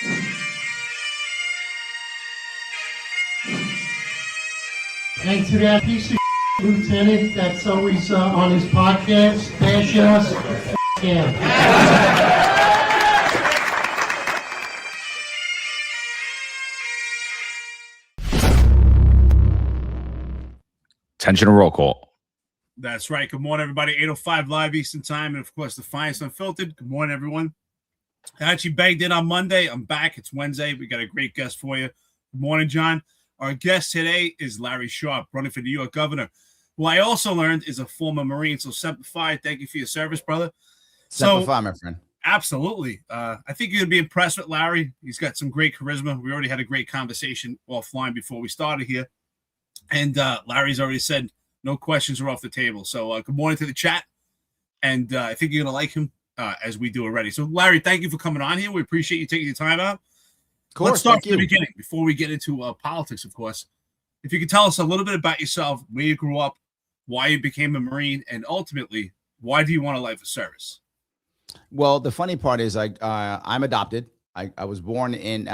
And to that piece of lieutenant that's always on his podcast, bash us, him. Attention, roll call. That's right. Good morning, everybody. 8:05 live Eastern time. And of course, the finest Unfiltered. Good morning, everyone. I actually bagged in on Monday. I'm back. It's Wednesday. We got a great guest for you. Good morning, John. Our guest today is Larry Sharpe, running for New York governor, who I also learned is a former Marine. So, Semper Fi, thank you for your service, brother. Semper Fi, my friend. Absolutely. I think you're going to be impressed with Larry. He's got some great charisma. We already had a great conversation offline before we started here. And Larry's already said no questions are off the table. So good morning to the chat. And I think you're going to like him as we do already. So, Larry, thank you for coming on here. We appreciate you taking your time out. Let's start from the beginning before we get into politics, of course. If you could tell us a little bit about yourself, where you grew up, why you became a Marine, and ultimately, why do you want a life of service? Well, the funny part is I'm adopted. I was born in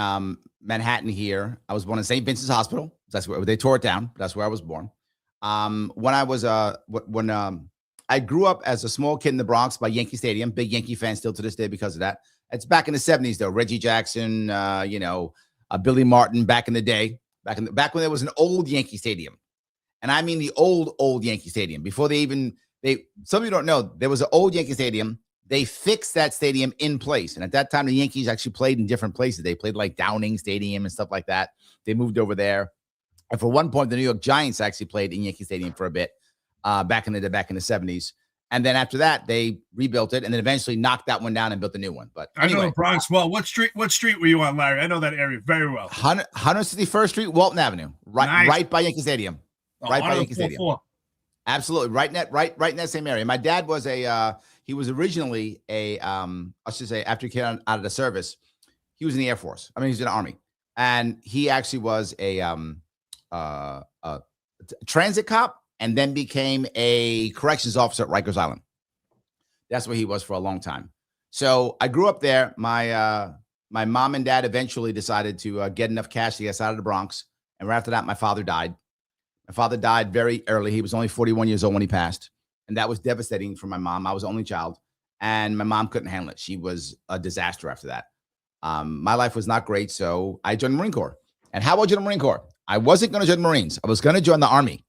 Manhattan here. I was born in St. Vincent's Hospital. That's where they tore it down. That's where I was born. When I grew up as a small kid in the Bronx by Yankee Stadium, big Yankee fan still to this day because of that. It's back in the 70s though. Reggie Jackson, Billy Martin back in the day, back when there was an old Yankee Stadium. And I mean the old Yankee Stadium before some of you don't know, there was an old Yankee Stadium. They fixed that stadium in place. And at that time, the Yankees actually played in different places. They played like Downing Stadium and stuff like that. They moved over there. And for one point, the New York Giants actually played in Yankee Stadium for a bit back in the 70s. And then after that, they rebuilt it and then eventually knocked that one down and built a new one. But anyway, I know the Bronx well. What street were you on, Larry? I know that area very well. 161st Street, Walton Avenue, right by Yankee Stadium. Right by Yankee Stadium. Absolutely. Right in that same area. My dad was he was originally after he came out of the service, he was in the Air Force. I mean, he's in the Army. And he actually was a transit cop and then became a corrections officer at Rikers Island. That's where he was for a long time. So I grew up there. My mom and dad eventually decided to get enough cash to get us out of the Bronx. And right after that, my father died. My father died very early. He was only 41 years old when he passed. And that was devastating for my mom. I was the only child. And my mom couldn't handle it. She was a disaster after that. My life was not great. So I joined the Marine Corps. And how I joined the Marine Corps? I wasn't going to join the Marines. I was going to join the Army.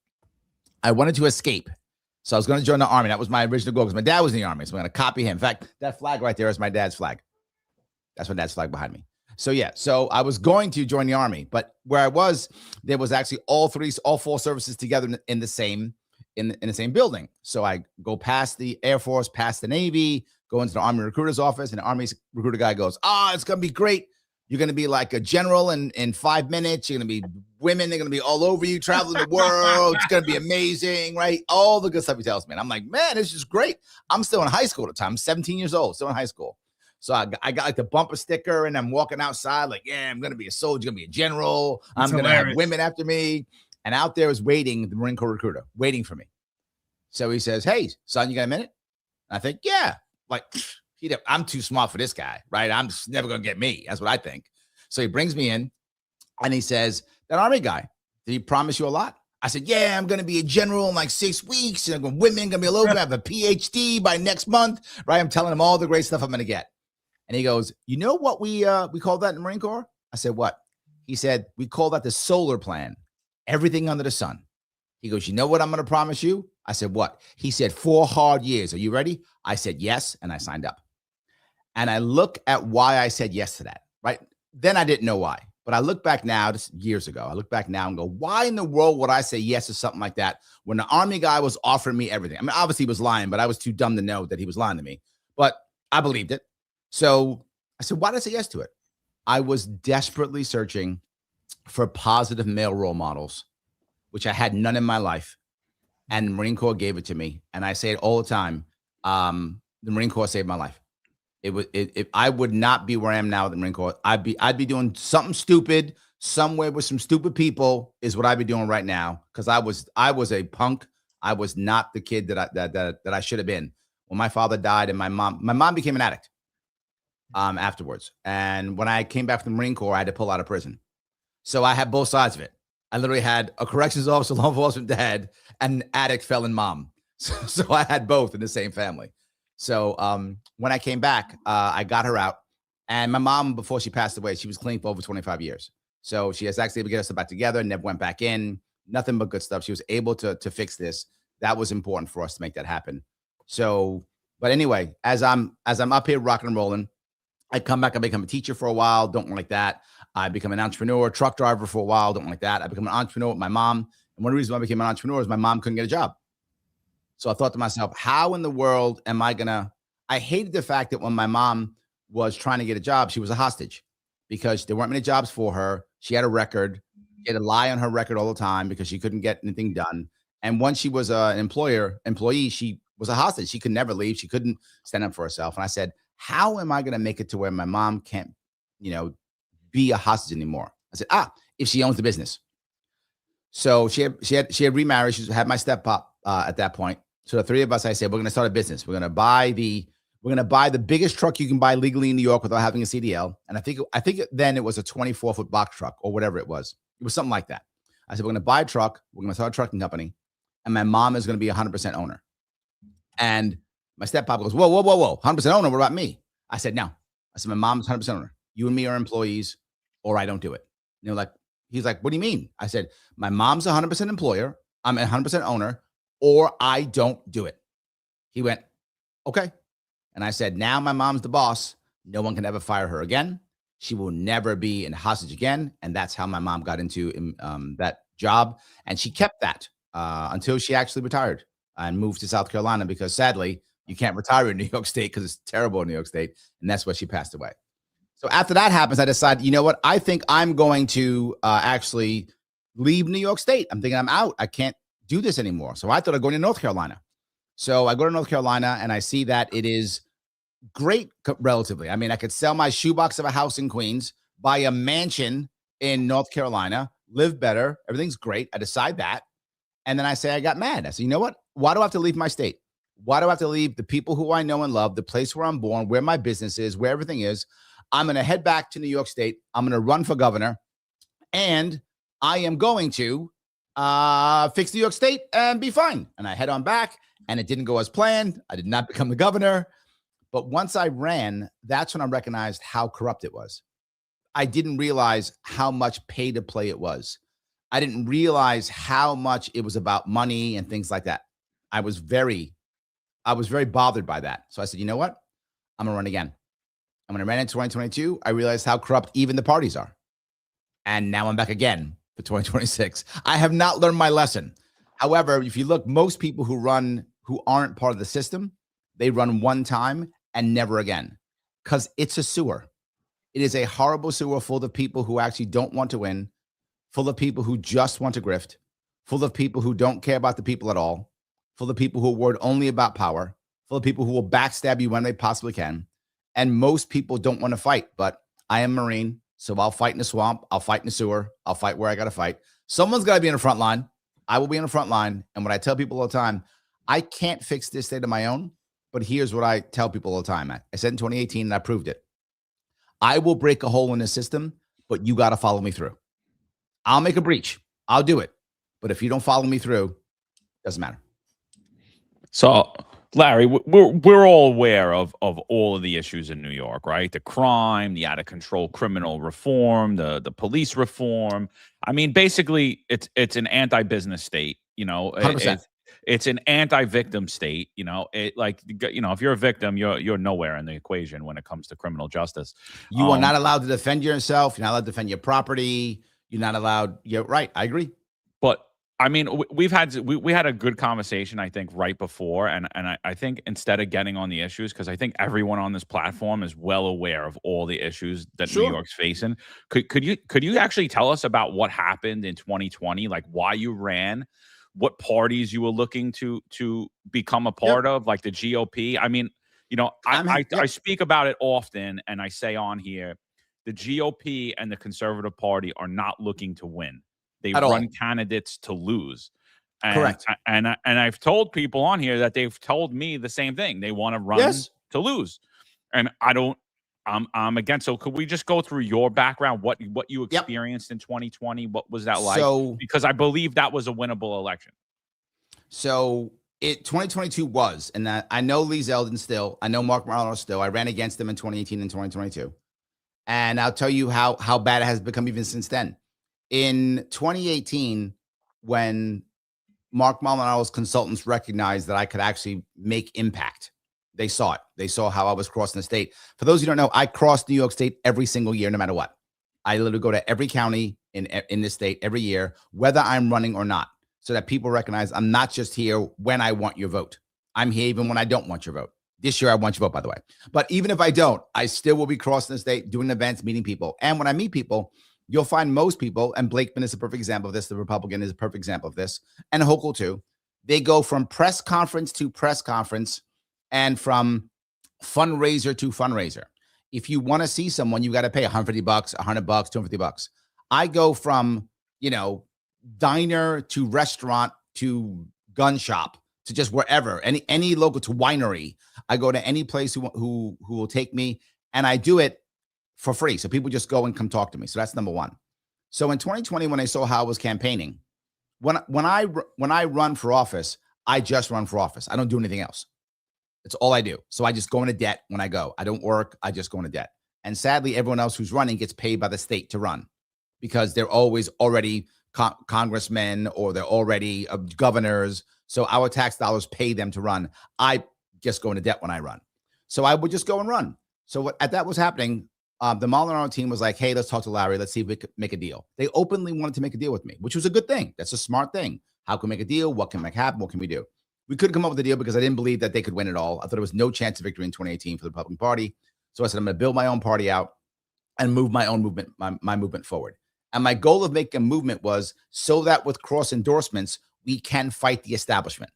I wanted to escape. So I was going to join the Army. That was my original goal because my dad was in the Army. So I'm going to copy him. In fact, that flag right there is my dad's flag. That's my dad's flag behind me. So yeah, so I was going to join the Army, but where I was, there was actually all four services together in the same building. So I go past the Air Force, past the Navy, go into the Army recruiter's office, and the Army recruiter guy goes, it's going to be great. You're going to be like a general in 5 minutes. You're going to be women. They're going to be all over you, traveling the world. It's going to be amazing, right? All the good stuff he tells me. And I'm like, man, this is great. I'm still in high school at the time. I'm 17 years old, still in high school. So I got like the bumper sticker and I'm walking outside like, yeah, I'm going to be a soldier, going to be a general. I'm going to have women after me. And out there is waiting, the Marine Corps recruiter, waiting for me. So he says, hey, son, you got a minute? And I think, yeah. Like, I'm too smart for this guy, right? I'm just never going to get me. That's what I think. So he brings me in and he says, that Army guy, did he promise you a lot? I said, yeah, I'm going to be a general in like 6 weeks. And women going to be all over. I have a PhD by next month, right? I'm telling him all the great stuff I'm going to get. And he goes, you know what we call that in the Marine Corps? I said, what? He said, we call that the solar plan. Everything under the sun. He goes, you know what I'm going to promise you? I said, what? He said, 4 hard years. Are you ready? I said, yes. And I signed up. And I look at why I said yes to that, right? Then I didn't know why. But I look back now, this years ago, I look back now and go, why in the world would I say yes to something like that when the Army guy was offering me everything? I mean, obviously he was lying, but I was too dumb to know that he was lying to me. But I believed it. So I said, why did I say yes to it? I was desperately searching for positive male role models, which I had none in my life. And the Marine Corps gave it to me. And I say it all the time. The Marine Corps saved my life. If I would not be where I am now with the Marine Corps, I'd be doing something stupid somewhere with some stupid people is what I'd be doing right now. Cause I was a punk. I was not the kid that I should have been. When my father died and my mom became an addict. afterwards. And when I came back from the Marine Corps, I had to pull out of prison. So I had both sides of it. I literally had a corrections officer, law enforcement dad, and an addict felon mom. So I had both in the same family. So when I came back, I got her out. And my mom, before she passed away, she was clean for over 25 years. So she has actually able to get us back together, never went back in, nothing but good stuff. She was able to fix this. That was important for us to make that happen. So, but anyway, as I'm up here rocking and rolling, I come back, I become a teacher for a while, don't like that. I become an entrepreneur, truck driver for a while, don't like that. I become an entrepreneur with my mom. And one reason why I became an entrepreneur is my mom couldn't get a job. So I thought to myself, how in the world am I I hated the fact that when my mom was trying to get a job, she was a hostage because there weren't many jobs for her. She had a record. She had to lie on her record all the time because she couldn't get anything done. And once she was an employee, she was a hostage. She could never leave. She couldn't stand up for herself. And I said, how am I going to make it to where my mom can't, be a hostage anymore? I said, if she owns the business. So she had remarried. She had my step-pop at that point. So the three of us, I said, we're going to start a business. We're going to buy the biggest truck you can buy legally in New York without having a CDL. And I think then it was a 24-foot box truck or whatever it was. It was something like that. I said, we're going to buy a truck. We're going to start a trucking company. And my mom is going to be 100% owner. And my step-pop goes, whoa, 100% owner. What about me? I said, no. I said, my mom's 100% owner. You and me are employees or I don't do it. And he's like, what do you mean? I said, my mom's 100% employer. I'm 100% owner or I don't do it. He went, okay. And I said, now my mom's the boss. No one can ever fire her again. She will never be in hostage again. And that's how my mom got into that job. And she kept that until she actually retired and moved to South Carolina because sadly, you can't retire in New York State because it's terrible in New York State. And that's where she passed away. So after that happens, I decided, you know what? I think I'm going to actually leave New York State. I'm thinking I'm out. I can't do this anymore. So I thought I'd go to North Carolina. So I go to North Carolina and I see that it is great relatively. I mean, I could sell my shoebox of a house in Queens, buy a mansion in North Carolina, live better. Everything's great. I decide that. And then I say, I got mad. I said, you know what? Why do I have to leave my state? Why do I have to leave the people who I know and love, the place where I'm born, where my business is, where everything is? I'm going to head back to New York State. I'm going to run for governor. And I am going to fix New York State and be fine. And I head on back and it didn't go as planned. I did not become the governor. But once I ran, that's when I recognized how corrupt it was. I didn't realize how much pay to play it was. I didn't realize how much it was about money and things like that. I was very bothered by that. So I said, you know what? I'm going to run again. And when I ran in 2022, I realized how corrupt even the parties are. And now I'm back again for 2026. I have not learned my lesson. However, if you look, most people who aren't part of the system, they run one time and never again because it's a sewer. It is a horrible sewer full of people who actually don't want to win, full of people who just want to grift, full of people who don't care about the people at all, full of people who are worried only about power, full of people who will backstab you when they possibly can. And most people don't want to fight, but I am Marine, so I'll fight in the swamp. I'll fight in the sewer. I'll fight where I got to fight. Someone's got to be in the front line. I will be in the front line. And what I tell people all the time, I can't fix this state on my own, but here's what I tell people all the time. I said in 2018, and I proved it. I will break a hole in the system, but you got to follow me through. I'll make a breach. I'll do it. But if you don't follow me through, it doesn't matter. So, Larry, we're all aware of all of the issues in New York, right? The crime, the out of control criminal reform, the police reform. I mean, basically, it's an anti-business state. 100%. It's an anti-victim state. If you're a victim, you're nowhere in the equation when it comes to criminal justice. You are not allowed to defend yourself. You're not allowed to defend your property. You're not allowed. You're right. I agree. But I mean, we had a good conversation, I think, right before, and I think instead of getting on the issues, because I think everyone on this platform is well aware of all the issues that New York's facing. Could you actually tell us about what happened in 2020, like why you ran, what parties you were looking to become a part of, like the GOP? I mean, I speak about it often, and I say on here, the GOP and the Conservative Party are not looking to win. They run candidates to lose. Correct. And I've told people on here that they've told me the same thing. They want to run to lose. And I don't I'm against. So could we just go through your background, what you experienced in 2020? What was that like? Because I believe that was a winnable election. So 2022 was, and I know Lee Zeldin still. I know Mark Marlon still. I ran against them in 2018 and 2022. And I'll tell you how bad it has become even since then. In 2018, when Mark Marlon's consultants recognized that I could actually make impact, they saw it. They saw how I was crossing the state. For those who don't know, I cross New York State every single year, no matter what. I literally go to every county in this state every year, whether I'm running or not, so that people recognize I'm not just here when I want your vote. I'm here even when I don't want your vote. This year, I want your vote, by the way. But even if I don't, I still will be crossing the state, doing events, meeting people. And when I meet people, you'll find most people, and Blakeman is a perfect example of this, the Republican is a perfect example of this, and Hochul too. They go from press conference to press conference and from fundraiser to fundraiser. If you want to see someone, you got to pay $150, $100, $250. I go from, diner to restaurant to gun shop to just wherever, any local, to winery. I go to any place who will take me, and I do it for free. So people just go and come talk to me. So that's number one. So in 2020, when I saw how I was campaigning, when I run for office, I just run for office. I don't do anything else. It's all I do. So I just go into debt when I go. I don't work. I just go into debt. And sadly, everyone else who's running gets paid by the state to run because they're always already congressmen or they're already governors. So our tax dollars pay them to run. I just go into debt when I run. So I would just go and run. So what that was happening, the Maldonado team was like, hey, let's talk to Larry. Let's see if we could make a deal. They openly wanted to make a deal with me, which was a good thing. That's a smart thing. How can we make a deal? What can make happen? What can we do? We couldn't come up with a deal because I didn't believe that they could win it all. I thought there was no chance of victory in 2018 for the Republican Party. So I said, I'm going to build my own party out and move my own movement, my movement forward. And my goal of making a movement was so that with cross endorsements, we can fight the establishment,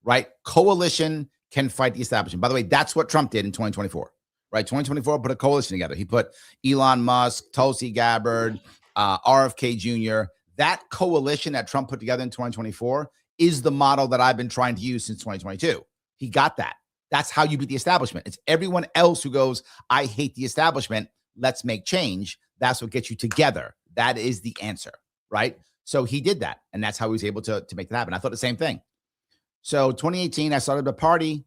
right? Coalition can fight the establishment. By the way, that's what Trump did in 2024, right? 2024 put a coalition together. He put Elon Musk, Tulsi Gabbard, RFK Jr. That coalition that Trump put together in 2024 is the model that I've been trying to use since 2022. He got that. That's how you beat the establishment. It's everyone else who goes, I hate the establishment. Let's make change. That's what gets you together. That is the answer, right? So he did that. And that's how he was able to make that happen. I thought the same thing. So 2018, I started a party.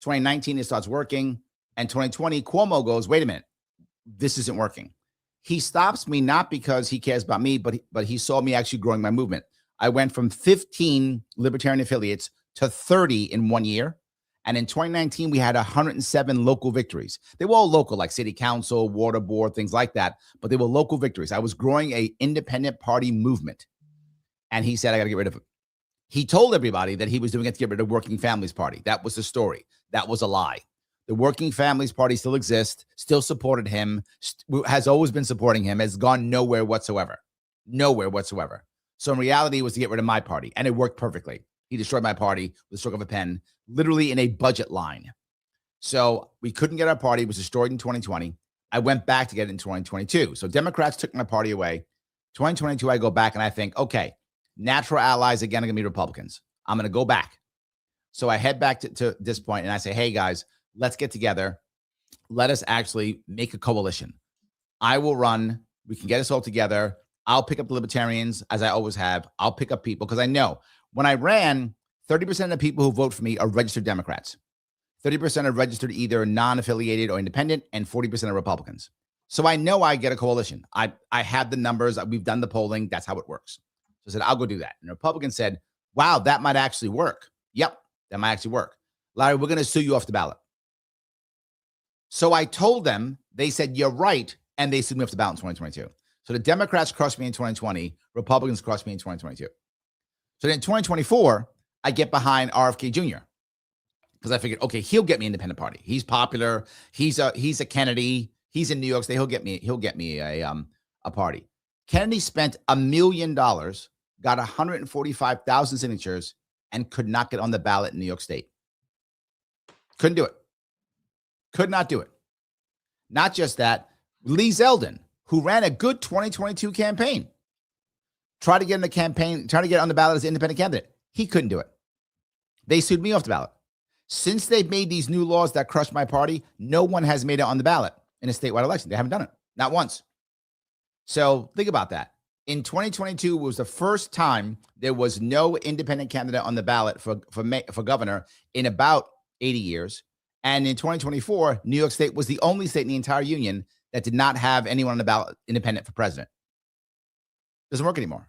2019, it starts working. And 2020, Cuomo goes, wait a minute, this isn't working. He stops me not because he cares about me, but he saw me actually growing my movement. I went from 15 Libertarian affiliates to 30 in 1 year. And in 2019, we had 107 local victories. They were all local, like city council, water board, things like that. But they were local victories. I was growing an independent party movement. And he said, I got to get rid of it. He told everybody that he was doing it to get rid of the Working Families Party. That was the story. That was a lie. The Working Families Party still exists, still supported him, has always been supporting him, has gone nowhere whatsoever. Nowhere whatsoever. So in reality, it was to get rid of my party. And it worked perfectly. He destroyed my party with the stroke of a pen, literally in a budget line. So we couldn't get our party. It was destroyed in 2020. I went back to get it in 2022. So Democrats took my party away. 2022, I go back and I think, okay, natural allies again are going to be Republicans. I'm going to go back. So I head back to this point and I say, hey, guys, let's get together. Let us actually make a coalition. I will run. We can get us all together. I'll pick up the Libertarians, as I always have. I'll pick up people because I know when I ran, 30% of the people who vote for me are registered Democrats. 30% are registered either non-affiliated or independent, and 40% are Republicans. So I know I get a coalition. I have the numbers. We've done the polling. That's how it works. So I said, I'll go do that. And the Republicans said, wow, that might actually work. Yep, that might actually work. Larry, we're going to sue you off the ballot. So I told them, they said, you're right. And they sued me off the ballot in 2022. So the Democrats crushed me in 2020. Republicans crushed me in 2022. So then in 2024, I get behind RFK Jr. because I figured, okay, he'll get me an independent party. He's popular. He's a Kennedy. He's in New York State. He'll get me a party. Kennedy spent $1 million, got 145,000 signatures, and could not get on the ballot in New York State. Couldn't do it. Could not do it. Not just that, Lee Zeldin, who ran a good 2022 campaign, tried to get on the ballot as an independent candidate. He couldn't do it. They sued me off the ballot. Since they've made these new laws that crushed my party, no one has made it on the ballot in a statewide election. They haven't done it, not once. So think about that. In 2022 was the first time there was no independent candidate on the ballot for governor in about 80 years. And in 2024, New York State was the only state in the entire union that did not have anyone on the ballot independent for president. Doesn't work anymore.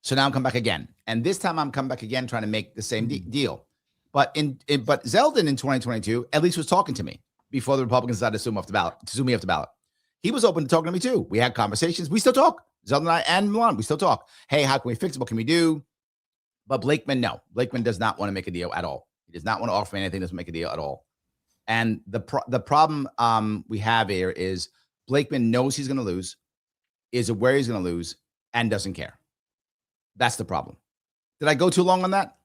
So now I'm coming back again. And this time I'm coming back again trying to make the same deal. But but Zeldin in 2022 at least was talking to me before the Republicans decided to sue me off the ballot. He was open to talking to me too. We had conversations. We still talk. Zeldin and I and Milan, we still talk. Hey, how can we fix it? What can we do? But Blakeman, no. Blakeman does not want to make a deal at all. He does not want to offer me anything. Doesn't make a deal at all. And the problem we have here is Blakeman knows he's going to lose, is aware he's going to lose, and doesn't care. That's the problem. Did I go too long on that?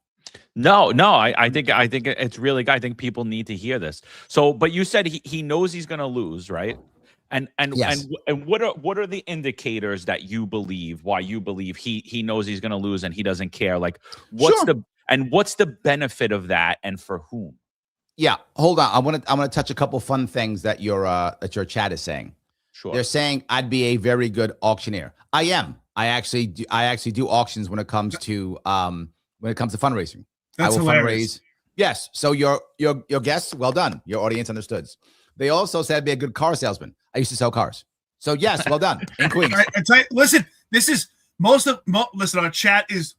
No. I think it's really good. I think people need to hear this. So, but you said he knows he's going to lose, right? And yes. and what are the indicators that you believe why you believe he knows he's going to lose and he doesn't care? Like what's the benefit of that and for whom? Yeah, hold on. I want to touch a couple fun things that your chat is saying. Sure. They're saying I'd be a very good auctioneer. I am. I actually do auctions when it comes to fundraising. That's I will hilarious. fundraise. Yes. So your guests, well done. Your audience understood. They also said I'd be a good car salesman. I used to sell cars. So yes, well done. In Queens. Listen, this is listen, our chat is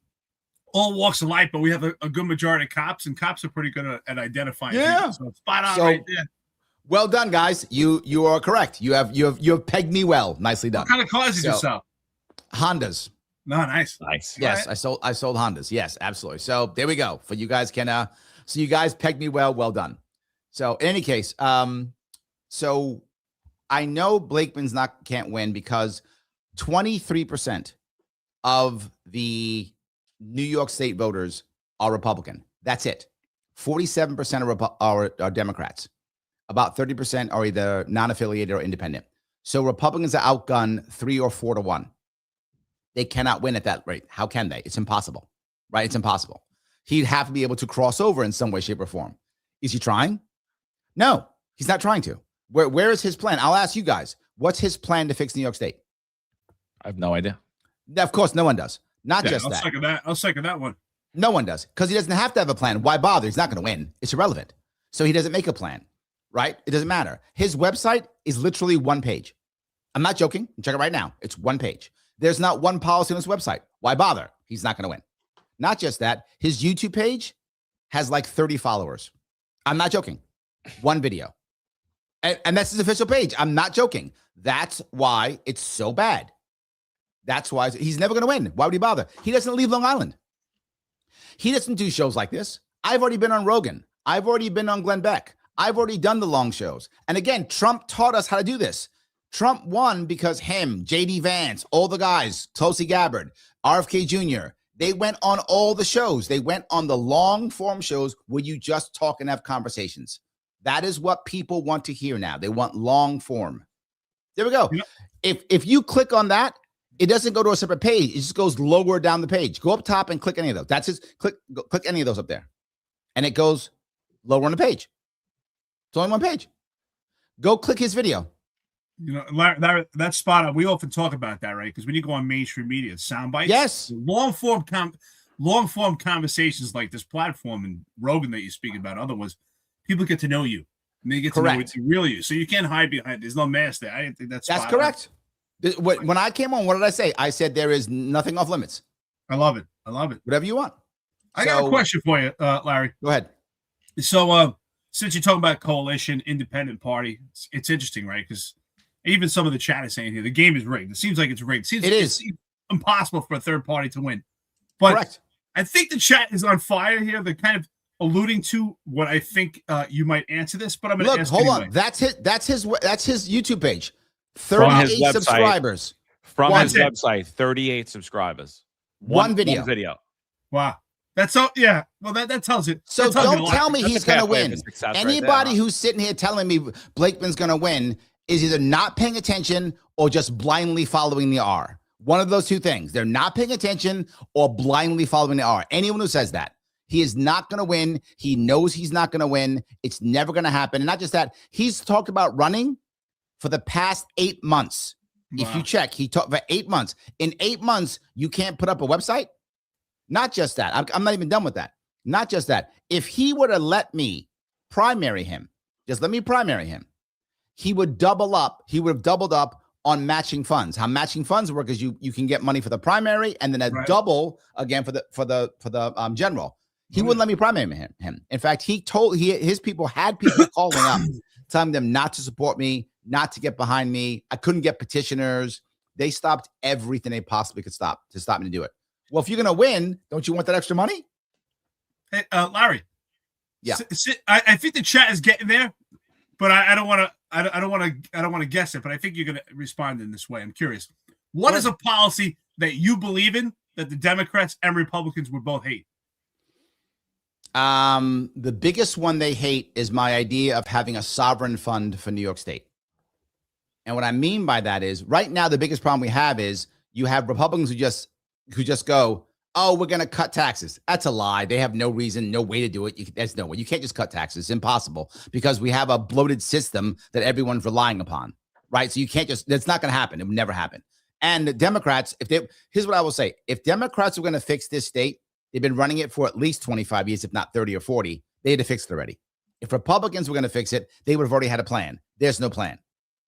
all walks of life, but we have a good majority of cops, and cops are pretty good at identifying people. So spot on right there. Well done, guys. You are correct. You have pegged me well. Nicely done. What kind of cars did you sell? Hondas. No, nice. Yes, right. I sold Hondas. Yes, absolutely. So there we go. For you guys so you guys pegged me well. Well done. So in any case, so I know Blakeman's can't win because 23% of the New York State voters are Republican. That's it. 47% are Democrats. About 30% are either non-affiliated or independent. So Republicans are outgunned 3 or 4 to 1. They cannot win at that rate. How can they? It's impossible, right? It's impossible. He'd have to be able to cross over in some way, shape, or form. Is he trying? No, he's not trying to. Where is his plan? I'll ask you guys. What's his plan to fix New York State? I have no idea. Of course, no one does. I'll second that one. No one does because he doesn't have to have a plan. Why bother? He's not going to win. It's irrelevant. So he doesn't make a plan, right? It doesn't matter. His website is literally one page. I'm not joking. Check it right now. It's one page. There's not one policy on his website. Why bother? He's not going to win. Not just that. His YouTube page has like 30 followers. I'm not joking. One video. And that's his official page. I'm not joking. That's why it's so bad. That's why he's never going to win. Why would he bother? He doesn't leave Long Island. He doesn't do shows like this. I've already been on Rogan. I've already been on Glenn Beck. I've already done the long shows. And again, Trump taught us how to do this. Trump won because him, J.D. Vance, all the guys, Tulsi Gabbard, RFK Jr., they went on all the shows. They went on the long form shows where you just talk and have conversations. That is what people want to hear now. They want long form. There we go. Yep. If you click on that, it doesn't go to a separate page. It just goes lower down the page. Go up top and click any of those. That's his click any of those up there. And it goes lower on the page. It's only one page. Go click his video. You know, Larry, that's spot on. We often talk about that, right? Because when you go on mainstream media, sound bites. Yes. Long form conversations like this platform and Rogan that you speak about, otherwise, people get to know you. And they get to know it's real you. So you can't hide behind. There's no mask there. I think that's correct. When I came on, what did I say? I said there is nothing off limits. I love it. Whatever you want. I got a question for you, Larry. Go ahead. So since you're talking about coalition, independent party, it's interesting, right? Because even some of the chat is saying here, the game is rigged. It seems like it's rigged. It seems impossible for a third party to win. But correct. I think the chat is on fire here. They're kind of alluding to what I think you might answer this, but I'm going to ask hold anyway. On. That's his YouTube page. 38 subscribers. From his website, 38 subscribers. One video. Wow. That's all. Yeah. Well, that tells it. So don't tell me he's going to win. Anybody who's sitting here telling me Blakeman's going to win is either not paying attention or just blindly following the R. One of those two things. They're not paying attention or blindly following the R. Anyone who says that, he is not going to win. He knows he's not going to win. It's never going to happen. And not just that, he's talked about running for the past 8 months. If you Wow. check, he talked for 8 months. In 8 months, you can't put up a website. Not just that. I'm not even done with that. Not just that. If he would have let me primary him, just let me primary him, he would double up. He would have doubled up on matching funds. How matching funds work is you can get money for the primary and then a Right. double again for the general. He wouldn't let me primary him. In fact, his people had people calling up, telling them not to support me, not to get behind me. I couldn't get petitioners. They stopped everything they possibly could stop me to do it. Well, if you're going to win, don't you want that extra money? Hey, Larry. Yeah. I think the chat is getting there, but I don't want to. I don't want to guess it. But I think you're going to respond in this way. I'm curious. What is a policy that you believe in that the Democrats and Republicans would both hate? The biggest one they hate is my idea of having a sovereign fund for New York State. And what I mean by that is right now, the biggest problem we have is you have Republicans who just go, oh, we're going to cut taxes. That's a lie. They have no reason, no way to do it. There's no way. You can't just cut taxes. It's impossible because we have a bloated system that everyone's relying upon, right? So you can't just, that's not going to happen. It would never happen. And the Democrats, here's what I will say. If Democrats are going to fix this state, they've been running it for at least 25 years, if not 30 or 40. They had to fix it already. If Republicans were going to fix it, they would have already had a plan. There's no plan.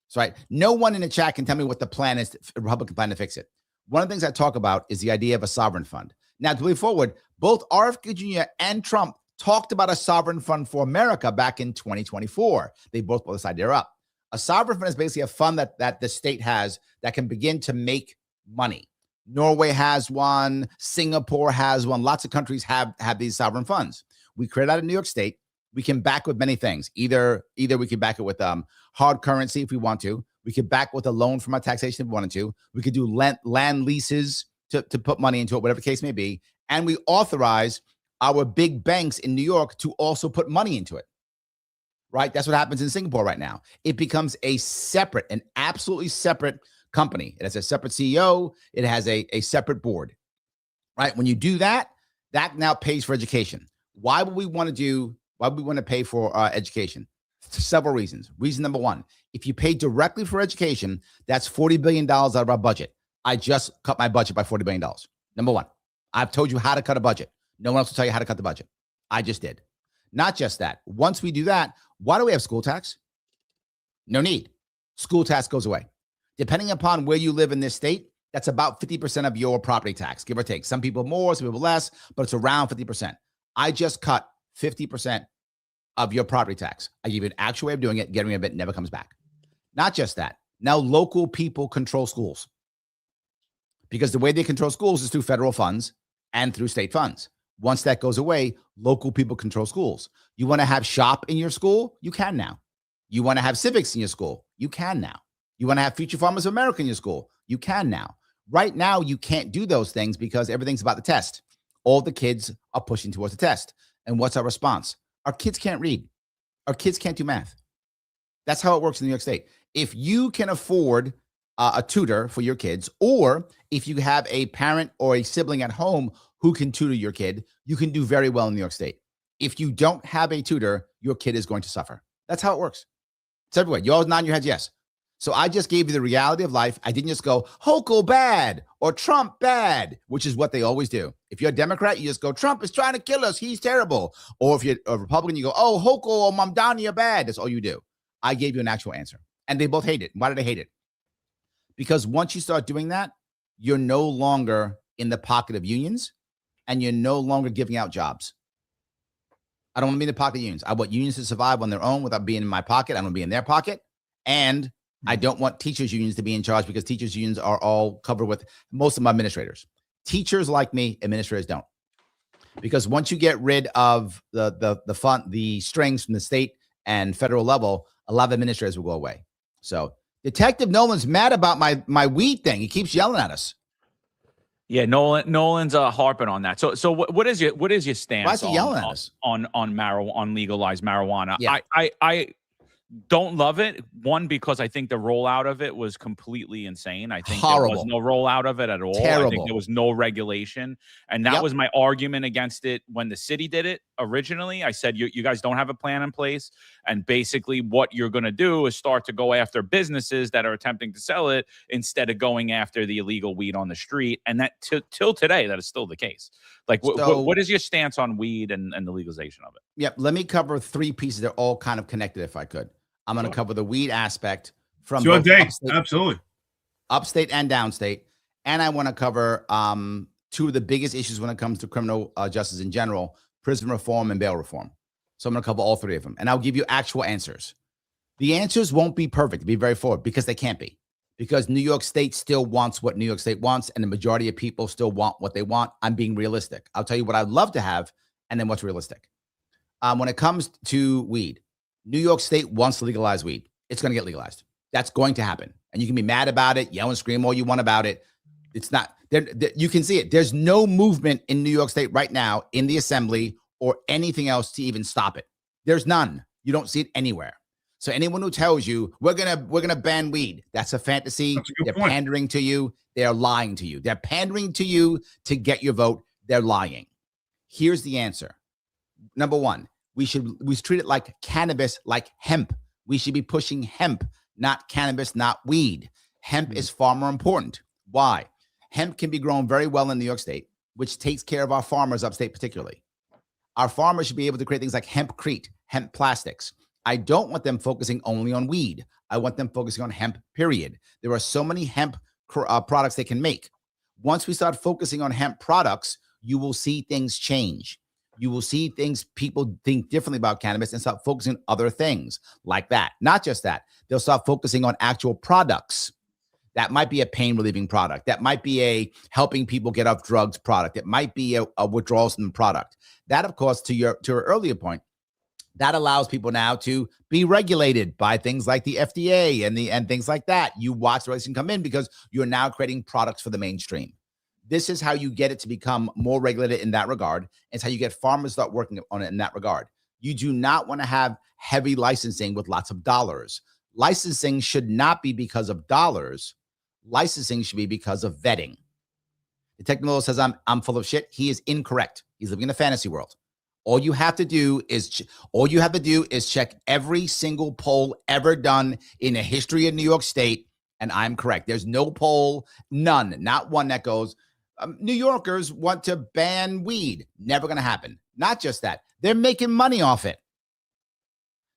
So, right? No one in the chat can tell me what the plan is, the Republican plan to fix it. One of the things I talk about is the idea of a sovereign fund. Now, to move forward, both RFK Jr. and Trump talked about a sovereign fund for America back in 2024. They both put this idea up. A sovereign fund is basically a fund that the state has that can begin to make money. Norway has one. Singapore has one. Lots of countries have these sovereign funds. We create out of New York State. We can back with many things. Either we can back it with hard currency if we want to. We could back with a loan from our taxation if we wanted to. We could do land leases to put money into it, whatever the case may be. And we authorize our big banks in New York to also put money into it. Right? That's what happens in Singapore right now. It becomes an absolutely separate company. It has a separate CEO. It has a separate board. Right? When you do that, that now pays for education. Why would we want to pay for education? Several reasons. Reason number one, if you pay directly for education, that's $40 billion out of our budget. I just cut my budget by $40 billion. Number one, I've told you how to cut a budget. No one else will tell you how to cut the budget. I just did. Not just that. Once we do that, why do we have school tax? No need. School tax goes away. Depending upon where you live in this state, that's about 50% of your property tax, give or take. Some people more, some people less, but it's around 50%. I just cut 50% of your property tax. I give you an actual way of doing it. Getting rid of it never comes back. Not just that. Now local people control schools because the way they control schools is through federal funds and through state funds. Once that goes away, local people control schools. You want to have shop in your school? You can now. You want to have civics in your school? You can now. You want to have Future Farmers of America in your school? You can now. Right now, you can't do those things because everything's about the test. All the kids are pushing towards the test. And what's our response? Our kids can't read. Our kids can't do math. That's how it works in New York State. If you can afford a tutor for your kids, or if you have a parent or a sibling at home who can tutor your kid, you can do very well in New York State. If you don't have a tutor, your kid is going to suffer. That's how it works. It's everywhere. You always nod your heads yes. So I just gave you the reality of life. I didn't just go, Hochul bad or Trump bad, which is what they always do. If you're a Democrat, you just go, Trump is trying to kill us. He's terrible. Or if you're a Republican, you go, oh, Hochul or Mamdani are bad. That's all you do. I gave you an actual answer. And they both hate it. Why do they hate it? Because once you start doing that, you're no longer in the pocket of unions and you're no longer giving out jobs. I don't want to be in the pocket of unions. I want unions to survive on their own without being in my pocket. I don't want to be in their pocket. And I don't want teachers unions to be in charge because teachers unions are all covered with most of my administrators. Teachers like me, administrators don't. Because once you get rid of the strings from the state and federal level, a lot of administrators will go away. So Detective Nolan's mad about my weed thing. He keeps yelling at us. Yeah, Nolan's harping on that. So what is your stance? Why is he yelling at us on legalized marijuana? Yeah. Don't love it. One, because I think the rollout of it was completely insane. I think Horrible. there was no rollout of it at all. I Terrible. think there was no regulation. And that Yep. was my argument against it when the city did it originally. I said, you guys don't have a plan in place. And basically what you're going to do is start to go after businesses that are attempting to sell it instead of going after the illegal weed on the street. And that till today, that is still the case. Like, what is your stance on weed and the legalization of it? Yep. Let me cover 3 pieces. They're all kind of connected if I could. I'm going to cover the weed aspect from both Absolutely. upstate and downstate. And I want to cover 2 of the biggest issues when it comes to criminal justice in general, prison reform and bail reform. So I'm going to cover all 3 of them. And I'll give you actual answers. The answers won't be perfect, to be very forward, because they can't be. Because New York State still wants what New York State wants, and the majority of people still want what they want. I'm being realistic. I'll tell you what I'd love to have, and then what's realistic. When it comes to weed, New York State wants to legalize weed. It's going to get legalized. That's going to happen. And you can be mad about it, yell and scream all you want about it. It's not there. You can see it. There's no movement in New York State right now in the assembly or anything else to even stop it. There's none. You don't see it anywhere. So anyone who tells you we're gonna ban weed, that's a fantasy. That's a good They're point. pandering to you. They're lying to you. They're pandering to you to get your vote. They're lying. Here's the answer. Number 1. We should treat it like cannabis, like hemp. We should be pushing hemp, not cannabis, not weed. Hemp is far more important. Why? Hemp can be grown very well in New York State, which takes care of our farmers upstate particularly. Our farmers should be able to create things like hempcrete, hemp plastics. I don't want them focusing only on weed. I want them focusing on hemp, period. There are so many hemp products they can make. Once we start focusing on hemp products, you will see things change. You will see things, people think differently about cannabis and start focusing on other things like that. Not just that. They'll start focusing on actual products. That might be a pain relieving product. That might be a helping people get off drugs product. It might be a withdrawal symptom product. That, of course, to your earlier point, that allows people now to be regulated by things like the FDA and things like that. You watch the regulation come in because you're now creating products for the mainstream. This is how you get it to become more regulated in that regard. It's how you get farmers start working on it in that regard. You do not want to have heavy licensing with lots of dollars. Licensing should not be because of dollars. Licensing should be because of vetting. The technologist says I'm full of shit. He is incorrect. He's living in a fantasy world. All you have to do is check every single poll ever done in the history of New York State, and I'm correct. There's no poll, none, not one that goes, New Yorkers want to ban weed. Never going to happen. Not just that. They're making money off it.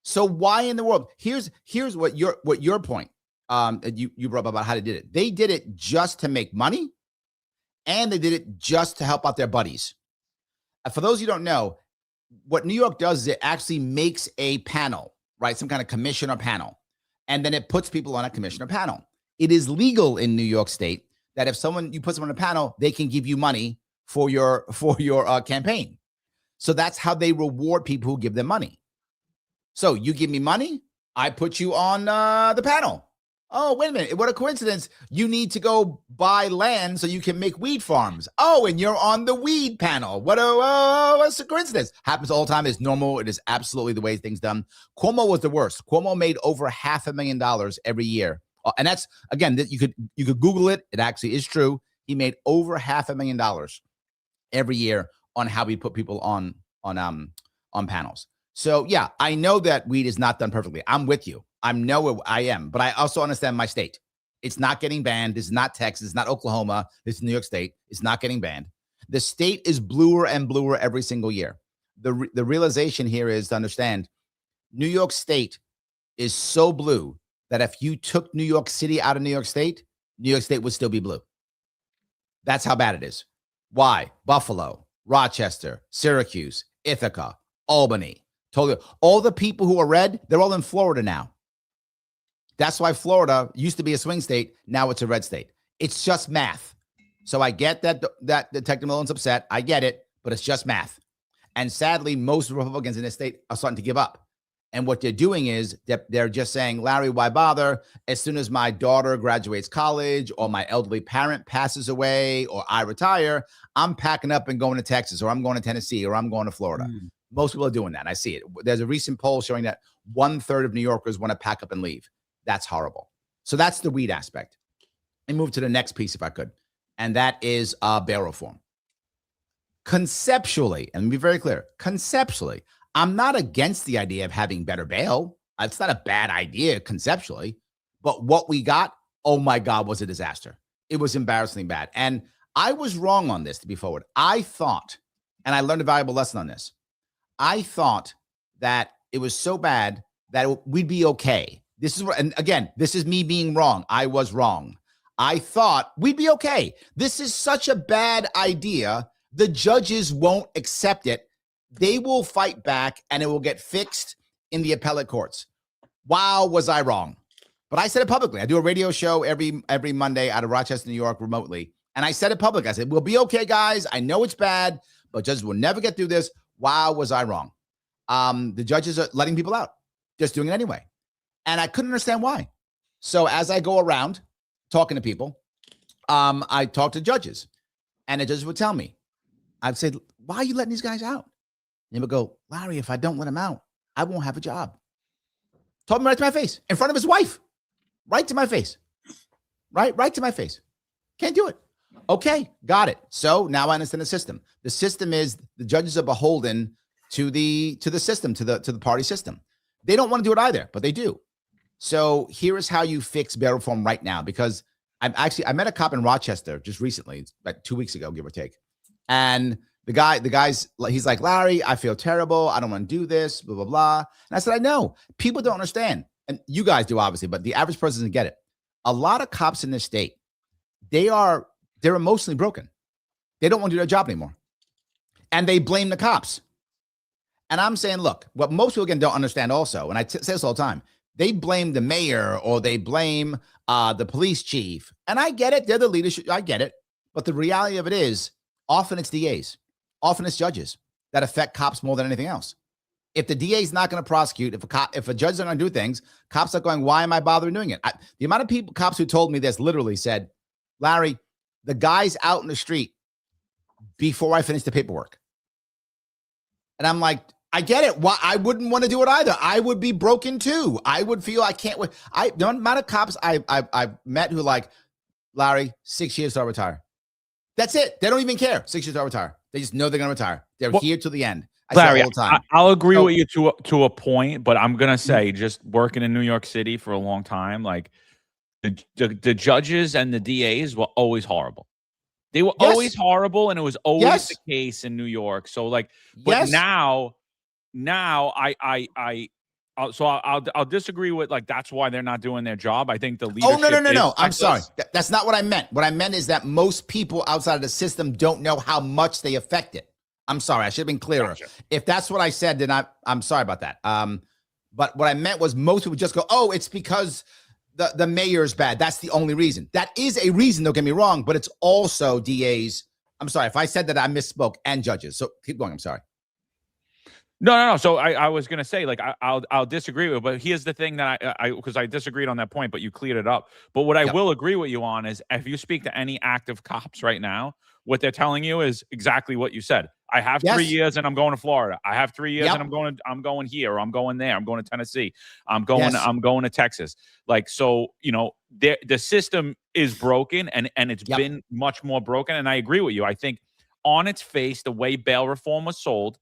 So why in the world? Here's what your point you brought up about how they did it. They did it just to make money, and they did it just to help out their buddies. For those you don't know, what New York does is it actually makes a panel, right? Some kind of commissioner panel. And then it puts people on a commissioner panel. It is legal in New York State that if you put someone on a panel, they can give you money for your campaign. So that's how they reward people who give them money. So you give me money, I put you on the panel. Oh, wait a minute. What a coincidence. You need to go buy land so you can make weed farms. Oh, and you're on the weed panel. What's a coincidence? Happens all the time. It's normal. It is absolutely the way things done. Cuomo was the worst. Cuomo made over $500,000 every year. And that's, again, you could Google it. It actually is true. He made over $500,000 every year on how we put people on panels. So yeah, I know that weed is not done perfectly. I'm with you. I am, but I also understand my state. It's not getting banned. This is not Texas. It's not Oklahoma. This is New York State. It's not getting banned. The state is bluer and bluer every single year. The realization here is to understand New York State is so blue that if you took New York City out of New York State would still be blue. That's how bad it is. Why? Buffalo, Rochester, Syracuse, Ithaca, Albany. Totally. All the people who are red, they're all in Florida now. That's why Florida used to be a swing state. Now it's a red state. It's just math. So I get that the technomillion's upset. I get it, but it's just math. And sadly, most Republicans in this state are starting to give up. And what they're doing is they're just saying, Larry, why bother? As soon as my daughter graduates college or my elderly parent passes away or I retire, I'm packing up and going to Texas or I'm going to Tennessee or I'm going to Florida. Most people are doing that. I see it. There's a recent poll showing that 1/3 of New Yorkers want to pack up and leave. That's horrible. So that's the weed aspect. And move to the next piece if I could. And that is bail reform. Conceptually, and be very clear, conceptually, I'm not against the idea of having better bail. It's not a bad idea conceptually. But what we got, oh my God, was a disaster. It was embarrassingly bad. And I was wrong on this, to be forward. I thought, and I learned a valuable lesson on this, I thought that it was so bad that we'd be okay. This is what, and again, this is me being wrong. I was wrong. I thought we'd be okay. This is such a bad idea. The judges won't accept it. They will fight back and it will get fixed in the appellate courts. Wow, was I wrong? But I said it publicly. I do a radio show every Monday out of Rochester, New York, remotely. And I said it publicly. I said, we'll be okay, guys. I know it's bad, but judges will never get through this. Wow, was I wrong? The judges are letting people out, just doing it anyway. And I couldn't understand why. So as I go around talking to people, I talk to judges. And the judges would tell me, I'd say, why are you letting these guys out? And they would go, Larry, if I don't let them out, I won't have a job. Told me right to my face, in front of his wife. Right to my face. Right to my face. Can't do it. Okay, got it. So now I understand the system. The system is the judges are beholden to the system, to the party system. They don't want to do it either, but they do. So here is how you fix bail reform right now. Because I met a cop in Rochester just recently, like 2 weeks ago, give or take. And the guy's he's like, Larry, I feel terrible. I don't want to do this, blah, blah, blah. And I said, I know. People don't understand. And you guys do, obviously, but the average person doesn't get it. A lot of cops in this state, they're emotionally broken. They don't want to do their job anymore. And they blame the cops. And I'm saying, look, what most people again don't understand also, and I say this all the time, they blame the mayor or they blame the police chief. And I get it. They're the leadership. I get it. But the reality of it is, often it's DAs, often it's judges that affect cops more than anything else. If the DA is not going to prosecute, if a judge is not going to do things, cops are going, why am I bothering doing it? The amount of cops who told me this literally said, Larry, the guy's out in the street before I finish the paperwork. And I'm like, I get it. Why I wouldn't want to do it either. I would be broken too. I would feel I can't wait. The amount of cops I've met who like, Larry, 6 years to retire. That's it. They don't even care. 6 years to retire. They just know they're going to retire. They're here till the end. Larry, I'll agree with you to a point, but I'm gonna say, just working in New York City for a long time, like the judges and the DAs were always horrible. They were always horrible, and it was always the case in New York. So like, but now I'll disagree with, like, that's why they're not doing their job. I think the leadership. Oh, no. I'm sorry. That's not what I meant. What I meant is that most people outside of the system don't know how much they affect it. I'm sorry. I should have been clearer. Gotcha. If that's what I said, then I'm sorry about that. But what I meant was most people just go, oh, it's because the mayor's bad. That's the only reason. That is a reason, don't get me wrong, but it's also DAs. I'm sorry. If I said that, I misspoke, and judges. So keep going. I'm sorry. No. So I was gonna say, like, I'll disagree with, but here's the thing that because I disagreed on that point, but you cleared it up. But what I will agree with you on is, if you speak to any active cops right now, what they're telling you is exactly what you said. I have 3 years and I'm going to Florida. I have 3 years and I'm going here, or I'm going there. I'm going to Tennessee. I'm going to Texas. Like, so, you know, the system is broken, and it's been much more broken. And I agree with you. I think on its face, the way bail reform was sold,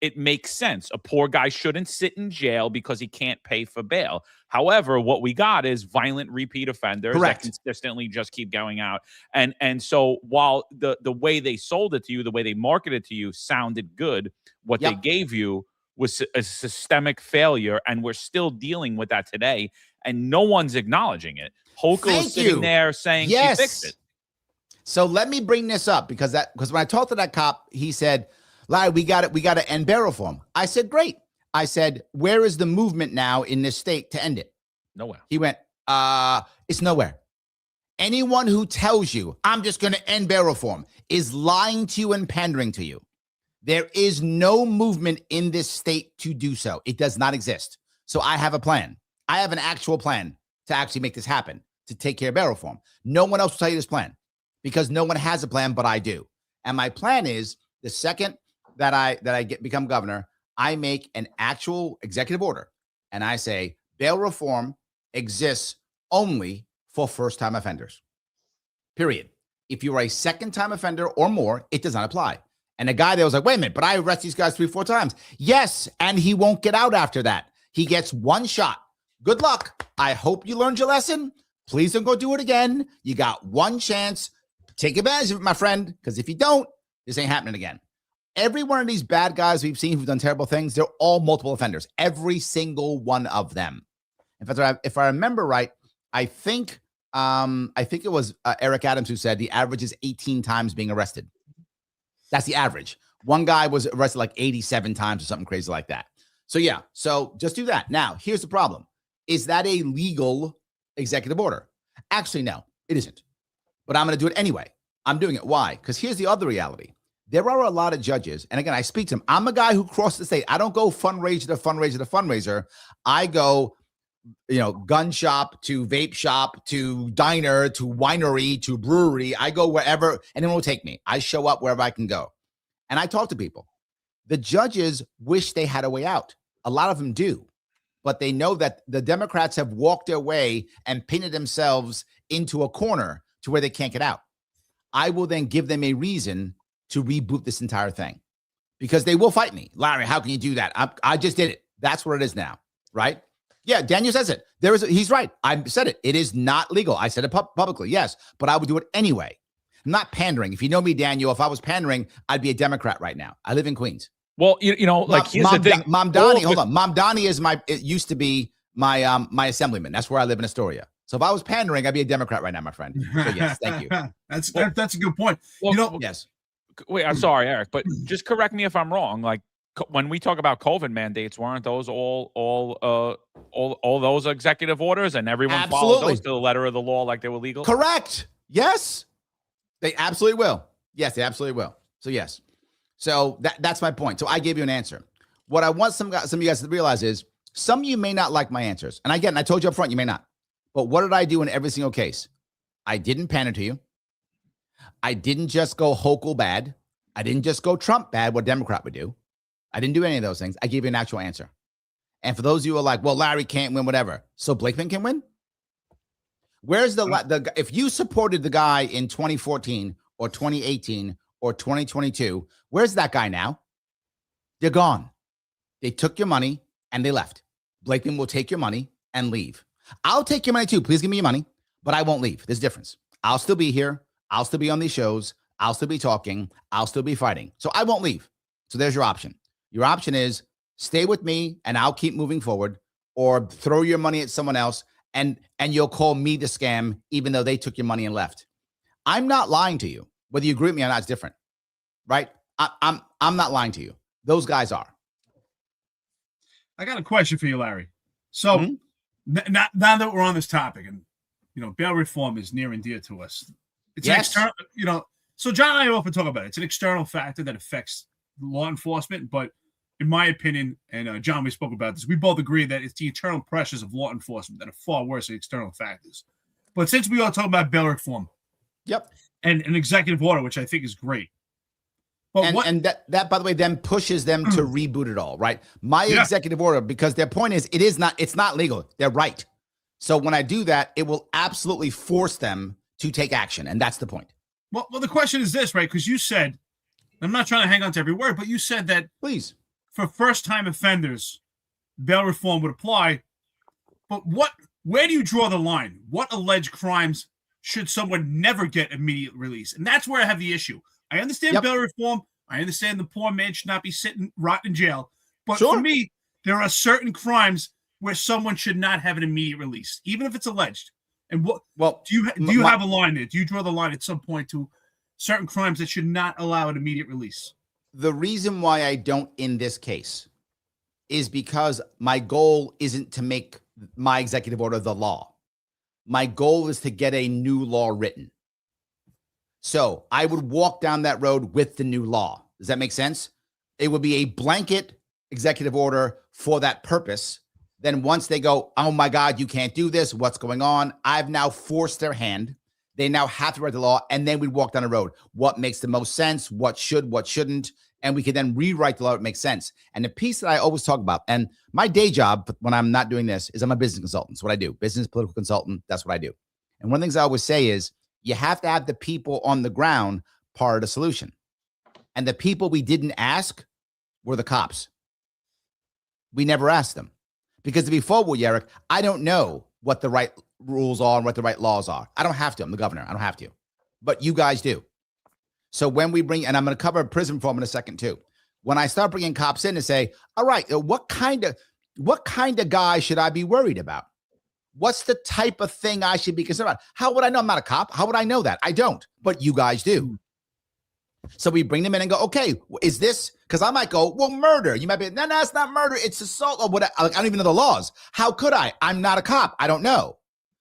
it makes sense. A poor guy shouldn't sit in jail because he can't pay for bail. However, what we got is violent repeat offenders that consistently just keep going out. And so while the way they sold it to you, the way they marketed it to you sounded good, what they gave you was a systemic failure, and we're still dealing with that today, and no one's acknowledging it. Hochul is sitting there saying she fixed it. So let me bring this up, because when I talked to that cop, he said, Larry, we got to end bail reform. I said, great. I said, where is the movement now in this state to end it? Nowhere. He went, it's nowhere. Anyone who tells you I'm just going to end bail reform is lying to you and pandering to you. There is no movement in this state to do so. It does not exist. So I have a plan. I have an actual plan to actually make this happen, to take care of bail reform. No one else will tell you this plan, because no one has a plan, but I do. And my plan is, the second that I become governor, I make an actual executive order and I say bail reform exists only for first-time offenders. Period. If you are a second-time offender or more, it does not apply. And the guy there was like, wait a minute, but I arrest these guys 3-4 times. Yes, and he won't get out after that. He gets one shot. Good luck. I hope you learned your lesson. Please don't go do it again. You got one chance. Take advantage of it, my friend, because if you don't, this ain't happening again. Every one of these bad guys we've seen who've done terrible things, they're all multiple offenders. Every single one of them. In fact, if I remember right, I think it was Eric Adams who said the average is 18 times being arrested. That's the average. One guy was arrested like 87 times or something crazy like that. So yeah, so just do that. Now, here's the problem. Is that a legal executive order? Actually, no, it isn't. But I'm going to do it anyway. I'm doing it. Why? Because here's the other reality. There are a lot of judges, and again, I speak to them. I'm a guy who crosses the state. I don't go fundraiser to fundraiser to fundraiser. I go, gun shop to vape shop to diner to winery to brewery. I go wherever anyone will take me. I show up wherever I can go. And I talk to people. The judges wish they had a way out. A lot of them do. But they know that the Democrats have walked their way and painted themselves into a corner to where they can't get out. I will then give them a reason to reboot this entire thing because they will fight me. Larry, how can you do that? I just did it. That's what it is now, right? Yeah, Daniel says it. He's right. I said it. It is not legal. I said it publicly, yes, but I would do it anyway. I'm not pandering. If you know me, Daniel, if I was pandering, I'd be a Democrat right now. I live in Queens. Well, here's the thing. Mom Donnie, hold on. Mom Donnie it used to be my assemblyman. That's where I live in Astoria. So if I was pandering, I'd be a Democrat right now, my friend. So yes, thank you. That's a good point. Yes. Wait, I'm sorry, Eric, but just correct me if I'm wrong. Like when we talk about COVID mandates, weren't those all those executive orders and everyone followed those to the letter of the law like they were legal? Correct. Yes, they absolutely will. Yes, they absolutely will. So yes. So that's my point. So I gave you an answer. What I want some of you guys to realize is some of you may not like my answers. And again, I told you up front, you may not. But what did I do in every single case? I didn't pander to you. I didn't just go Hochul bad. I didn't just go Trump bad, what Democrat would do. I didn't do any of those things. I gave you an actual answer. And for those of you who are like, well, Larry can't win, whatever. So Blakeman can win? Where's the if you supported the guy in 2014 or 2018 or 2022, where's that guy now? They're gone. They took your money and they left. Blakeman will take your money and leave. I'll take your money too. Please give me your money, but I won't leave. There's a difference. I'll still be here. I'll still be on these shows. I'll still be talking. I'll still be fighting. So I won't leave. So there's your option. Your option is stay with me and I'll keep moving forward, or throw your money at someone else and you'll call me the scam even though they took your money and left. I'm not lying to you. Whether you agree with me or not, it's different, right? I'm not lying to you. Those guys are. I got a question for you, Larry. So now that we're on this topic, and bail reform is near and dear to us. It's an external, so John and I often talk about it. It's an external factor that affects law enforcement, but in my opinion, and John, we spoke about this, we both agree that it's the internal pressures of law enforcement that are far worse than external factors. But since we all talk about bail reform, and an executive order, which I think is great. But and that, by the way, then pushes them to reboot it all, right? My executive order, because their point is, it's not legal. They're right. So when I do that, it will absolutely force them to take action. And that's the point. Well, the question is this, right? Because you said, I'm not trying to hang on to every word, but you said that please, for first-time offenders, bail reform would apply. But where do you draw the line? What alleged crimes should someone never get immediate release? And that's where I have the issue. I understand bail reform. I understand the poor man should not be rotting in jail. But for me, there are certain crimes where someone should not have an immediate release, even if it's alleged. And do you have a line there? Do you draw the line at some point to certain crimes that should not allow an immediate release? The reason why I don't in this case is because my goal isn't to make my executive order the law. My goal is to get a new law written. So I would walk down that road with the new law. Does that make sense? It would be a blanket executive order for that purpose. Then once they go, oh my God, you can't do this. What's going on? I've now forced their hand. They now have to write the law. And then we walk down the road. What makes the most sense? What should, what shouldn't? And we can then rewrite the law that makes sense. And the piece that I always talk about, and my day job when I'm not doing this, is I'm a business consultant. That's what I do. Business, political consultant. That's what I do. And one of the things I always say is you have to have the people on the ground part of the solution. And the people we didn't ask were the cops. We never asked them. Because to be forward with you, Eric, I don't know what the right rules are and what the right laws are. I don't have to. I'm the governor. I don't have to. But you guys do. So when we bring, and I'm going to cover prison reform in a second too. When I start bringing cops in and say, all right, what kind of guy should I be worried about? What's the type of thing I should be concerned about? How would I know? I'm not a cop. How would I know that? I don't, but you guys do. So we bring them in and go, okay, is this, because I might go, well, murder. You might be, no, it's not murder. It's assault or whatever. Like, I don't even know the laws. How could I? I'm not a cop. I don't know.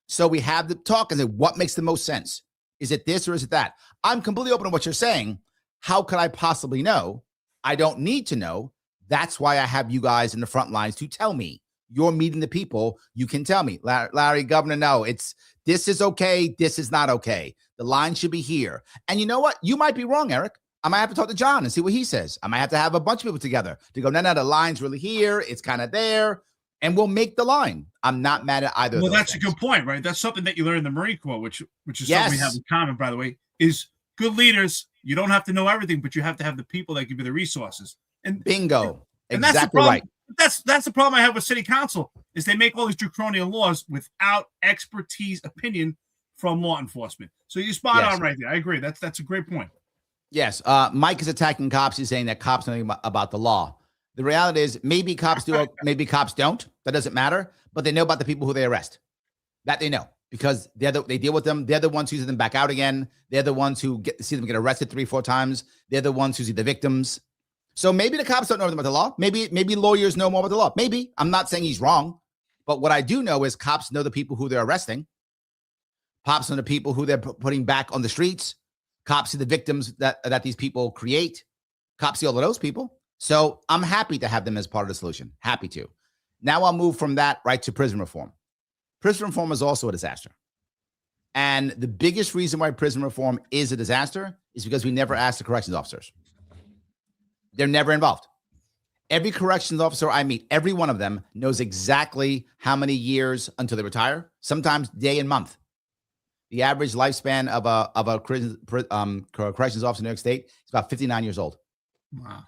So we have the talk and say, what makes the most sense? Is it this or is it that? I'm completely open to what you're saying. How could I possibly know? I don't need to know. That's why I have you guys in the front lines to tell me. You're meeting the people. You can tell me, Larry, Governor, no, this is okay. This is not okay. The line should be here. And you know what? You might be wrong, Eric. I might have to talk to John and see what he says. I might have to have a bunch of people together to go, no, the line's really here. It's kind of there. And we'll make the line. I'm not mad at either. Well, that's a good point, right? That's something that you learn in the Marine Corps, which is something we have in common, by the way, is good leaders. You don't have to know everything, but you have to have the people that give you the resources. And bingo. And exactly that's the problem. Right. That's the problem I have with city council is they make all these draconian laws without expertise opinion from law enforcement. So you're spot on right there. I agree. That's a great point. Yes. Mike is attacking cops. He's saying that cops know nothing about the law. The reality is maybe cops do, maybe cops don't. That doesn't matter. But they know about the people who they arrest. That they know because they deal with them. They're the ones who see them back out again. They're the ones who see them get arrested 3-4 times. They're the ones who see the victims. So maybe the cops don't know about the law. Maybe lawyers know more about the law. Maybe. I'm not saying he's wrong. But what I do know is cops know the people who they're arresting. Cops know the people who they're putting back on the streets. Cops see the victims that these people create. Cops see all of those people. So I'm happy to have them as part of the solution. Happy to. Now I'll move from that right to prison reform. Prison reform is also a disaster. And the biggest reason why prison reform is a disaster is because we never asked the corrections officers. They're never involved. Every corrections officer I meet, every one of them knows exactly how many years until they retire, sometimes day and month. The average lifespan of a corrections officer in New York State is about 59 years old. Wow.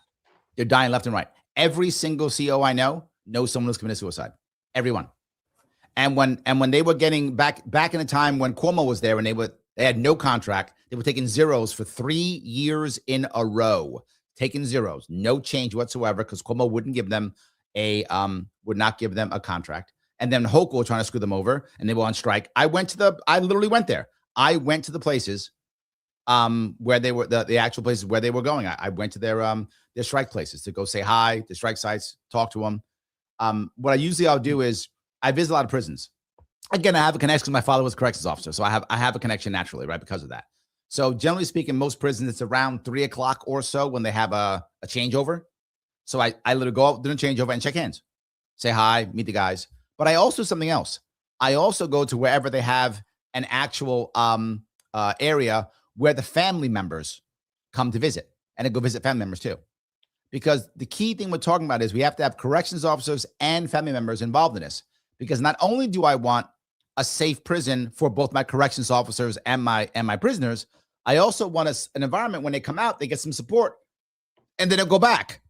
They're dying left and right. Every single CO I know knows someone who's committed suicide. Everyone. And when they were getting back in a time when Cuomo was there and they had no contract, they were taking zeros for 3 years in a row. Taking zeros, no change whatsoever, because Cuomo would not give them a contract. And then Hochul were trying to screw them over, and they were on strike. I literally went there. I went to the places where they were, the actual places where they were going. I went to their strike places to go say hi, the strike sites, talk to them. What I'll do is I visit a lot of prisons. Again, I have a connection because my father was a corrections officer, so I have a connection naturally, right, because of that. So generally speaking, most prisons, it's around 3 o'clock or so when they have a changeover. So I literally go out, do the changeover and shake hands, say hi, meet the guys. But I also something else. I also go to wherever they have an actual area where the family members come to visit, and I go visit family members too. Because the key thing we're talking about is we have to have corrections officers and family members involved in this. Because not only do I want a safe prison for both my corrections officers and my prisoners, I also want an environment when they come out, they get some support and then they'll go back.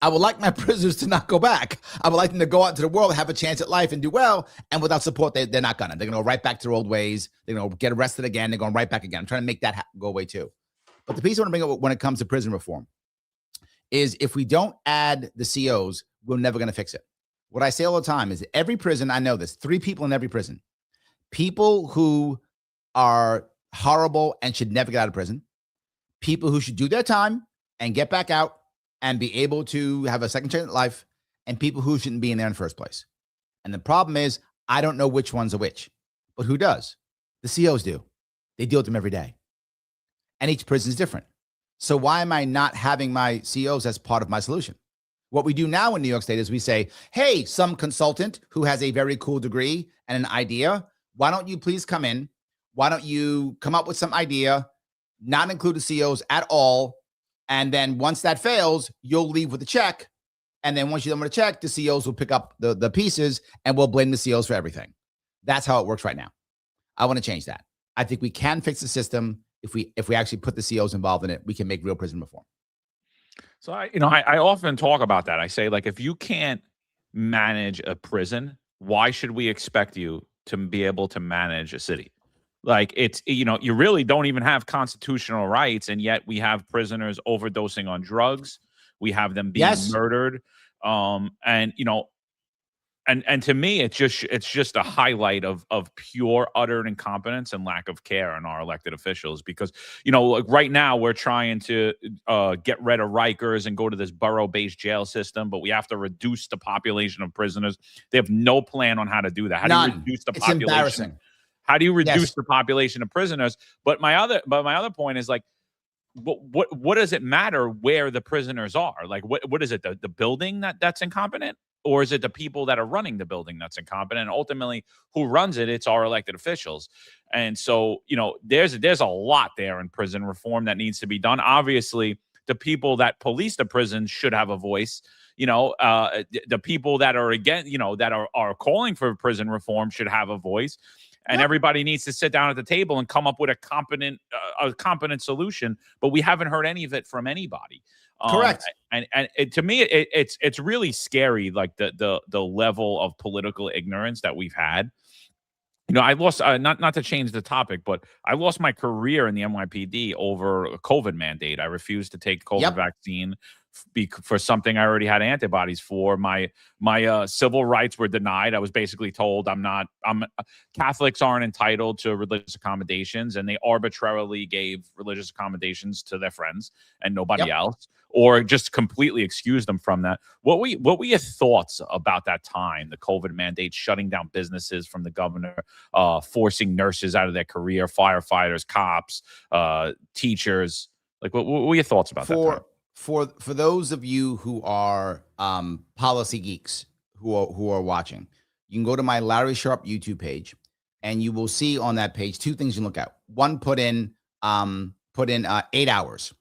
I would like my prisoners to not go back. I would like them to go out into the world, have a chance at life and do well. And without support, they're not gonna. They're gonna go right back to their old ways. They're gonna get arrested again. They're going right back again. I'm trying to make that go away too. But the piece I want to bring up when it comes to prison reform is if we don't add the COs, we're never gonna fix it. What I say all the time is every prison, I know this, 3 people in every prison. People who are horrible and should never get out of prison. People who should do their time and get back out and be able to have a second chance at life, and people who shouldn't be in there in the first place. And the problem is, I don't know which one's a which, but who does? The COs do. They deal with them every day. And each prison is different. So why am I not having my COs as part of my solution? What we do now in New York State is we say, hey, some consultant who has a very cool degree and an idea, why don't you please come in? Why don't you come up with some idea, not include the COs at all, And then once that fails, you'll leave with a check. And then once you're done with a check, the COs will pick up the pieces and we'll blame the COs for everything. That's how it works right now. I want to change that. I think we can fix the system. If we actually put the COs involved in it, we can make real prison reform. So I often talk about that. I say, like, if you can't manage a prison, why should we expect you to be able to manage a city? Like, it's, you really don't even have constitutional rights, and yet we have prisoners overdosing on drugs. We have them being murdered. And to me, it's just a highlight of pure, utter incompetence and lack of care in our elected officials. Because, like right now we're trying to get rid of Rikers and go to this borough-based jail system, but we have to reduce the population of prisoners. They have no plan on how to do that. How do you reduce the population? It's embarrassing. How do you reduce the population of prisoners? But my other point is, like, what does it matter where the prisoners are? Like, what is it? The building that's incompetent? Or is it the people that are running the building that's incompetent? And ultimately, who runs it? It's our elected officials. And so, there's a lot there in prison reform that needs to be done. Obviously, the people that police the prisons should have a voice. The people that are that are calling for prison reform should have a voice. And everybody needs to sit down at the table and come up with a competent solution. But we haven't heard any of it from anybody. Correct. And to me, it's really scary, like the level of political ignorance that we've had. I lost not to change the topic, but I lost my career in the NYPD over a COVID mandate. I refused to take COVID vaccine for something I already had antibodies for. My civil rights were denied. I was basically told Catholics aren't entitled to religious accommodations, and they arbitrarily gave religious accommodations to their friends and nobody else, or just completely excused them from that. What were your thoughts about that time, the COVID mandate, shutting down businesses from the governor, forcing nurses out of their career, firefighters, cops, teachers? Like, what were your thoughts about that time? For those of you who are policy geeks who are watching, you can go to my Larry Sharpe YouTube page, and you will see on that page two things you look at. One, put in 8 hours,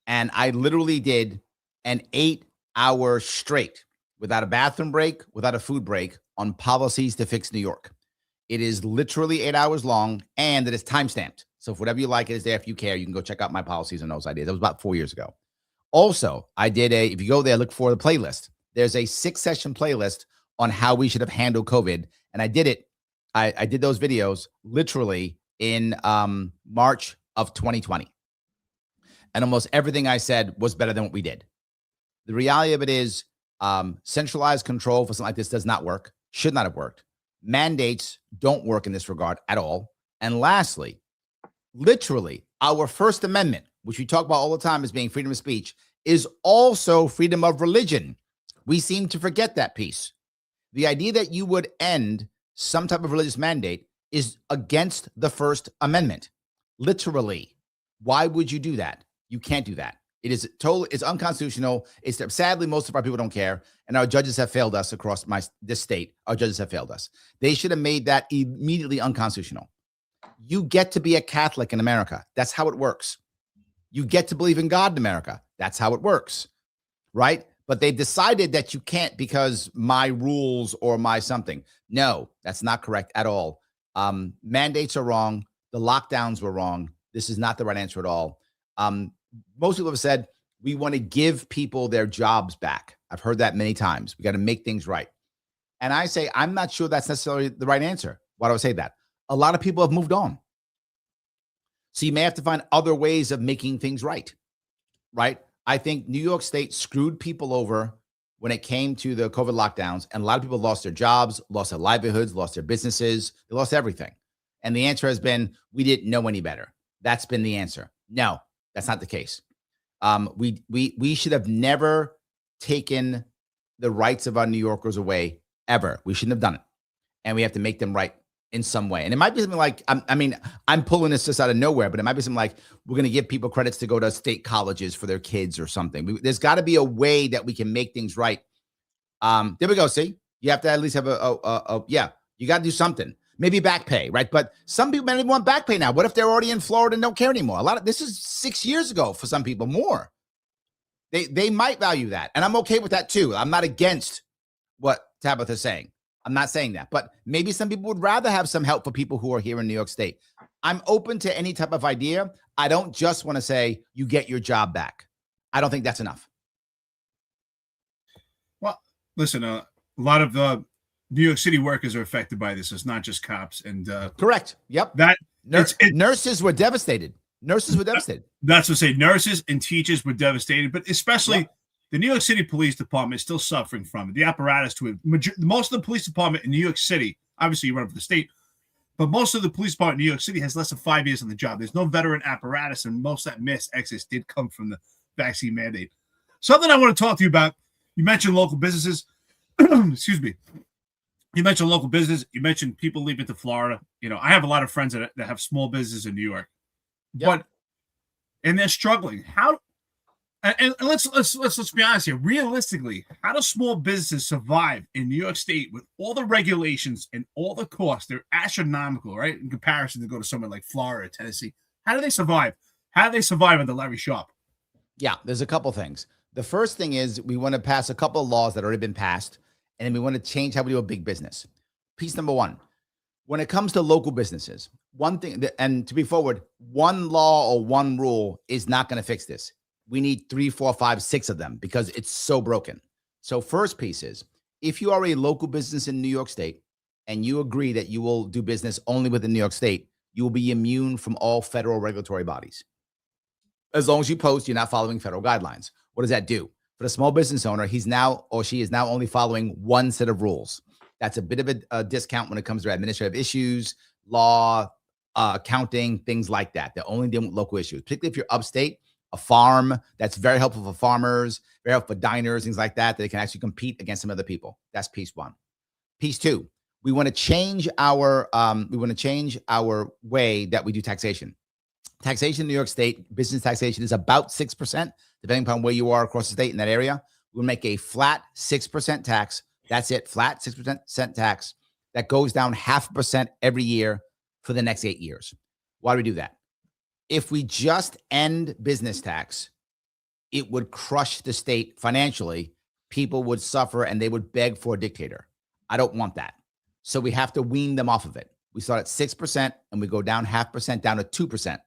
and I literally did an 8 hour straight without a bathroom break, without a food break, on policies to fix New York. It is literally 8 hours long, and it is timestamped. So if whatever you like, it is there. If you care, you can go check out my policies and those ideas. That was about 4 years ago. Also, I did if you go there, look for the playlist. There's a 6-session playlist on how we should have handled COVID. And I did it. I did those videos literally in March of 2020. And almost everything I said was better than what we did. The reality of it is centralized control for something like this does not work, should not have worked. Mandates don't work in this regard at all. And lastly, literally, our First Amendment, which we talk about all the time as being freedom of speech, is also freedom of religion. We seem to forget that piece. The idea that you would end some type of religious mandate is against the First Amendment. Literally. Why would you do that? You can't do that. It's unconstitutional. Sadly, most of our people don't care. And our judges have failed us across this state. Our judges have failed us. They should have made that immediately unconstitutional. You get to be a Catholic in America. That's how it works. You get to believe in God in America. That's how it works, right? But they've decided that you can't because my rules or my something. No, that's not correct at all. Mandates are wrong. The lockdowns were wrong. This is not the right answer at all. Most people have said, we want to give people their jobs back. I've heard that many times. We got to make things right. And I say, I'm not sure that's necessarily the right answer. Why do I say that? A lot of people have moved on. So you may have to find other ways of making things right, right? I think New York State screwed people over when it came to the COVID lockdowns, and a lot of people lost their jobs, lost their livelihoods, lost their businesses. They lost everything. And the answer has been, we didn't know any better. That's been the answer. No, that's not the case. We should have never taken the rights of our New Yorkers away, ever. We shouldn't have done it. And we have to make them right in some way. And it might be something like, I'm pulling this just out of nowhere, but it might be something like, we're going to give people credits to go to state colleges for their kids or something. There's got to be a way that we can make things right. There we go. See, you have to at least have you got to do something. Maybe back pay, right? But some people may want back pay now. What if they're already in Florida and don't care anymore? This is 6 years ago for some people, more. They might value that. And I'm okay with that too. I'm not against what Tabitha's saying. I'm not saying that. But maybe some people would rather have some help for people who are here in New York State. I'm open to any type of idea. I don't just want to say you get your job back. I don't think that's enough. Well, listen, a lot of New York City workers are affected by this. It's not just cops. And correct. Yep. That nurses were devastated. Nurses were devastated. That's what I say. Nurses and teachers were devastated, but especially the New York City Police Department is still suffering from it. The apparatus to it. Most of the police department in New York City, obviously you run for the state, but most of the police department in New York City has less than 5 years on the job. There's no veteran apparatus, and most of that mass exodus did come from the vaccine mandate. Something I want to talk to you about. You mentioned local businesses. Excuse me. You mentioned local business. You mentioned people leaving to Florida. You know, I have a lot of friends that have small business in New York, but and they're struggling. How? And let's be honest here. Realistically, how do small businesses survive in New York State with all the regulations and all the costs? They're astronomical, right? In comparison to go to somewhere like Florida or Tennessee. How do they survive? How do they survive under Larry Sharpe? Yeah, there's a couple things. The first thing is we want to pass a couple of laws that have already been passed, and then we want to change how we do a big business. Piece number one, when it comes to local businesses, one thing, and to be forward, one law or one rule is not going to fix this. We need 3, 4, 5, 6 of them because it's so broken. So first piece is, if you are a local business in New York State and you agree that you will do business only within New York State, you will be immune from all federal regulatory bodies. As long as you post, you're not following federal guidelines. What does that do? For the small business owner, he's now or she is now only following one set of rules. That's a bit of a discount when it comes to administrative issues, law, accounting, things like that. They're only dealing with local issues, particularly if you're upstate, a farm. That's very helpful for farmers, very helpful for diners, things like that, that they can actually compete against some other people. That's piece one. Piece two, we want to change our way that we do taxation. Taxation in New York State, business taxation is about 6%, depending upon where you are across the state in that area. We'll make a flat 6% tax. That's it, flat 6% tax that goes down 0.5% every year for the next 8 years. Why do we do that? If we just end business tax, it would crush the state financially. People would suffer and they would beg for a dictator. I don't want that. So we have to wean them off of it. We start at 6% and we go down 0.5% down to 2%.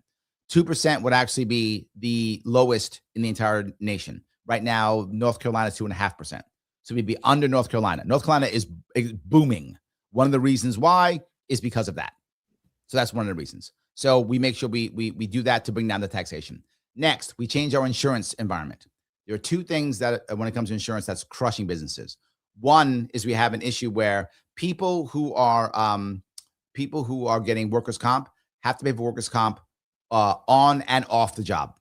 2% would actually be the lowest in the entire nation. Right now, North Carolina is 2.5%. So we'd be under North Carolina. North Carolina is booming. One of the reasons why is because of that. So that's one of the reasons. So we make sure we do that to bring down the taxation. Next, we change our insurance environment. There are two things that when it comes to insurance that's crushing businesses. One is we have an issue where people who are getting workers' comp have to pay for workers' comp on and off the job.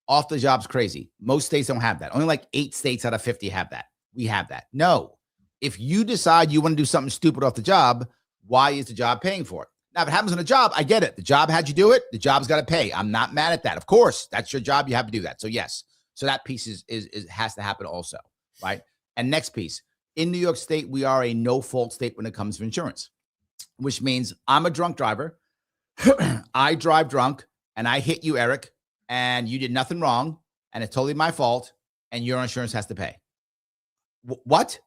Off the job's crazy. Most states don't have that. Only like 8 states out of 50 have that. We have that. No. If you decide you want to do something stupid off the job, why is the job paying for it? Now, if it happens on a job, I get it. The job had you do it. The job's got to pay. I'm not mad at that. Of course, that's your job. You have to do that. So yes. So that piece is has to happen also, right? And next piece, in New York State, we are a no-fault state when it comes to insurance, which means I'm a drunk driver. I drive drunk and I hit you, Eric, and you did nothing wrong, and it's totally my fault, and your insurance has to pay. What?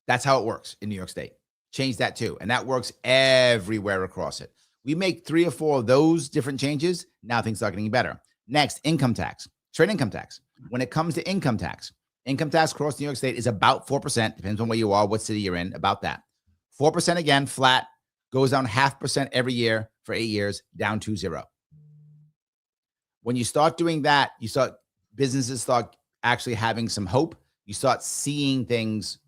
That's how it works in New York State. Change that too. And that works everywhere across it. We make 3 or 4 of those different changes. Now things start getting better. Next, income tax, straight income tax. When it comes to income tax across New York State is about 4%. Depends on where you are, what city you're in, about that. 4% again, flat, goes down 0.5% every year for 8 years, down to 0. When you start doing that, businesses start actually having some hope. You start seeing things,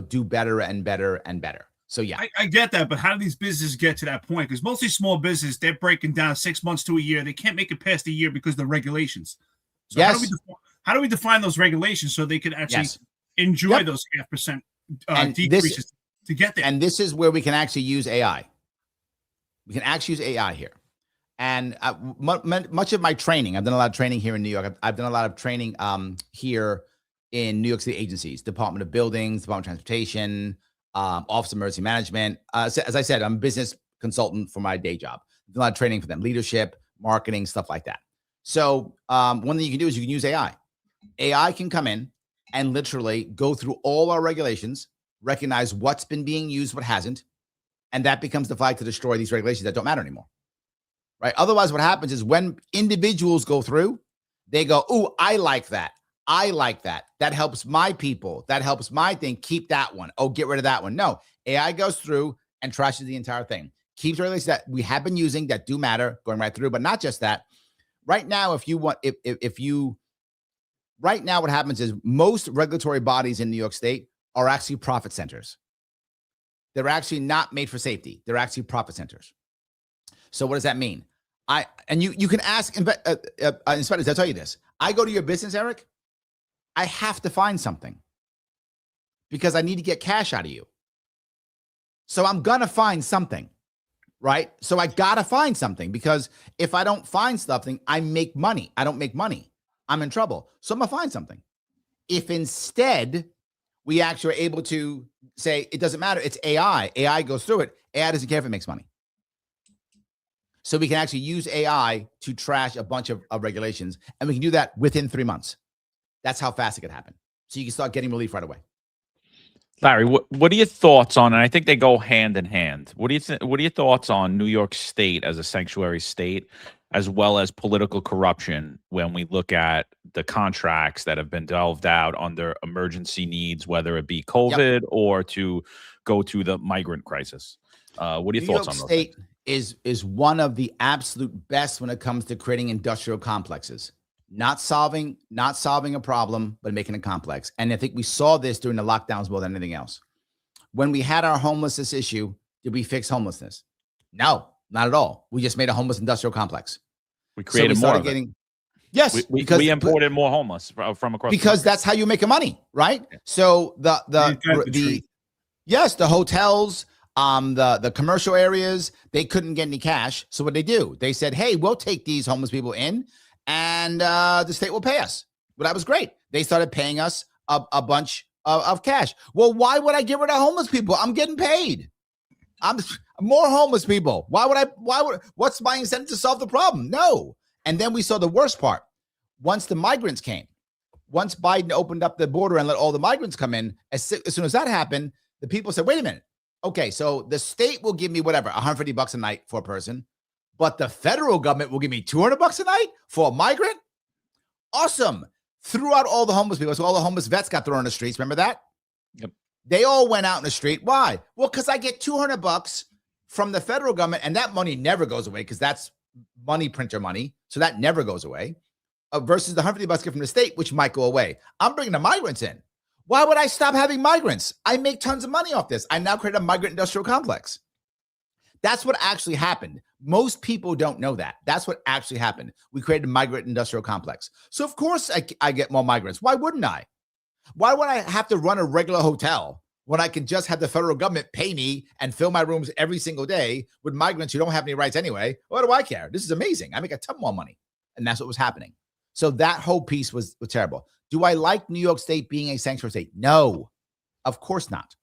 do better and better and better. So yeah, I get that, but how do these businesses get to that point? Because mostly small business, they're breaking down 6 months to a year. They can't make it past a year because of the regulations. So yes. How do we define those regulations so they can actually enjoy those 0.5% decreases to get there? And this is where we can actually use AI. We can actually use AI here. And much of my training, I've done a lot of training here in New York. I've done a lot of training here in New York City agencies, Department of Buildings, Department of Transportation, Office of Emergency Management. As I said, I'm a business consultant for my day job. I've done a lot of training for them, leadership, marketing, stuff like that. So one thing you can do is you can use AI. AI can come in and literally go through all our regulations, recognize what's been being used, what hasn't, and that becomes the flag to destroy these regulations that don't matter anymore. Right? Otherwise, what happens is when individuals go through, they go, "Ooh, I like that. I like that. That helps my people. That helps my thing. Keep that one. Oh, get rid of that one." No, AI goes through and trashes the entire thing. Keeps regulations that we have been using that do matter, going right through. But not just that. Right now, right now, what happens is most regulatory bodies in New York State are actually profit centers. They're actually not made for safety. They're actually profit centers. So what does that mean? You can ask inspectors. I'll tell you this. I go to your business, Eric. I have to find something because I need to get cash out of you. So I'm gonna find something, right? So I gotta find something because if I don't find something, I make money. I don't make money. I'm in trouble. So I'm gonna find something. If instead we actually are able to say it doesn't matter, it's AI. AI goes through it. AI doesn't care if it makes money. So we can actually use AI to trash a bunch of regulations, and we can do that within 3 months. That's how fast it could happen. So you can start getting relief right away. Larry, what are your thoughts on, and I think they go hand in hand. What are your thoughts on New York State as a sanctuary state, as well as political corruption when we look at the contracts that have been delved out under emergency needs, whether it be COVID or to go to the migrant crisis? What are your thoughts on those? New York State is one of the absolute best when it comes to creating industrial complexes. Not solving a problem, but making it complex. And I think we saw this during the lockdowns more than anything else. When we had our homelessness issue, did we fix homelessness? No, not at all. We just made a homeless industrial complex. We created more of it. Yes, because we imported more homeless from across. Because that's how you make money, right? So the hotels, the commercial areas, they couldn't get any cash. So what they do? They said, "Hey, we'll take these homeless people in, and the state will pay us." Well, that was great. They started paying us a bunch of cash. Well, why would I get rid of homeless people? I'm getting paid. I'm more homeless people. What's my incentive to solve the problem? No. And then we saw the worst part. Once the migrants came, once Biden opened up the border and let all the migrants come in, as soon as that happened, the people said, "Wait a minute. Okay, so the state will give me whatever, $150 a night for a person, but the federal government will give me $200 a night for a migrant? Awesome." Threw out all the homeless people. So all the homeless vets got thrown on the streets. Remember that? Yep. They all went out in the street. Why? Well, because I get $200 from the federal government, and that money never goes away because that's money printer money. So that never goes away. Versus the $150 get from the state, which might go away. I'm bringing the migrants in. Why would I stop having migrants? I make tons of money off this. I now create a migrant industrial complex. That's what actually happened. Most people don't know that. That's what actually happened. We created a migrant industrial complex. So of course I get more migrants. Why wouldn't I? Why would I have to run a regular hotel when I can just have the federal government pay me and fill my rooms every single day with migrants who don't have any rights anyway? What do I care? This is amazing. I make a ton more money. And that's what was happening. So that whole piece was terrible. Do I like New York State being a sanctuary state? No, of course not.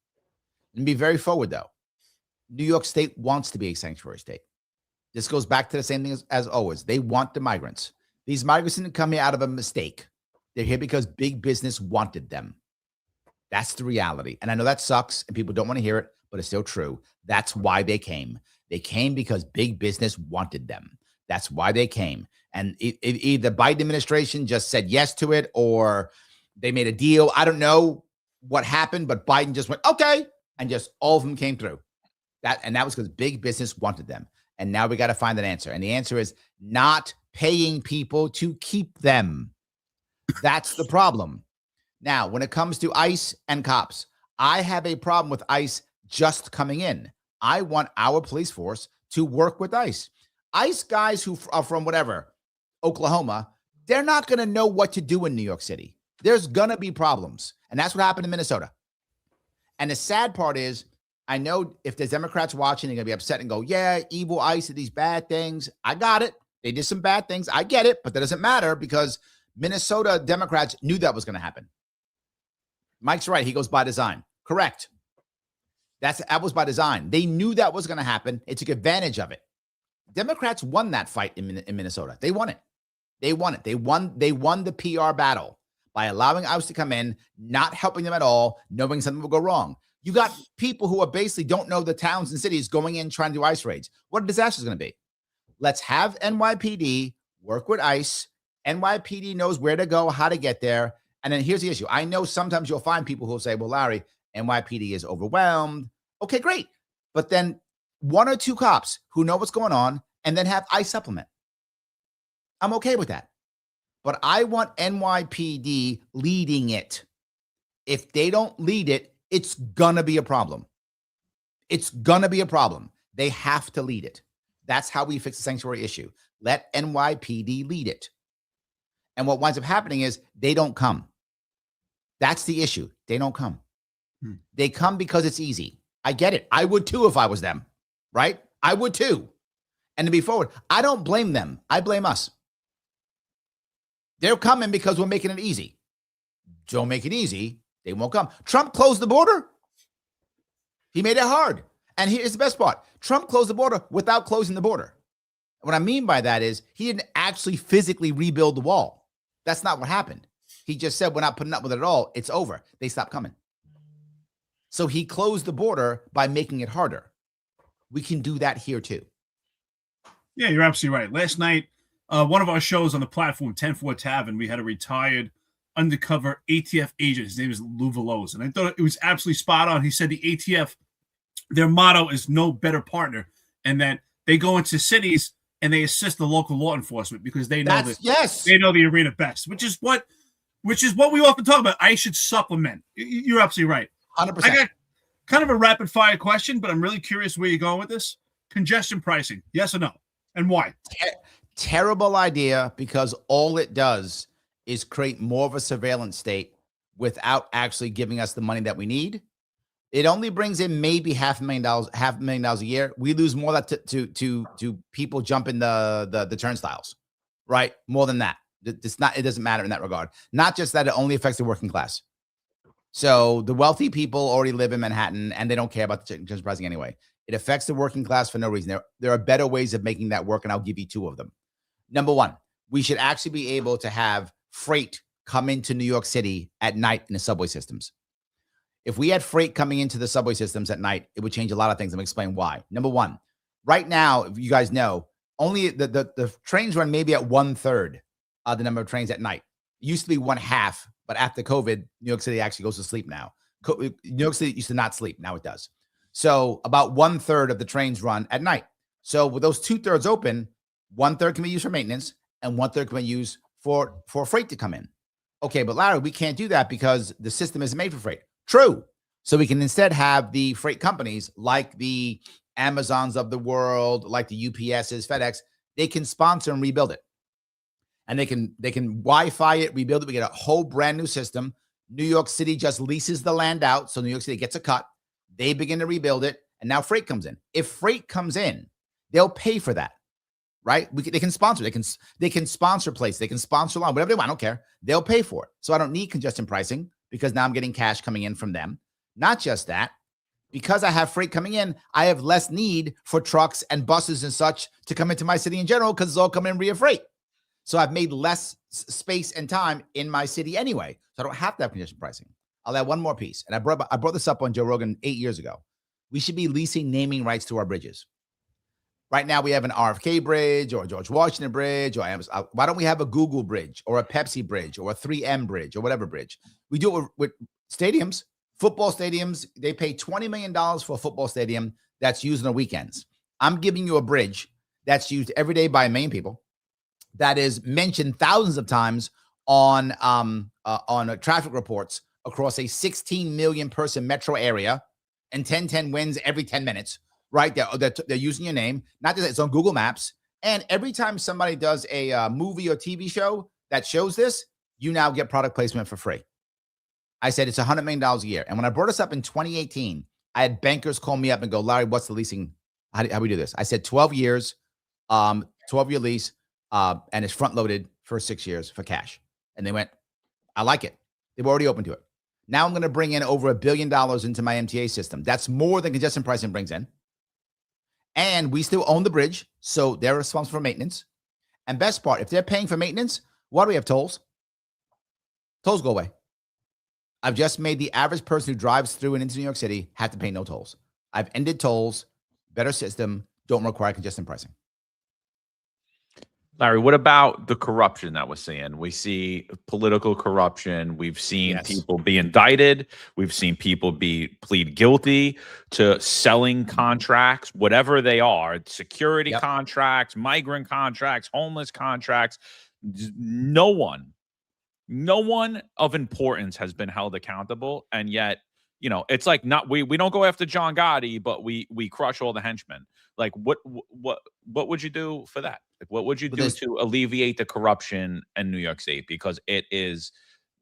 Let me be very forward, though. New York State wants to be a sanctuary state. This goes back to the same thing as always. They want the migrants. These migrants didn't come here out of a mistake. They're here because big business wanted them. That's the reality. And I know that sucks and people don't want to hear it, but it's still true. That's why they came. They came because big business wanted them. That's why they came. And either the Biden administration just said yes to it or they made a deal. I don't know what happened, but Biden just went, okay. And just all of them came through. And that was because big business wanted them. And now we got to find an answer. And the answer is not paying people to keep them. That's the problem. Now, when it comes to ICE and cops, I have a problem with ICE just coming in. I want our police force to work with ICE. ICE guys who are from whatever, Oklahoma, they're not going to know what to do in New York City. There's going to be problems. And that's what happened in Minnesota. And the sad part is, I know if there's Democrats watching, they're going to be upset and go, yeah, evil ICE did these bad things. I got it. They did some bad things. I get it. But that doesn't matter because Minnesota Democrats knew that was going to happen. Mike's right. He goes by design. Correct. That was by design. They knew that was going to happen. They took advantage of it. Democrats won that fight in Minnesota. They won it. They won it. They won the PR battle. by allowing ICE to come in, not helping them at all, knowing something will go wrong. You got people who are basically don't know the towns and cities going in trying to do ICE raids. What a disaster is going to be. Let's have NYPD work with ICE. NYPD knows where to go, how to get there. And then here's the issue. I know sometimes you'll find people who will say, well, Larry, NYPD is overwhelmed. Okay, great. But then 1 or 2 cops who know what's going on and then have ICE supplement. I'm okay with that. But I want NYPD leading it. If they don't lead it, it's going to be a problem. It's going to be a problem. They have to lead it. That's how we fix the sanctuary issue. Let NYPD lead it. And what winds up happening is they don't come. That's the issue. They don't come. They come because it's easy. I get it. I would too if I was them, right? I would too. And to be forward, I don't blame them. I blame us. They're coming because we're making it easy. Don't make it easy, they won't come. Trump closed the border. He made it hard. And here's the best part. Trump closed the border without closing the border. What I mean by that is he didn't actually physically rebuild the wall. That's not what happened. He just said, we're not putting up with it at all. It's over. They stopped coming. So he closed the border by making it harder. We can do that here too. Yeah, you're absolutely right. Last night, one of our shows on the platform, 10-4 Tavern, we had a retired undercover ATF agent. His name is Lou Veloz. And I thought it was absolutely spot on. He said the ATF, their motto is no better partner, and that they go into cities and they assist the local law enforcement because they know they know the arena best, which is what we often talk about. I should supplement. You're absolutely right. 100%. I got kind of a rapid fire question, but I'm really curious where you're going with this. Congestion pricing, yes or no? And why? Terrible idea, because all it does is create more of a surveillance state without actually giving us the money that we need. It only brings in maybe $500,000 a year. We lose more of that to people jumping the turnstiles, right? More than that. It doesn't matter in that regard. Not just that, it only affects the working class. So the wealthy people already live in Manhattan and they don't care about the congestion pricing anyway. It affects the working class for no reason. There are better ways of making that work, and I'll give you 2 of them. Number 1, we should actually be able to have freight come into New York City at night in the subway systems. If we had freight coming into the subway systems at night, it would change a lot of things. I'm going to explain why. Number 1, right now, if you guys know, only the trains run maybe at 1/3 of the number of trains at night. It used to be 1/2, but after COVID, New York City actually goes to sleep now. New York City used to not sleep. Now it does. So about 1/3 of the trains run at night. So with those 2/3 open, 1/3 can be used for maintenance and 1/3 can be used for freight to come in. Okay, but Larry, we can't do that because the system isn't made for freight. True. So we can instead have the freight companies like the Amazons of the world, like the UPSs, FedEx, they can sponsor and rebuild it. And they can Wi-Fi it, rebuild it. We get a whole brand new system. New York City just leases the land out. So New York City gets a cut. They begin to rebuild it. And now freight comes in. If freight comes in, they'll pay for that, right? They can sponsor. They can sponsor places. They can sponsor line, whatever they want. I don't care. They'll pay for it. So I don't need congestion pricing because now I'm getting cash coming in from them. Not just that, because I have freight coming in, I have less need for trucks and buses and such to come into my city in general because it's all coming in via freight. So I've made less space and time in my city anyway. So I don't have to have congestion pricing. I'll add one more piece. And I brought this up on Joe Rogan 8 years ago. We should be leasing naming rights to our bridges. Right now we have an RFK bridge or a George Washington bridge, or why don't we have a Google bridge or a Pepsi bridge or a 3M bridge or whatever bridge? We do it with stadiums, football stadiums. They pay $20 million for a football stadium that's used on the weekends. I'm giving you a bridge that's used every day by a million people, that is mentioned thousands of times on traffic reports across a 16 million person metro area, and 10-10 wins every 10 minutes, right? They're using your name. Not just it's on Google Maps. And every time somebody does a movie or TV show that shows this, you now get product placement for free. I said it's $100 million a year. And when I brought this up in 2018, I had bankers call me up and go, Larry, what's the leasing? How do we do this? I said 12 years, 12-year lease, and it's front loaded for 6 years for cash. And they went, I like it. They've already opened to it. Now I'm going to bring in over $1 billion into my MTA system. That's more than congestion pricing brings in. And we still own the bridge, so they're responsible for maintenance. And best part, if they're paying for maintenance, why do we have tolls? Tolls go away. I've just made the average person who drives through and into New York City have to pay no tolls. I've ended tolls, better system, don't require congestion pricing. Larry, what about the corruption that we're seeing? We see political corruption. We've seen people be indicted. We've seen people plead guilty to selling contracts, whatever they are, security contracts, migrant contracts, homeless contracts. No one of importance has been held accountable. And yet, it's like we don't go after John Gotti, but we crush all the henchmen. Like what would you do for that? Like, what would you do to alleviate the corruption in New York State? Because it is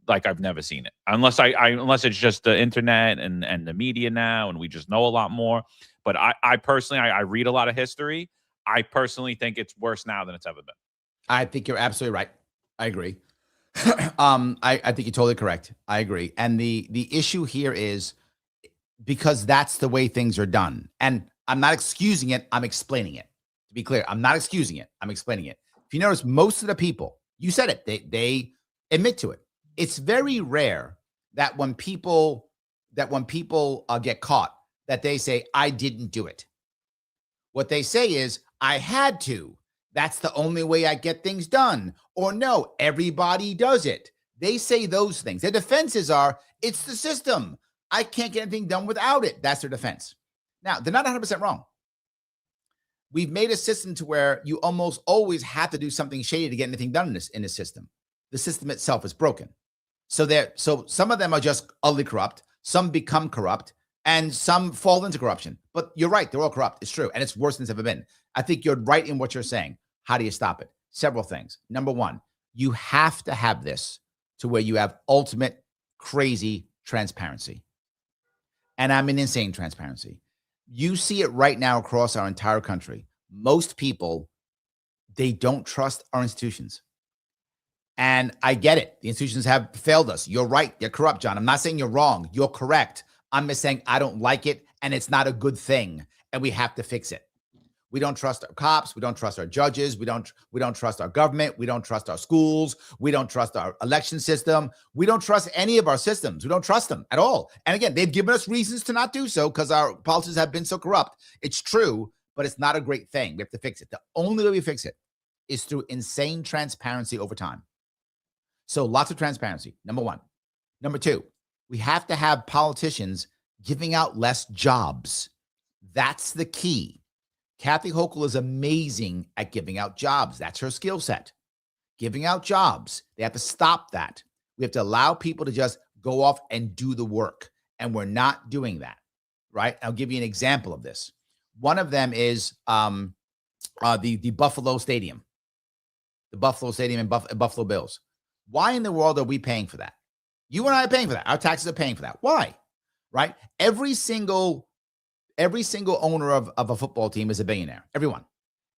like I've never seen it, unless it's just the internet and the media now, and we just know a lot more. But I personally, I read a lot of history. I personally think it's worse now than it's ever been. I think you're absolutely right. I agree. I think you're totally correct. I agree. And the issue here is because that's the way things are done. And I'm not excusing it. I'm explaining it. To be clear, I'm not excusing it. I'm explaining it. If you notice, most of the people, you said it, they admit to it. It's very rare that when people get caught, that they say, I didn't do it. What they say is, I had to. That's the only way I get things done. Or no, everybody does it. They say those things. Their defenses are, it's the system. I can't get anything done without it. That's their defense. Now, they're not 100% wrong. We've made a system to where you almost always have to do something shady to get anything done in this system. The system itself is broken. So some of them are just utterly corrupt. Some become corrupt, and some fall into corruption. But you're right. They're all corrupt. It's true. And it's worse than it's ever been. I think you're right in what you're saying. How do you stop it? Several things. Number one, you have to have this to where you have ultimate crazy transparency. And I mean insane transparency. You see it right now across our entire country. Most people, they don't trust our institutions. And I get it. The institutions have failed us. You're right. You're corrupt, John. I'm not saying you're wrong. You're correct. I'm just saying I don't like it, and it's not a good thing, and we have to fix it. We don't trust our cops. We don't trust our judges. We don't trust our government. We don't trust our schools. We don't trust our election system. We don't trust any of our systems. We don't trust them at all. And again, they've given us reasons to not do so because our politicians have been so corrupt. It's true, but it's not a great thing. We have to fix it. The only way we fix it is through insane transparency over time. So lots of transparency, number one. Number two, we have to have politicians giving out less jobs. That's the key. Kathy Hochul is amazing at giving out jobs. That's her skill set. Giving out jobs. They have to stop that. We have to allow people to just go off and do the work. And we're not doing that, right? I'll give you an example of this. One of them is the Buffalo Stadium. The Buffalo Stadium and Buffalo Bills. Why in the world are we paying for that? You and I are paying for that. Our taxes are paying for that. Why? Right? Every single owner of a football team is a billionaire. Everyone.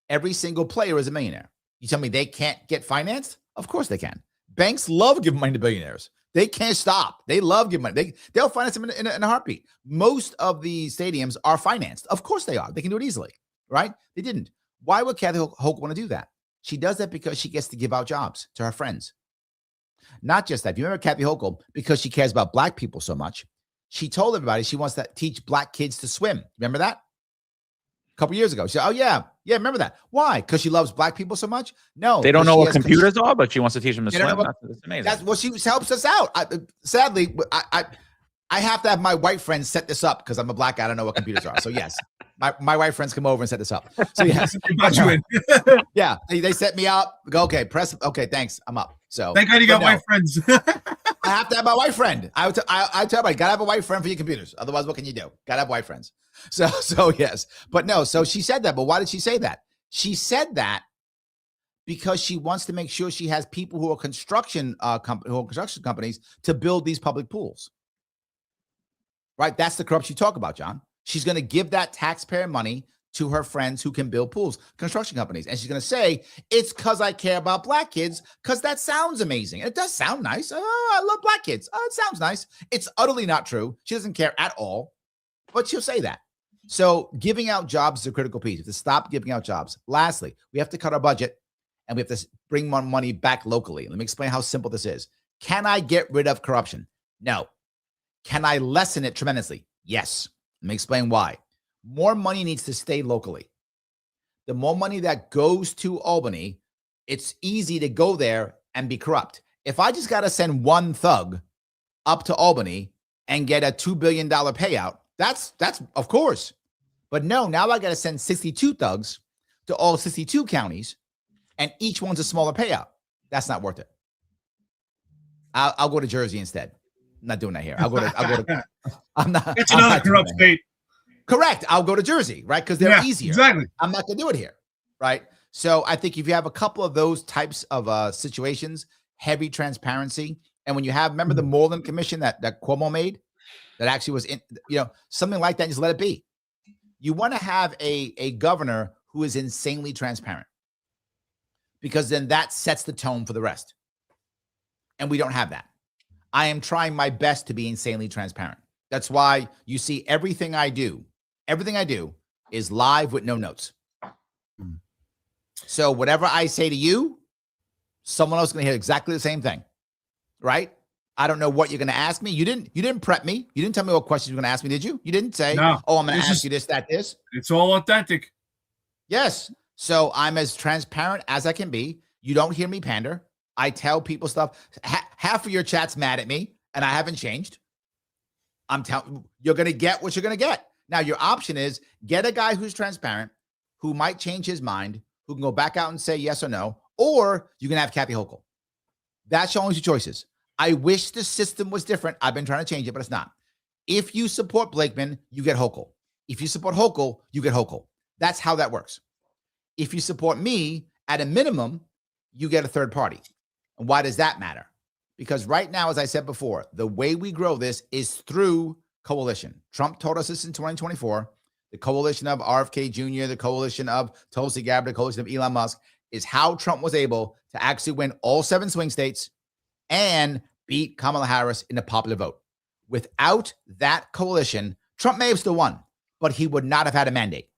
Every single player is a millionaire. You tell me they can't get financed? Of course they can. Banks love giving money to billionaires. They can't stop. They love giving money. They'll finance them in a heartbeat. Most of the stadiums are financed. Of course they are. They can do it easily, right? They didn't. Why would Kathy Hochul want to do that? She does that because she gets to give out jobs to her friends. Not just that. If you remember Kathy Hochul, because she cares about black people so much, she told everybody she wants to teach black kids to swim. Remember that? A couple years ago. She said, oh, yeah, remember that. Why? Because she loves black people so much? No. They don't know what computers are, but she wants to teach them to swim. That's amazing. That's what she helps us out. Sadly, I have to have my white friends set this up because I'm a black guy. I don't know what computers are. So, yes, my white friends come over and set this up. So, yes. Yeah, they set me up. Go, okay, press. Okay, thanks. I'm up. So thank God you got white friends. I have to have my white friend. I tell everybody, gotta have a white friend for your computers. Otherwise, what can you do? Gotta have white friends. So yes, but no. So she said that. But why did she say that? She said that because she wants to make sure she has people who are construction companies to build these public pools. Right? That's the corruption you talk about, John. She's going to give that taxpayer money to her friends who can build pools, construction companies. And she's going to say, it's because I care about black kids, because that sounds amazing. It does sound nice. Oh, I love black kids. Oh, it sounds nice. It's utterly not true. She doesn't care at all, but she'll say that. So giving out jobs is a critical piece. We have to stop giving out jobs. Lastly, we have to cut our budget and we have to bring more money back locally. Let me explain how simple this is. Can I get rid of corruption? No. Can I lessen it tremendously? Yes. Let me explain why. More money needs to stay locally. The more money that goes to Albany, it's easy to go there and be corrupt. If I just got to send one thug up to Albany and get a $2 billion payout, that's of course. But no, now I got to send 62 thugs to all 62 counties, and each one's a smaller payout. That's not worth it. I'll go to Jersey instead. I'm not doing that here. I'll go to I'm not. It's another corrupt state. Correct. I'll go to Jersey, right? Because they're easier. Exactly. I'm not going to do it here, right? So I think if you have a couple of those types of situations, heavy transparency, and when you have, remember the Moreland Commission that Cuomo made, that actually was in, something like that, just let it be. You want to have a governor who is insanely transparent, because then that sets the tone for the rest. And we don't have that. I am trying my best to be insanely transparent. That's why you see everything I do is live with no notes. So whatever I say to you, someone else is going to hear exactly the same thing, right? I don't know what you're going to ask me. You didn't prep me. You didn't tell me what questions you're going to ask me, did you? You didn't say, no, oh, I'm going to ask you this, that, this. It's all authentic. Yes. So I'm as transparent as I can be. You don't hear me pander. I tell people stuff. Half of your chat's mad at me, and I haven't changed. I'm telling you're going to get what you're going to get. Now, your option is get a guy who's transparent, who might change his mind, who can go back out and say yes or no, or you can have Kathy Hochul. That's your only two choices. I wish the system was different. I've been trying to change it, but it's not. If you support Blakeman, you get Hochul. If you support Hochul, you get Hochul. That's how that works. If you support me, at a minimum, you get a third party. And why does that matter? Because right now, as I said before, the way we grow this is through coalition. Trump told us this in 2024. The coalition of RFK Jr., the coalition of Tulsi Gabbard, the coalition of Elon Musk is how Trump was able to actually win all 7 swing states and beat Kamala Harris in the popular vote. Without that coalition, Trump may have still won, but he would not have had a mandate.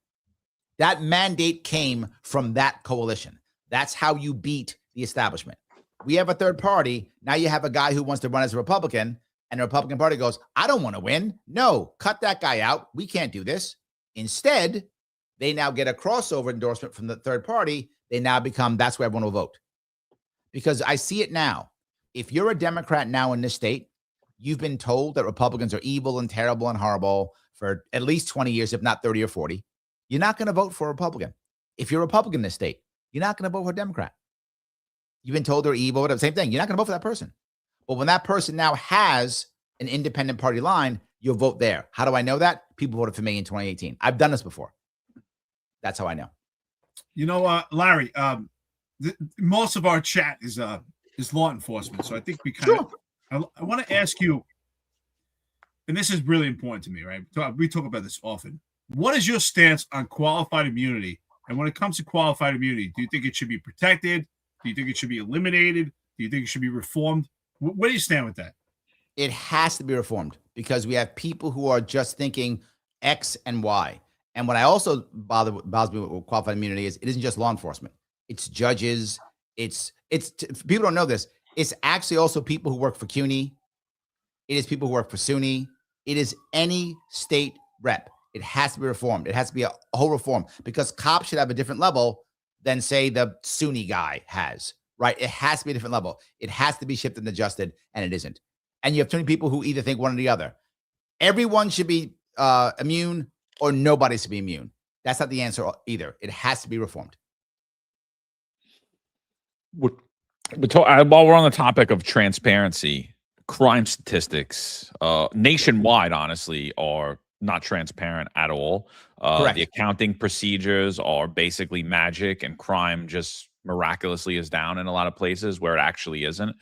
That mandate came from that coalition. That's how you beat the establishment. We have a third party. Now you have a guy who wants to run as a Republican, and the Republican Party goes, I don't want to win. No, cut that guy out. We can't do this. Instead, they now get a crossover endorsement from the third party. They now become, that's where everyone will vote. Because I see it now. If you're a Democrat now in this state, you've been told that Republicans are evil and terrible and horrible for at least 20 years, if not 30 or 40. You're not going to vote for a Republican. If you're a Republican in this state, you're not going to vote for a Democrat. You've been told they're evil, whatever, same thing. You're not going to vote for that person. But when that person now has an independent party line, you'll vote there. How do I know that? People voted for me in 2018. I've done this before. That's how I know. Larry, most of our chat is law enforcement. So I think we kind of, I want to ask you, and this is really important to me, right? We talk about this often. What is your stance on qualified immunity? And when it comes to qualified immunity, do you think it should be protected? Do you think it should be eliminated? Do you think it should be reformed? Where do you stand with that? It has to be reformed because we have people who are just thinking X and Y. And what I also bothers me with qualified immunity is it isn't just law enforcement. It's judges. It's people don't know this. It's actually also people who work for CUNY. It is people who work for SUNY. It is any state rep. It has to be reformed. It has to be a whole reform because cops should have a different level than, say, the SUNY guy has, right? It has to be a different level. It has to be shifted and adjusted, and it isn't. And you have too many people who either think one or the other. Everyone should be immune or nobody should be immune. That's not the answer either. It has to be reformed. While we're on the topic of transparency, crime statistics nationwide, honestly, are not transparent at all. The accounting procedures are basically magic, and crime just miraculously is down in a lot of places where it actually isn't.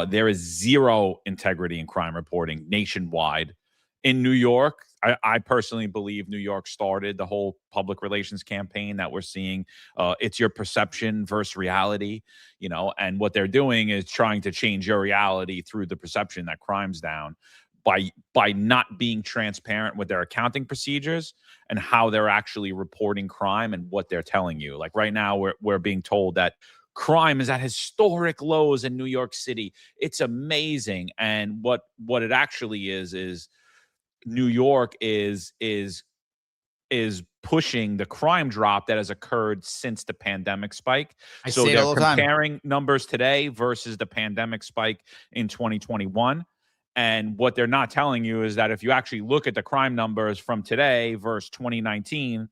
There is zero integrity in crime reporting nationwide. In New York, I personally believe New York started the whole public relations campaign that we're seeing. It's your perception versus reality, and what they're doing is trying to change your reality through the perception that crime's down by not being transparent with their accounting procedures and how they're actually reporting crime and what they're telling you. Like right now, we're being told that Crime is at historic lows in New York City. It's amazing. And what it actually is New York is pushing the crime drop that has occurred since the pandemic spike. So say it all they're the time. comparing numbers today versus the pandemic spike in 2021. And what they're not telling you is that if you actually look at the crime numbers from today versus 2019,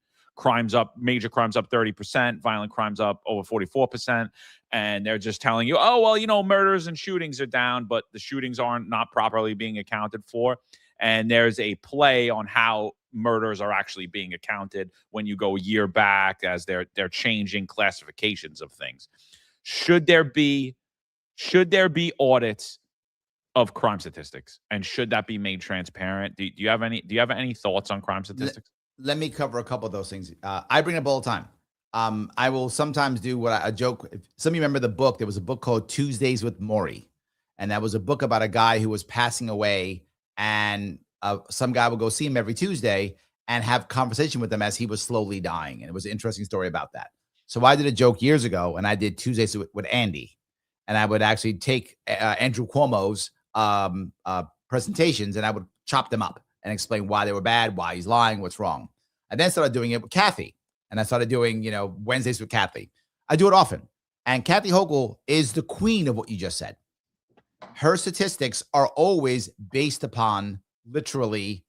major crimes up 30%, violent crimes up over 44%. And they're just telling you, oh, well, murders and shootings are down, but the shootings aren't not properly being accounted for. And there's a play on how murders are actually being accounted when you go a year back, as they're changing classifications of things. Should there be audits of crime statistics, and should that be made transparent? Do you have any thoughts on crime statistics? Let me cover a couple of those things. I bring it up all the time. I will sometimes do a joke. If some of you remember the book, there was a book called Tuesdays with Maury. And that was a book about a guy who was passing away, and some guy would go see him every Tuesday and have conversation with him as he was slowly dying. And it was an interesting story about that. So I did a joke years ago, and I did Tuesdays with Andy. And I would actually take Andrew Cuomo's presentations, and I would chop them up and explain why they were bad, why he's lying, what's wrong. I then started doing it with Kathy, and I started doing, Wednesdays with Kathy. I do it often. And Kathy Hochul is the queen of what you just said. Her statistics are always based upon literally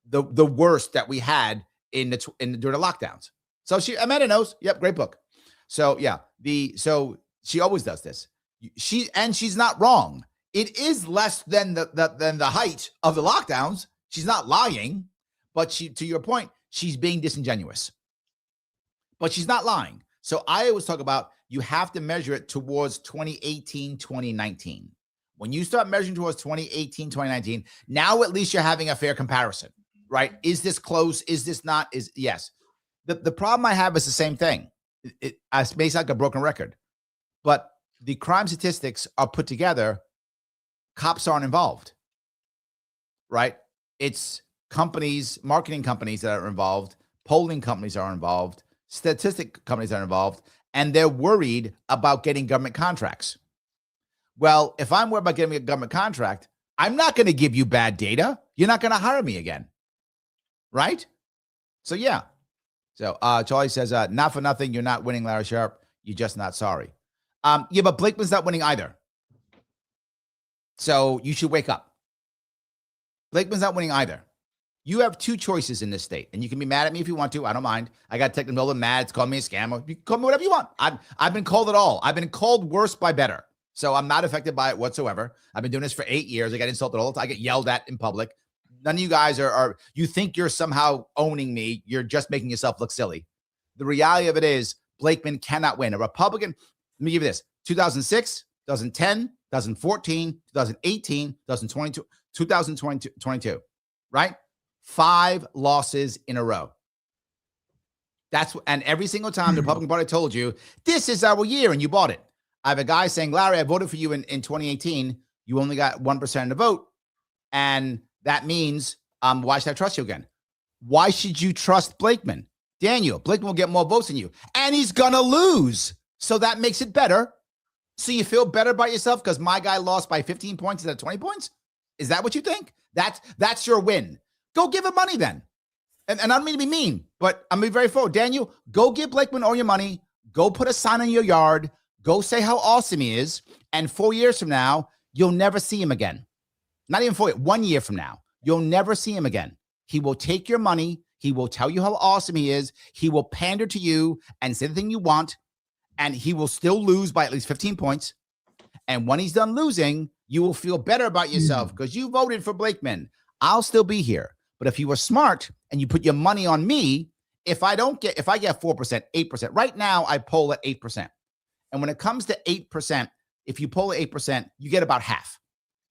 the worst that we had during the lockdowns. So Amanda knows. Yep, great book. So yeah, so she always does this. She's not wrong. It is less than the height of the lockdowns. She's not lying, but to your point, she's being disingenuous. But she's not lying. So I always talk about, you have to measure it towards 2018, 2019. When you start measuring towards 2018, 2019, now at least you're having a fair comparison, right? Is this close? Is this not? Yes. The problem I have is the same thing. It may sound like a broken record, but the crime statistics are put together. Cops aren't involved, right? It's companies, marketing companies that are involved, polling companies are involved, statistic companies are involved, and they're worried about getting government contracts. Well, if I'm worried about getting a government contract, I'm not going to give you bad data. You're not going to hire me again, right? So yeah. So Charlie says, not for nothing, you're not winning, Larry Sharpe. You're just not sorry. Yeah, but Blakeman's not winning either. So you should wake up. Blakeman's not winning either. You have two choices in this state, and you can be mad at me if you want to. I don't mind. I got technical and mad. It's called me a scammer. You can call me whatever you want. I've been called it all. I've been called worse by better. So I'm not affected by it whatsoever. I've been doing this for 8 years. I get insulted all the time. I get yelled at in public. None of you guys are you think you're somehow owning me. You're just making yourself look silly. The reality of it is Blakeman cannot win. A Republican, let me give you this, 2006, 2010, 2014, 2018, 2022, 2022, right? 5 losses in a row. And every single time the Republican Party told you, this is our year, and you bought it. I have a guy saying, Larry, I voted for you in 2018. You only got 1% of the vote. And that means, why should I trust you again? Why should you trust Blakeman? Daniel, Blakeman will get more votes than you. And he's going to lose. So that makes it better. So you feel better about yourself because my guy lost by 15 points instead of 20 points? Is that what you think? That's your win. Go give him money then. And I don't mean to be mean, but I'm being very forward. Daniel, go give Blakeman all your money. Go put a sign in your yard. Go say how awesome he is. And 4 years from now, you'll never see him again. Not even 4 years, 1 year from now, you'll never see him again. He will take your money. He will tell you how awesome he is. He will pander to you and say the thing you want. And he will still lose by at least 15 points. And when he's done losing, you will feel better about yourself because you voted for Blakeman. I'll still be here. But if you were smart and you put your money on me, if I get 4%, 8%, right now I poll at 8%. And when it comes to 8%, if you poll at 8%, you get about half.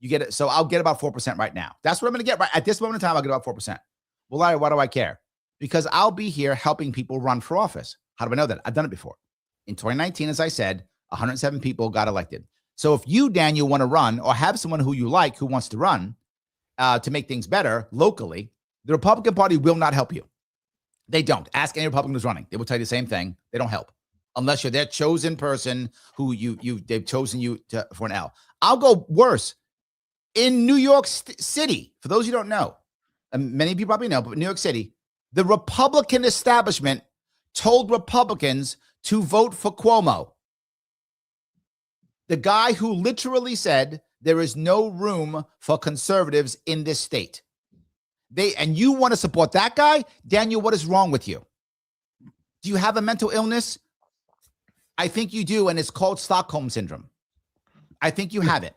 You get it. So I'll get about 4% right now. That's what I'm going to get right at this moment in time. I'll get about 4%. Well, Larry, why do I care? Because I'll be here helping people run for office. How do I know that? I've done it before. In 2019, as I said, 107 people got elected. So if you, Daniel, want to run or have someone who you like who wants to run to make things better locally, the Republican Party will not help you. They don't. Ask any Republican who's running. They will tell you the same thing. They don't help. unless you're their chosen person who they've chosen you for an L. I'll go worse. In New York City, for those you don't know, and many of you probably know, but in New York City, the Republican establishment told Republicans to vote for Cuomo. The guy who literally said there is no room for conservatives in this state. And you want to support that guy? Daniel, what is wrong with you? Do you have a mental illness? I think you do, and it's called Stockholm Syndrome. I think you have it.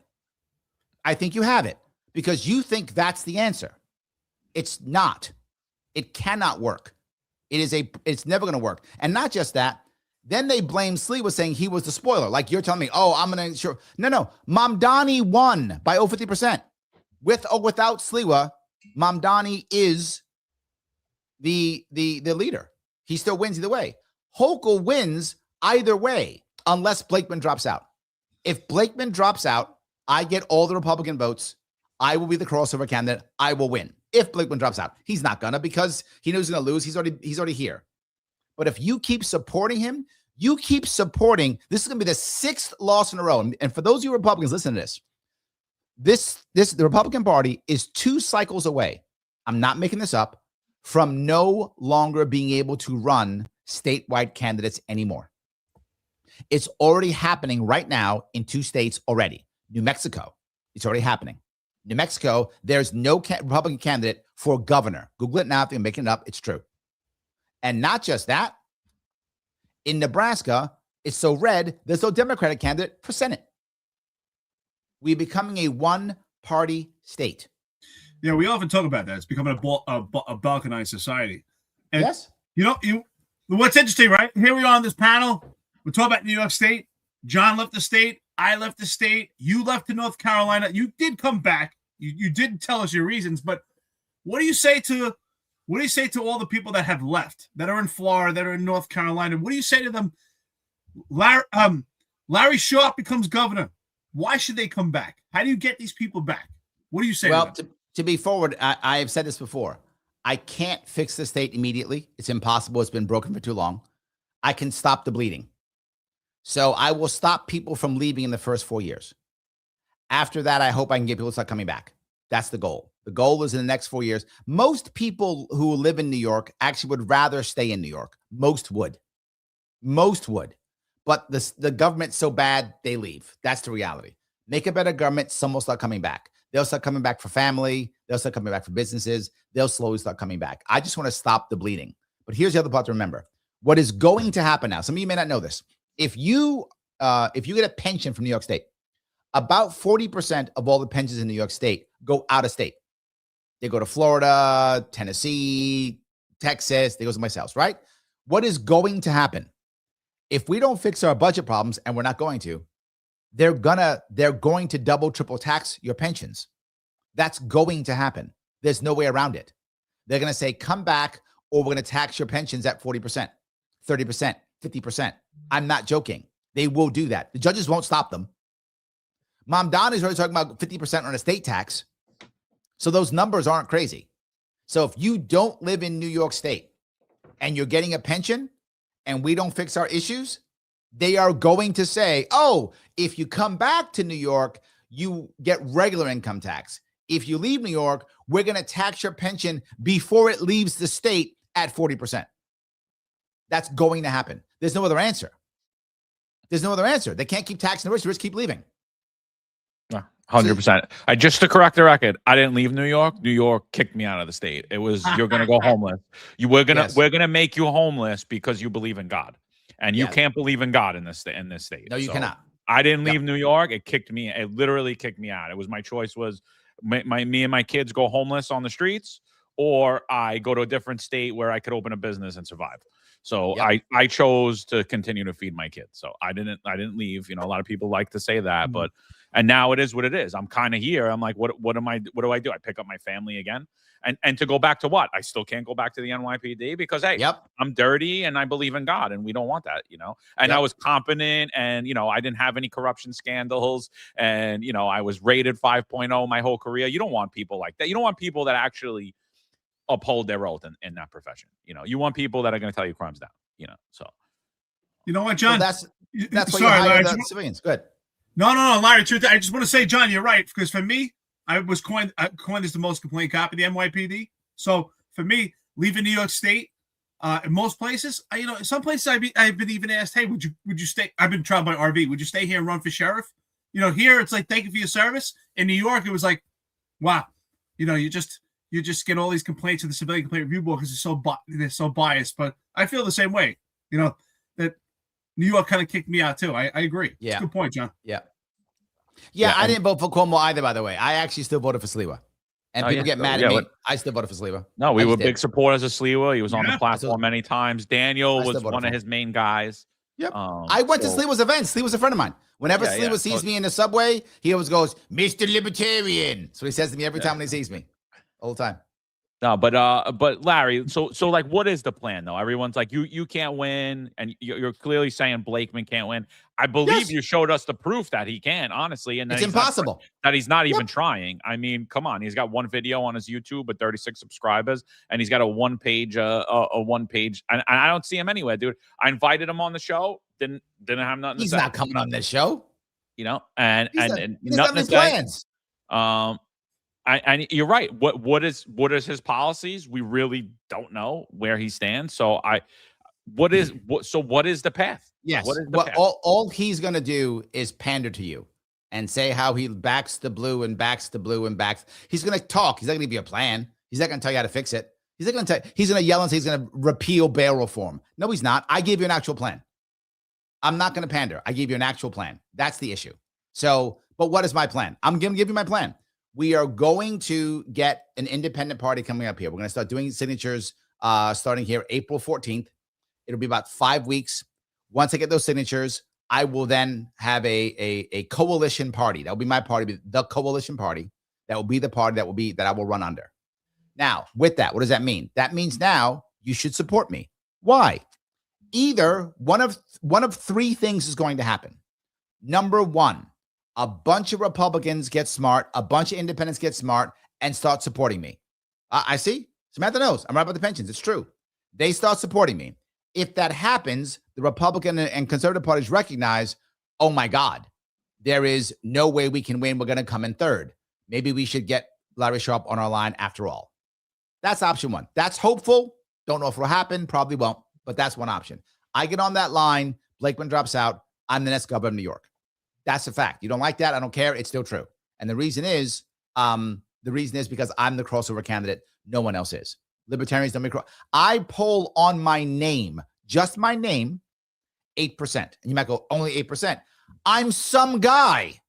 I think you have it because you think that's the answer. It's not. It cannot work. It's never going to work. And not just that. Then they blame Sliwa saying he was the spoiler. Like you're telling me, oh, I'm going to sure. No. Mamdani won by over 50%. With or without Sliwa, Mamdani is the leader. He still wins either way. Hochul wins either way, unless Blakeman drops out. If Blakeman drops out, I get all the Republican votes. I will be the crossover candidate. I will win. If Blakeman drops out, he's not gonna because he knows he's gonna lose. He's already here. But if you keep supporting him, you keep supporting. This is gonna be the 6th loss in a row. And for those of you Republicans, listen to this. The Republican Party is 2 cycles away. I'm not making this up. From no longer being able to run statewide candidates anymore. It's already happening right now in 2 states already. New Mexico, it's already happening. New Mexico, there's no Republican candidate for governor. Google it now if you're making it up. It's true. And not just that. In Nebraska, it's so red, there's no Democratic candidate for Senate. We're becoming a one-party state. Yeah, we often talk about that. It's becoming a balkanized society. And yes. What's interesting, right? Here we are on this panel. We're talking about New York State. John left the state. I left the state. You left to North Carolina. You did come back. You didn't tell us your reasons, but what do you say to all the people that have left, that are in Florida, that are in North Carolina? What do you say to them? Larry Sharpe becomes governor. Why should they come back? How do you get these people back? What do you say to them? To be forward, I have said this before. I can't fix the state immediately. It's impossible. It's been broken for too long. I can stop the bleeding. So I will stop people from leaving in the first 4 years. After that, I hope I can get people to start coming back. That's the goal. The goal is in the next 4 years. Most people who live in New York actually would rather stay in New York. Most would. But the government's so bad, they leave. That's the reality. Make a better government, some will start coming back. They'll start coming back for family. They'll start coming back for businesses. They'll slowly start coming back. I just want to stop the bleeding. But here's the other part to remember. What is going to happen now, some of you may not know this. If you get a pension from New York State, about 40% of all the pensions in New York State go out of state. They go to Florida, Tennessee, Texas. They go someplace else, right? What is going to happen? If we don't fix our budget problems, and we're not going to, they're going to double, triple tax your pensions. That's going to happen. There's no way around it. They're going to say, come back, or we're going to tax your pensions at 40%, 30%, 50%. I'm not joking. They will do that. The judges won't stop them. Mamdani is already talking about 50% on estate tax. So those numbers aren't crazy. So if you don't live in New York State and you're getting a pension and we don't fix our issues, they are going to say, oh, if you come back to New York, you get regular income tax. If you leave New York, we're going to tax your pension before it leaves the state at 40%. That's going to happen. There's no other answer. They can't keep taxing the rich keep leaving. 100%. Just to correct the record, I didn't leave New York. New York kicked me out of the state. It was, you're going to go homeless. We're going to make you homeless because you believe in God. And you can't believe in God in this state. No, you cannot. I didn't leave New York. It literally kicked me out. It was my choice was me and my kids go homeless on the streets, or I go to a different state where I could open a business and survive. So I chose to continue to feed my kids. So I didn't leave. You know, a lot of people like to say that, but and now it is what it is. I'm kind of here. I'm like, what do I do? I pick up my family again. And to go back to what? I still can't go back to the NYPD because, hey, I'm dirty and I believe in God and we don't want that, you know? And I was competent and, you know, I didn't have any corruption scandals and, you know, I was rated 5.0 my whole career. You don't want people like that. You don't want people that actually uphold their oath in that profession. You know, you want people that are going to tell you crime's down, you know? So You know what, Well, John? that's why you Sorry, hire Larry. the civilians. Good. No, Larry. Truth, I just want to say, John, you're right. Because for me, I was coined as the most complained cop of the NYPD. So for me, leaving New York State, in most places, in some places I've been even asked, hey, would you stay? I've been traveling by RV. Would you stay here and run for sheriff? Here it's like, thank you for your service. In New York, it was like, wow, you just get all these complaints in the Civilian Complaint Review Board because they're so biased. But I feel the same way. That New York kind of kicked me out too. I agree. Yeah. Good point, John. Yeah, I didn't vote for Cuomo either, by the way. I actually still voted for Sliwa. And people get mad at me. I still voted for Sliwa. No, we were big supporters of Sliwa. He was on the platform many times. Daniel was one of his main guys. Yep. I went to Sliwa's events. Sliwa's a friend of mine. Whenever Sliwa sees me in the subway, he always goes, Mr. Libertarian. So he says to me every time when he sees me. All the time. No, but Larry, so like, what is the plan though? Everyone's like, you can't win, and you're clearly saying Blakeman can't win. I believe you showed us the proof that he can, honestly, and it's impossible. That he's not even trying. I mean, come on, he's got one video on his YouTube with 36 subscribers, and he's got a one page, and I don't see him anywhere, dude. I invited him on the show, didn't have nothing. He's to say. not coming on this show, and nothing to say. Plans. And you're right. What is his policies? We really don't know where he stands. So what is the path? Yes. What is the path? All he's going to do is pander to you and say how he backs the blue and backs the blue and backs. He's going to talk. He's not going to give you a plan. He's not going to tell you how to fix it. He's not going to he's going to yell and say he's going to repeal bail reform. No, he's not. I gave you an actual plan. I'm not going to pander. I gave you an actual plan. That's the issue. So, but what is my plan? I'm going to give you my plan. We are going to get an independent party coming up here. We're going to start doing signatures starting here April 14th. It'll be about 5 weeks. Once I get those signatures, I will then have a coalition party. That will be my party, the coalition party. That will be the party that I will run under. Now, with that, what does that mean? That means now you should support me. Why? Either one of three things is going to happen. Number one, a bunch of Republicans get smart, a bunch of independents get smart, and start supporting me. I see. Samantha knows. I'm right about the pensions. It's true. They start supporting me. If that happens, the Republican and conservative parties recognize, oh my God, there is no way we can win. We're going to come in third. Maybe we should get Larry Sharpe on our line after all. That's option one. That's hopeful. Don't know if it'll happen. Probably won't, but that's one option. I get on that line. Blakeman drops out. I'm the next governor of New York. That's a fact. You don't like that? I don't care. It's still true. And the reason is because I'm the crossover candidate. No one else is. Libertarians don't make I poll on my name, just my name, 8%. And you might go, only 8%. I'm some guy.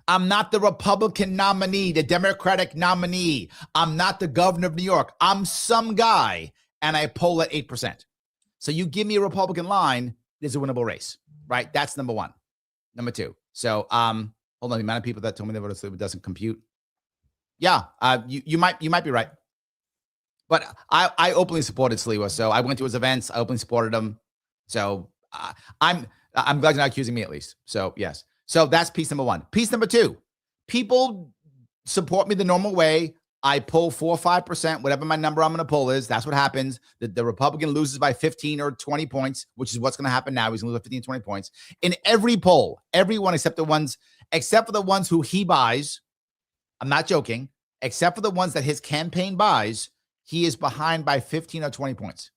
I'm not the Republican nominee, the Democratic nominee. I'm not the governor of New York. I'm some guy, and I poll at 8%. So you give me a Republican line, there's a winnable race, right? That's number one. Number two. So, hold on. The amount of people that told me they voted Sliwa doesn't compute. Yeah, you might be right. But I openly supported Sliwa, so I went to his events. I openly supported him. So I'm glad you're not accusing me, at least. So yes. So that's piece number one. Piece number two. People support me the normal way. I pull 4 or 5%, whatever my number I'm going to pull is. That's what happens. The Republican loses by 15 or 20 points, which is what's going to happen now. He's going to lose by 15, 20 points. In every poll, everyone except for the ones who he buys, I'm not joking, except for the ones that his campaign buys, he is behind by 15 or 20 points.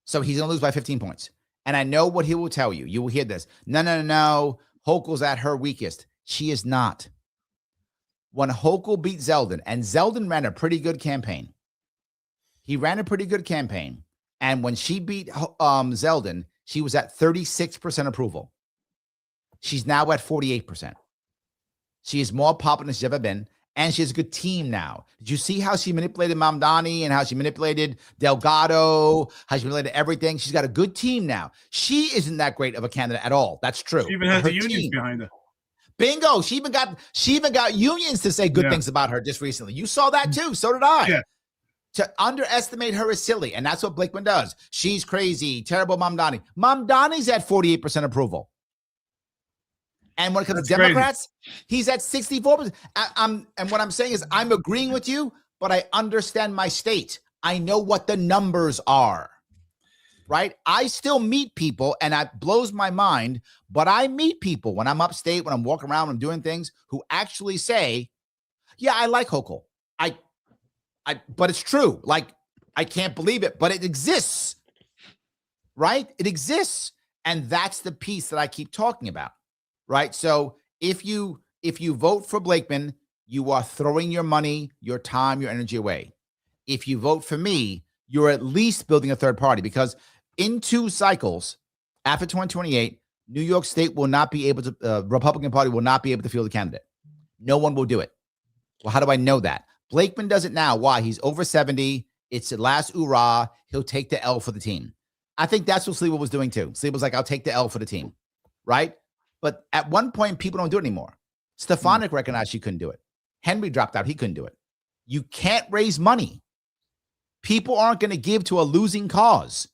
So he's going to lose by 15 points. And I know what he will tell you. You will hear this. No. Hochul's at her weakest. She is not. When Hochul beat Zeldin, and Zeldin ran a pretty good campaign. He ran a pretty good campaign. And when she beat Zeldin, she was at 36% approval. She's now at 48%. She is more popular than she's ever been. And she has a good team now. Did you see how she manipulated Mamdani and how she manipulated Delgado, how she manipulated everything? She's got a good team now. She isn't that great of a candidate at all. That's true. She even has the unions behind her. Bingo. She even got unions to say good things about her just recently. You saw that too. So did I. Yeah. To underestimate her is silly. And that's what Blakeman does. She's crazy. Terrible Mamdani. Mamdani's at 48% approval. And when it comes to Democrats, he's at 64%. And what I'm saying is I'm agreeing with you, but I understand my state. I know what the numbers are. right? I still meet people, and it blows my mind, but I meet people when I'm upstate, when I'm walking around, when I'm doing things, who actually say, yeah, I like Hochul. But it's true. Like, I can't believe it, but it exists, right? It exists. And that's the piece that I keep talking about, right? So if you vote for Blakeman, you are throwing your money, your time, your energy away. If you vote for me, you're at least building a third party, because in 2 cycles after 2028, New York State will not be able to, Republican Party will not be able to field a candidate. No one will do it. Well, how do I know that? Blakeman does it now. Why? He's over 70. It's the last hoorah. He'll take the L for the team. I think that's what Sliwa was doing too. Sliwa was like, I'll take the L for the team, right? But at one point, people don't do it anymore. Stefanik recognized she couldn't do it. Henry dropped out. He couldn't do it. You can't raise money. People aren't going to give to a losing cause.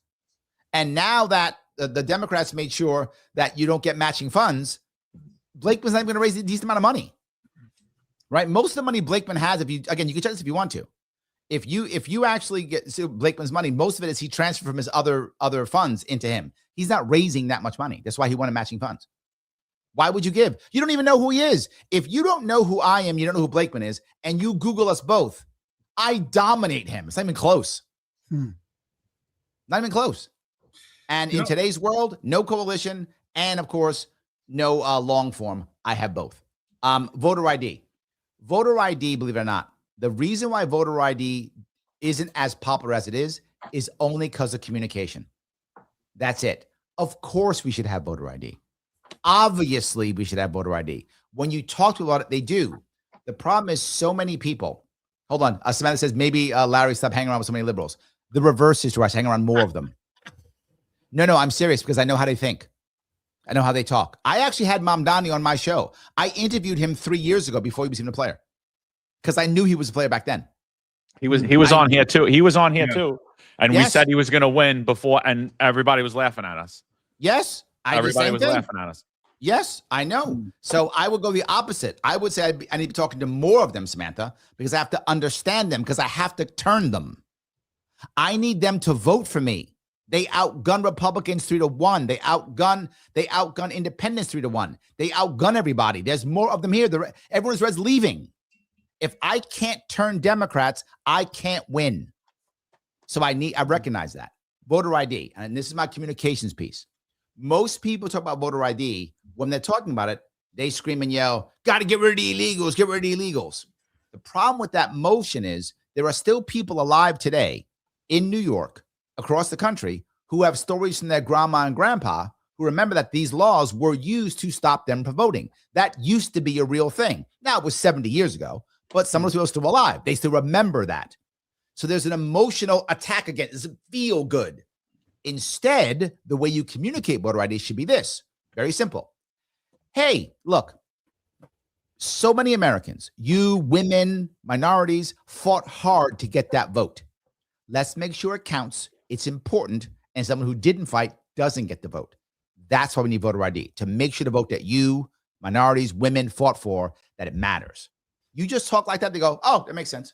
And now that the Democrats made sure that you don't get matching funds, Blakeman's not even going to raise a decent amount of money, right? Most of the money Blakeman has, you can check this if you want to. If you actually get Blakeman's money, most of it is he transferred from his other funds into him. He's not raising that much money. That's why he wanted matching funds. Why would you give? You don't even know who he is. If you don't know who I am, you don't know who Blakeman is, and you Google us both, I dominate him. It's not even close. Not even close. And in today's world, no coalition, and of course, no long form. I have both. Voter ID. Voter ID, believe it or not, the reason why voter ID isn't as popular as it is only because of communication. That's it. Of course, we should have voter ID. Obviously, we should have voter ID. When you talk to a lot of, they do. The problem is so many people. Hold on. Samantha says, maybe Larry, stop hanging around with so many liberals. The reverse is true. I should hang around more of them. No, I'm serious, because I know how they think. I know how they talk. I actually had Mamdani on my show. I interviewed him 3 years ago before he was even a player, because I knew he was a player back then. He was on here too. He was on here too. And we said he was going to win before, and everybody was laughing at us. Yes. Everybody was laughing at us. Yes, I know. So I would go the opposite. I would say I need to be talking to more of them, Samantha, because I have to understand them, because I have to turn them. I need them to vote for me. They outgun Republicans 3-1. They outgun independents 3-1. They outgun everybody. There's more of them here. Everyone's red's leaving. If I can't turn Democrats, I can't win. So I recognize that. Voter ID, and this is my communications piece. Most people talk about voter ID. When they're talking about it, they scream and yell, got to get rid of the illegals, get rid of the illegals. The problem with that motion is there are still people alive today in New York, across the country, who have stories from their grandma and grandpa who remember that these laws were used to stop them from voting. That used to be a real thing. Now, it was 70 years ago, but some of those people are still alive. They still remember that. So there's an emotional attack again. It doesn't feel good. Instead, the way you communicate voter ID should be this. Very simple. Hey, look, so many Americans, you, women, minorities, fought hard to get that vote. Let's make sure it counts. It's important. And someone who didn't fight doesn't get the vote. That's why we need voter ID, to make sure the vote that you, minorities, women fought for, that it matters. You just talk like that, they go, oh, that makes sense.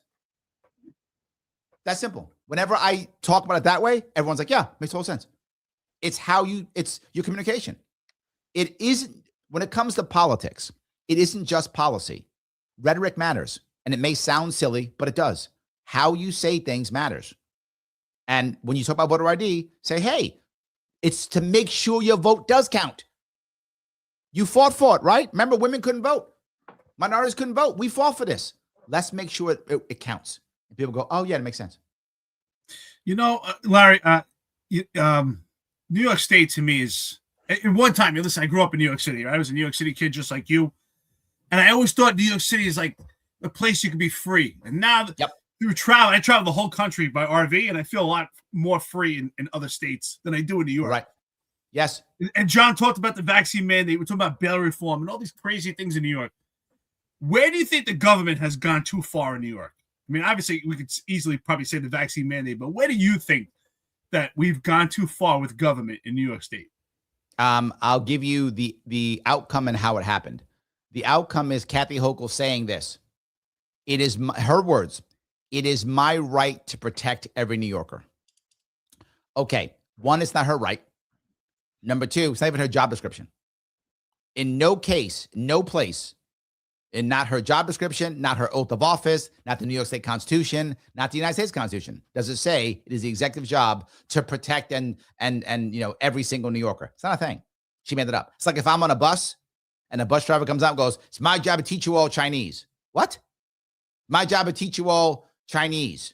That's simple. Whenever I talk about it that way, everyone's like, yeah, makes total sense. It's your communication. It isn't, when it comes to politics, it isn't just policy. Rhetoric matters. And it may sound silly, but it does. How you say things matters. And when you talk about voter ID, say, hey, it's to make sure your vote does count. You fought for it, right? Remember, women couldn't vote. Minorities couldn't vote. We fought for this. Let's make sure it counts. And people go, oh, yeah, it makes sense. You know, Larry, New York State to me is, at one time, listen, I grew up in New York City. Right? I was a New York City kid just like you. And I always thought New York City is like a place you could be free. And now through travel, I travel the whole country by RV, and I feel a lot more free in other states than I do in New York. Right. Yes. And John talked about the vaccine mandate. We're talking about bail reform and all these crazy things in New York. Where do you think the government has gone too far in New York? I mean, obviously, we could easily probably say the vaccine mandate, but where do you think that we've gone too far with government in New York State? I'll give you the outcome and how it happened. The outcome is Kathy Hochul saying this. It is her words. It is my right to protect every New Yorker. Okay. One, it's not her right. Number two, it's not even her job description. In no case, no place, in not her job description, not her oath of office, not the New York State Constitution, not the United States Constitution, does it say it is the executive job to protect and every single New Yorker. It's not a thing. She made it up. It's like if I'm on a bus and a bus driver comes out and goes, "It's my job to teach you all Chinese." What? My job to teach you all Chinese.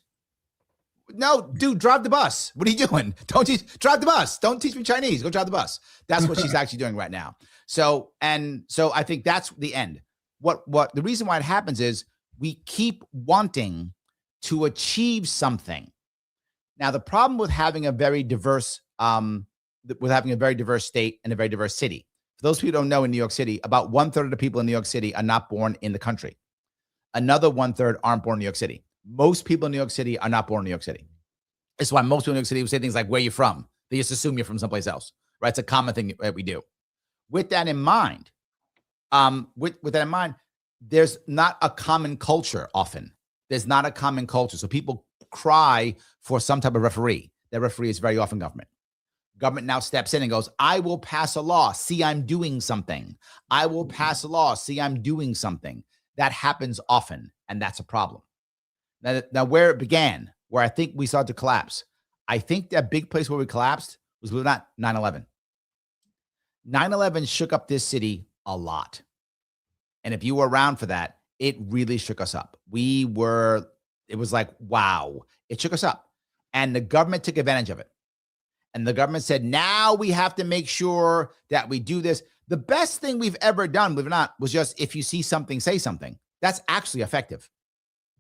No, dude, drive the bus. What are you doing? Drive the bus. Don't teach me Chinese. Go drive the bus. That's what she's actually doing right now. So I think that's the end. What the reason why it happens is we keep wanting to achieve something. Now, the problem with having a very diverse state and a very diverse city. For those people who don't know, in New York City, about 1/3 of the people in New York City are not born in the country. Another 1/3 aren't born in New York City. Most people in New York City are not born in New York City. That's why most people in New York City will say things like, "Where are you from?" They just assume you're from someplace else, right? It's a common thing that we do. With that in mind, there's not a common culture often. There's not a common culture. So people cry for some type of referee. That referee is very often government. Government now steps in and goes, "I will pass a law. See, I'm doing something. I will pass a law. See, I'm doing something." That happens often, and that's a problem. Now where it began, where I think we started to collapse, I think that big place where we collapsed was not 9/11. 9/11 shook up this city a lot. And if you were around for that, it really shook us up. It was like, wow, it shook us up. And the government took advantage of it. And the government said, now we have to make sure that we do this. The best thing we've ever done, believe it or not, was just, if you see something, say something. That's actually effective.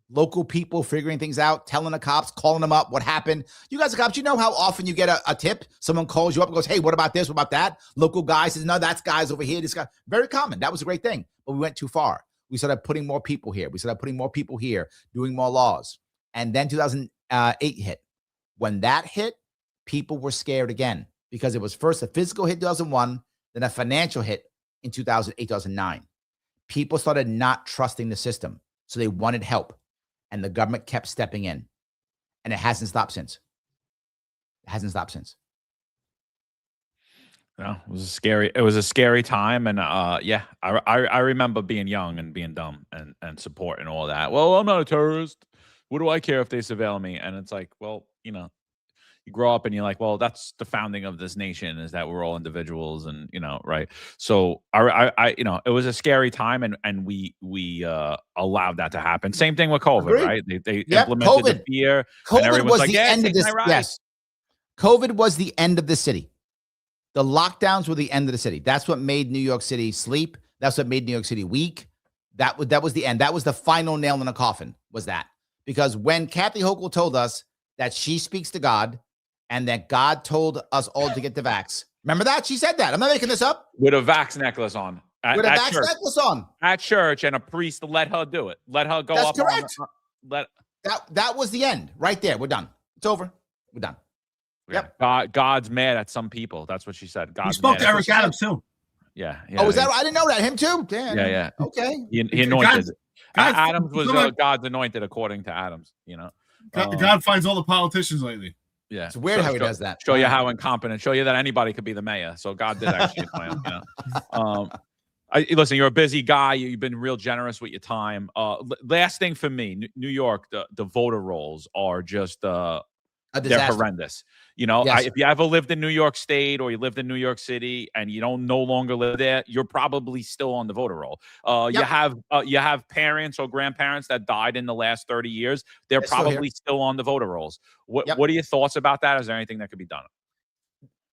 Local people figuring things out, telling the cops, calling them up, what happened. You guys are cops, you know how often you get a tip? Someone calls you up and goes, "Hey, what about this? What about that?" Local guy says, "No, that's guys over here. This guy." Very common. That was a great thing. But we went too far. We started putting more people here. We started putting more people here, doing more laws. And then 2008 hit. When that hit, people were scared again, because it was first a physical hit in 2001, then a financial hit in 2008, 2009. People started not trusting the system. So they wanted help. And the government kept stepping in. And it hasn't stopped since. It hasn't stopped since. No, it was a scary time. And I remember being young and being dumb and supporting all that. Well, I'm not a terrorist. What do I care if they surveil me? And it's like, well, you grow up and you're like, well, that's the founding of this nation, is that we're all individuals, and right. So it was a scary time, and we allowed that to happen. Same thing with COVID. Agreed. Right? They implemented the fear. COVID was the end of this. Yes. COVID was the end of the city. The lockdowns were the end of the city. That's what made New York City sleep. That's what made New York City weak. That was the end. That was the final nail in the coffin, was that. Because when Kathy Hochul told us that she speaks to God, and that God told us all to get the vax. Remember that? She said that. I'm not making this up. With a vax necklace on. With a vax necklace on. At church, and a priest let her do it. Let her go up. That's correct. That was the end. Right there. We're done. It's over. We're done. Yeah. Yep. God's mad at some people. That's what she said. God spoke to Eric Adams too. Yeah. Oh, is that right? I didn't know that. Him too? Damn. Yeah. Okay. He anointed. Adams was God's anointed, according to Adams, God finds all the politicians lately. Yeah, it's weird how he does that. Show you how incompetent. Show you that anybody could be the mayor. So God did actually anoint him. Listen, you're a busy guy. You've been real generous with your time. Last thing for me, New York, the voter rolls are just they're horrendous. Yes. If you ever lived in New York State, or you lived in New York City and you don't no longer live there, you're probably still on the voter roll. Yep. You have parents or grandparents that died in the last 30 years. They're probably still on the voter rolls. What are your thoughts about that? Is there anything that could be done?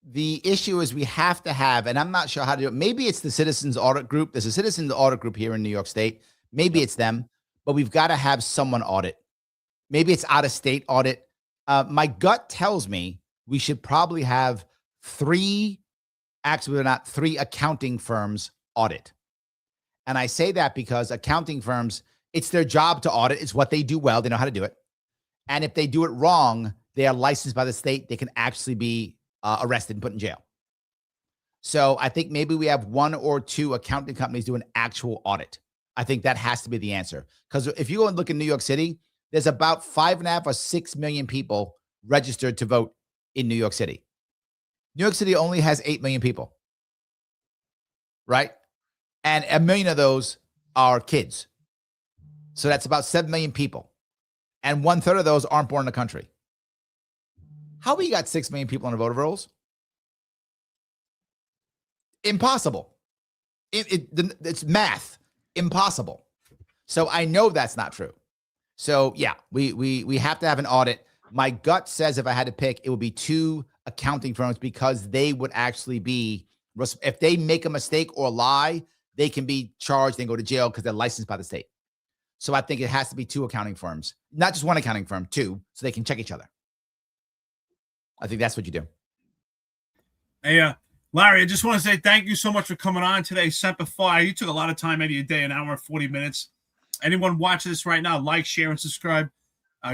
The issue is we have to have, and I'm not sure how to do it. Maybe it's the Citizens Audit Group. There's a Citizens Audit Group here in New York State. Maybe it's them, but we've got to have someone audit. Maybe it's out of state audit. My gut tells me we should probably have three accounting firms audit. And I say that because accounting firms, it's their job to audit. It's what they do well. They know how to do it. And if they do it wrong, they are licensed by the state. They can actually be arrested and put in jail. So I think maybe we have one or two accounting companies do an actual audit. I think that has to be the answer. Because if you go and look in New York City, there's about 5.5 or 6 million people registered to vote in New York City. New York City only has 8 million people, right? And 1 million of those are kids. So that's about 7 million people. And 1/3 of those aren't born in the country. How we got 6 million people on the voter rolls? Impossible. It's math. Impossible. So I know that's not true. So yeah, we have to have an audit. My gut says if I had to pick, it would be 2 accounting firms because they would actually be, if they make a mistake or lie, they can be charged and go to jail because they're licensed by the state. So I think it has to be 2 accounting firms, not just 1 accounting firm, 2, so they can check each other. I think that's what you do. Hey, Larry, I just want to say thank you so much for coming on today. Semper Fi. You took a lot of time out of your day, an hour and 40 minutes. Anyone watching this right now, like, share, and subscribe.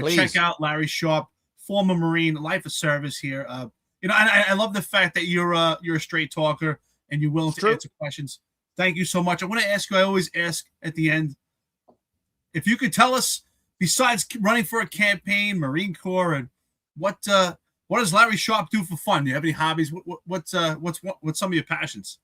Check out Larry Sharpe, former Marine, life of service here. I love the fact that you're a straight talker and you're willing to answer questions. Thank you so much. I want to ask you, I always ask at the end, if you could tell us, besides running for a campaign, Marine Corps, and what does Larry Sharpe do for fun? Do you have any hobbies? What's some of your passions?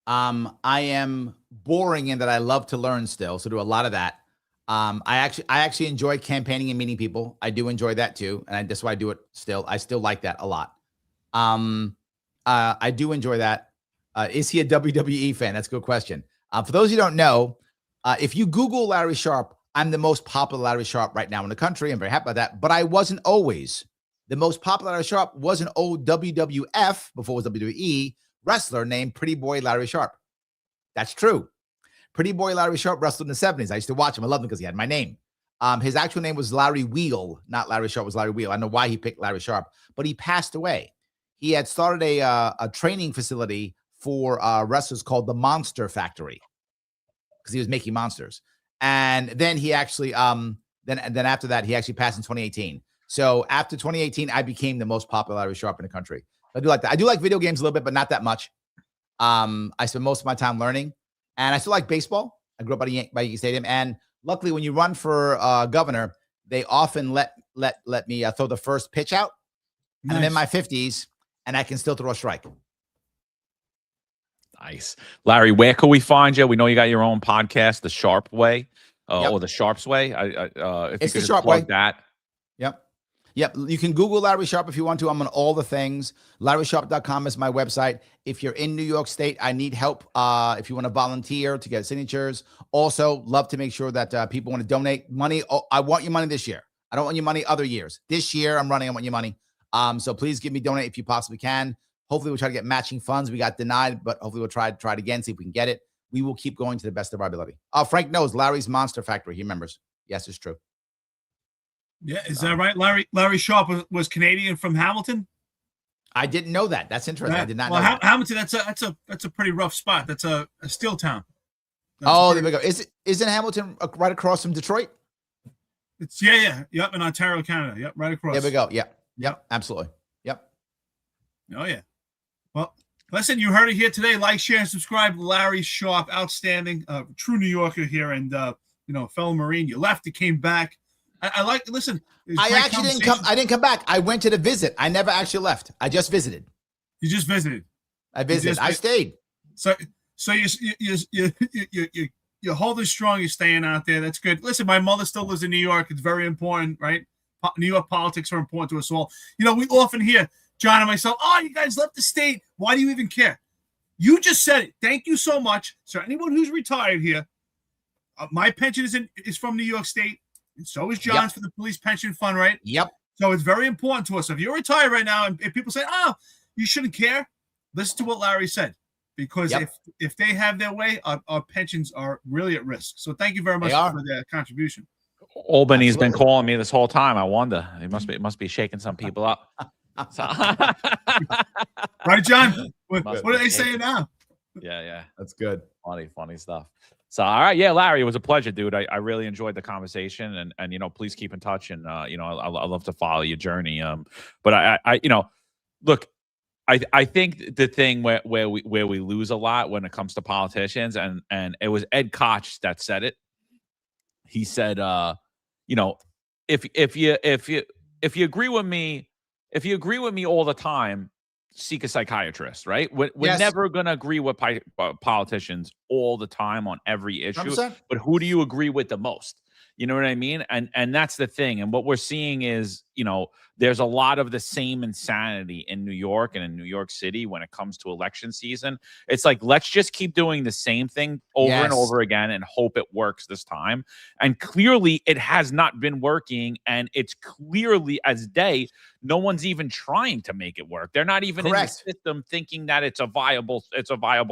I am boring in that I love to learn still, so do a lot of that. I actually enjoy campaigning and meeting people. I do enjoy that too, and that's why I do it still. I still like that a lot. I do enjoy that. Is he a WWE fan? That's a good question. For those who don't know, if you Google Larry Sharpe, I'm the most popular Larry Sharpe right now in the country. I'm very happy about that, but I wasn't always. The most popular Larry Sharpe was an old WWF, before it was WWE, wrestler named Pretty Boy Larry Sharpe. That's true. Pretty Boy Larry Sharpe wrestled in the 70s. I used to watch him. I loved him because he had my name. His actual name was Larry Wheel, not Larry Sharpe, was Larry Wheel. I don't know why he picked Larry Sharpe, but he passed away. He had started a training facility for wrestlers called the Monster Factory because he was making monsters. And then he actually, then after that, he actually passed in 2018. So after 2018, I became the most popular Larry Sharpe in the country. I do like that. I do like video games a little bit, but not that much. I spend most of my time learning, and I still like baseball. I grew up by Yankee Stadium, and luckily, when you run for governor, they often let me throw the first pitch out. Nice. And I'm in my 50s, and I can still throw a strike. Nice, Larry. Where can we find you? We know you got your own podcast, The Sharpe Way, or The Sharpe's Way. If it's you The could Sharpe plug Way. That. Yep. You can Google Larry Sharpe if you want to. I'm on all the things. LarrySharpe.com is my website. If you're in New York State, I need help. If you want to volunteer to get signatures. Also, love to make sure that people want to donate money. Oh, I want your money this year. I don't want your money other years. This year, I'm running. I want your money. So please give me donate if you possibly can. Hopefully, we'll try to get matching funds. We got denied, but hopefully we'll try it again, see if we can get it. We will keep going to the best of our ability. Frank knows Larry's Monster Factory. He remembers. Yes, it's true. Yeah, is that right? Larry Sharpe was Canadian from Hamilton. I didn't know that. That's interesting. I did not know that. Hamilton. That's a pretty rough spot. That's a steel town. There we go. Isn't Hamilton right across from Detroit? It's yep, in Ontario, Canada. Yep, right across. There we go. Yep, absolutely. Yep. Oh yeah. Well, listen, you heard it here today. Like, share, and subscribe. Larry Sharpe, outstanding, true New Yorker here, and fellow Marine. You left, you came back. I like. Listen, I actually didn't come. I didn't come back. I went to the visit. I never actually left. I just visited. You just visited. I visited. I stayed. So you're holding strong. You're staying out there. That's good. Listen, my mother still lives in New York. It's very important, right? New York politics are important to us all. We often hear John and myself, "Oh, you guys left the state. Why do you even care?" You just said it. Thank you so much. So anyone who's retired here, my pension is from New York State. And so is John's for the police pension fund, right? Yep. So it's very important to us. If you're retired right now and people say, "Oh, you shouldn't care," listen to what Larry said. Because if they have their way, our pensions are really at risk. So thank you very much for their contribution. Albany's been calling me this whole time. I wonder. It must be shaking some people up. Right, John? What are they saying now? Yeah. That's good. Funny stuff. So, all right. Yeah, Larry, it was a pleasure, dude. I really enjoyed the conversation, and please keep in touch, and I love to follow your journey. But I look, I think the thing where we lose a lot when it comes to politicians, and it was Ed Koch that said it. He said, if you agree with me all the time, seek a psychiatrist, right? We're Yes. never going to agree with politicians all the time on every issue, 100%. but who do you agree with the most? You know what I mean? And that's the thing. And what we're seeing is, there's a lot of the same insanity in New York and in New York City when it comes to election season. It's like, let's just keep doing the same thing over and over again and hope it works this time. And clearly it has not been working. And it's clearly as day, no one's even trying to make it work. They're not even in the system thinking that it's a viable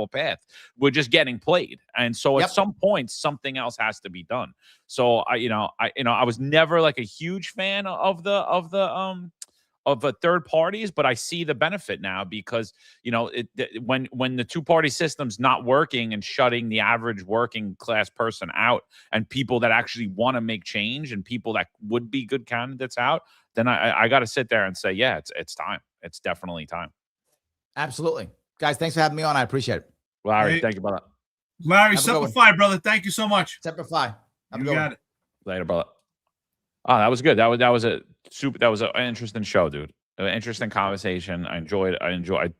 path. We're just getting played. And so at some point, something else has to be done. So I was never like a huge fan of the third parties, but I see the benefit now because when the two-party system's not working and shutting the average working class person out and people that actually want to make change and people that would be good candidates out, then I got to sit there and say, yeah, it's time. It's definitely time. Absolutely, guys. Thanks for having me on. I appreciate it. Larry, thank you, brother. Larry, Semper Fi, brother. Thank you so much. Semper Fi. You got it. Later, brother. Oh, that was good. That was an interesting show, dude. An interesting conversation. I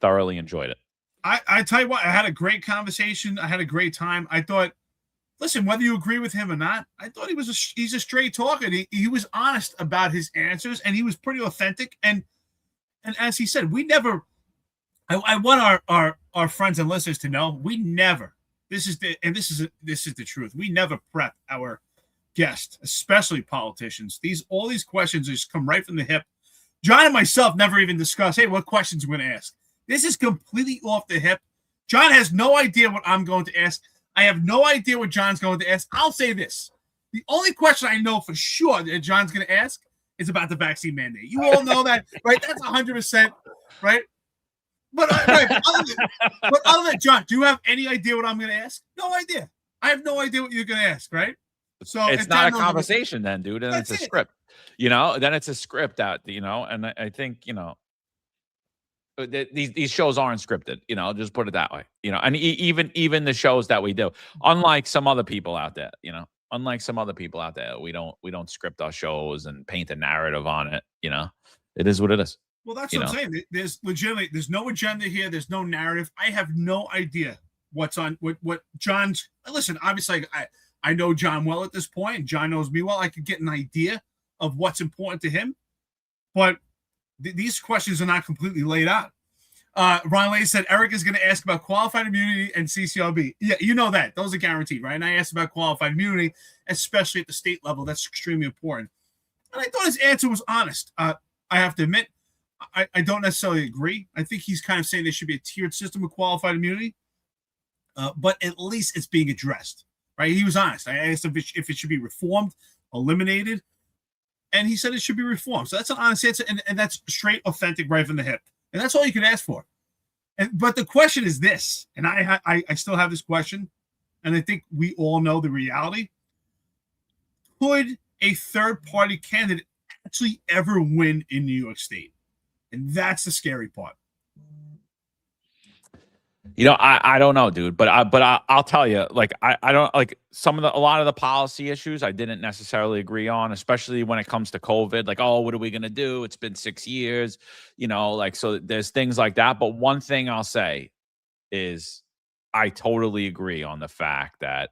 thoroughly enjoyed it. I tell you what, I had a great conversation. I had a great time. I thought, listen, whether you agree with him or not, I thought he's a straight talker. He was honest about his answers, and he was pretty authentic. And as he said, we never. I want our friends and listeners to know we never. This is the truth. We never prep our guests, especially politicians. All these questions just come right from the hip. John and myself never even discuss, hey, what questions we're going to ask. This is completely off the hip. John has no idea what I'm going to ask. I have no idea what John's going to ask. I'll say this. The only question I know for sure that John's going to ask is about the vaccine mandate. You all know that, right? That's 100%, right? But other than John, do you have any idea what I'm going to ask? No idea. I have no idea what you're going to ask, right? So it's not a conversation then, dude. And it's a script, then it's a script that, and I think, these shows aren't scripted, just put it that way, and even the shows that we do, unlike some other people out there, we don't script our shows and paint a narrative on it. It is what it is. Well, that's what I'm saying. There's no agenda here. There's no narrative. I have no idea what's on what John's. Listen, obviously, I know John well at this point, and John knows me well. I could get an idea of what's important to him, but these questions are not completely laid out. Ron Lay said Eric is going to ask about qualified immunity and CCRB. Yeah, you know that. Those are guaranteed, right? And I asked about qualified immunity, especially at the state level. That's extremely important. And I thought his answer was honest. I have to admit, I don't necessarily agree. I think he's kind of saying there should be a tiered system of qualified immunity, but at least it's being addressed, right? He was honest. I asked him if it should be reformed, eliminated, and he said it should be reformed. So that's an honest answer, and that's straight, authentic, right from the hip. And that's all you can ask for. But the question is this, and I still have this question, and I think we all know the reality. Could a third-party candidate actually ever win in New York State? And that's the scary part. I don't know, dude, but I'll tell you, like, I don't like a lot of the policy issues I didn't necessarily agree on, especially when it comes to COVID. Like, oh, what are we going to do? It's been 6 years, so there's things like that. But one thing I'll say is I totally agree on the fact that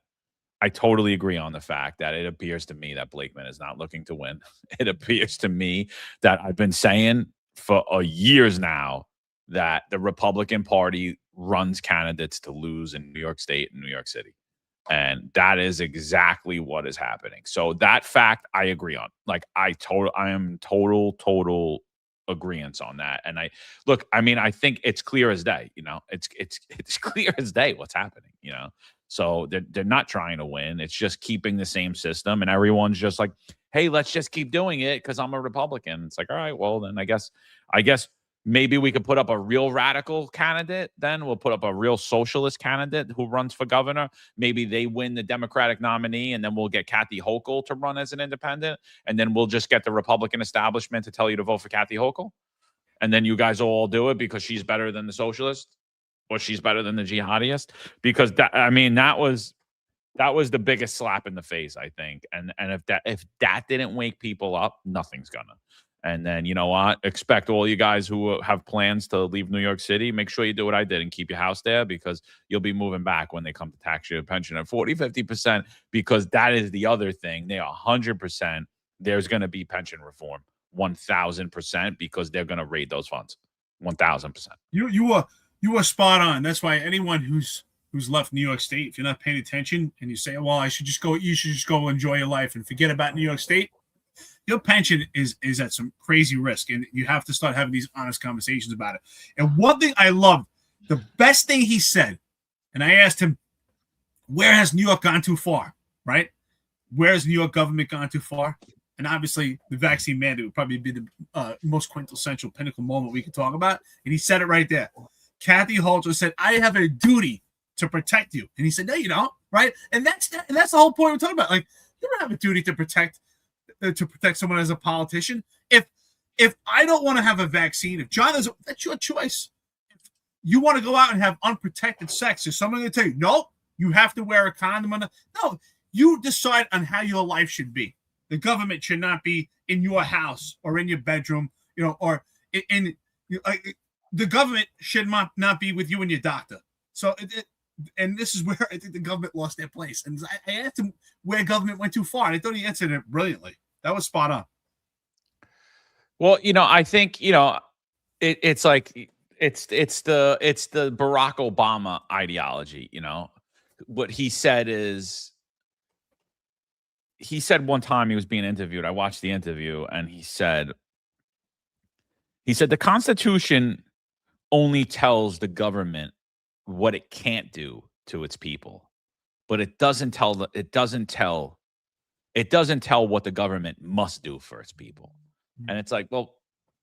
it appears to me that Blakeman is not looking to win. It appears to me that I've been saying for years now that the Republican Party runs candidates to lose in New York State and New York City. And that is exactly what is happening. So that fact I agree on. Like I am total agreement on that. And I think it's clear as day, it's clear as day what's happening, So they're not trying to win. It's just keeping the same system. And everyone's just like, hey, let's just keep doing it because I'm a Republican. It's like, all right, well, then I guess maybe we could put up a real radical candidate. Then we'll put up a real socialist candidate who runs for governor. Maybe they win the Democratic nominee, and then we'll get Kathy Hochul to run as an independent. And then we'll just get the Republican establishment to tell you to vote for Kathy Hochul. And then you guys will all do it because she's better than the socialist or she's better than the jihadist. Because that was the biggest slap in the face, I think. And if that didn't wake people up, nothing's gonna. And then, you know what? Expect all you guys who have plans to leave New York City, make sure you do what I did and keep your house there, because you'll be moving back when they come to tax your pension at 40, 50%, because that is the other thing. They are 100%. There's going to be pension reform, 1,000%, because they're going to raid those funds, 1,000%. You were spot on. That's why anyone who's left New York State, if you're not paying attention and you say, well, you should just go enjoy your life and forget about New York State, your pension is at some crazy risk, and you have to start having these honest conversations about it. And one thing I loved, the best thing he said, and I asked him, where has New York gone too far, right? Where has New York government gone too far? And obviously the vaccine mandate would probably be the most quintessential pinnacle moment we could talk about. And he said it right there. Kathy Hochul said, I have a duty to protect you. And he said, no, you don't, right? And that's the whole point we're talking about. Like, you don't have a duty to protect someone as a politician. If I don't want to have a vaccine, if John doesn't, that's your choice. If you want to go out and have unprotected sex, is someone going to tell you, no, you have to wear a condom? No, you decide on how your life should be. The government should not be in your house or in your bedroom, or in the government should not be with you and your doctor. So, and this is where I think the government lost their place. And I asked him where government went too far, and I thought he answered it brilliantly. That was spot on. Well, I think, it's like it's the Barack Obama ideology. What he said is, he said one time he was being interviewed. I watched the interview, and he said the Constitution only tells the government what it can't do to its people, but it doesn't tell what the government must do for its people. And it's like, well,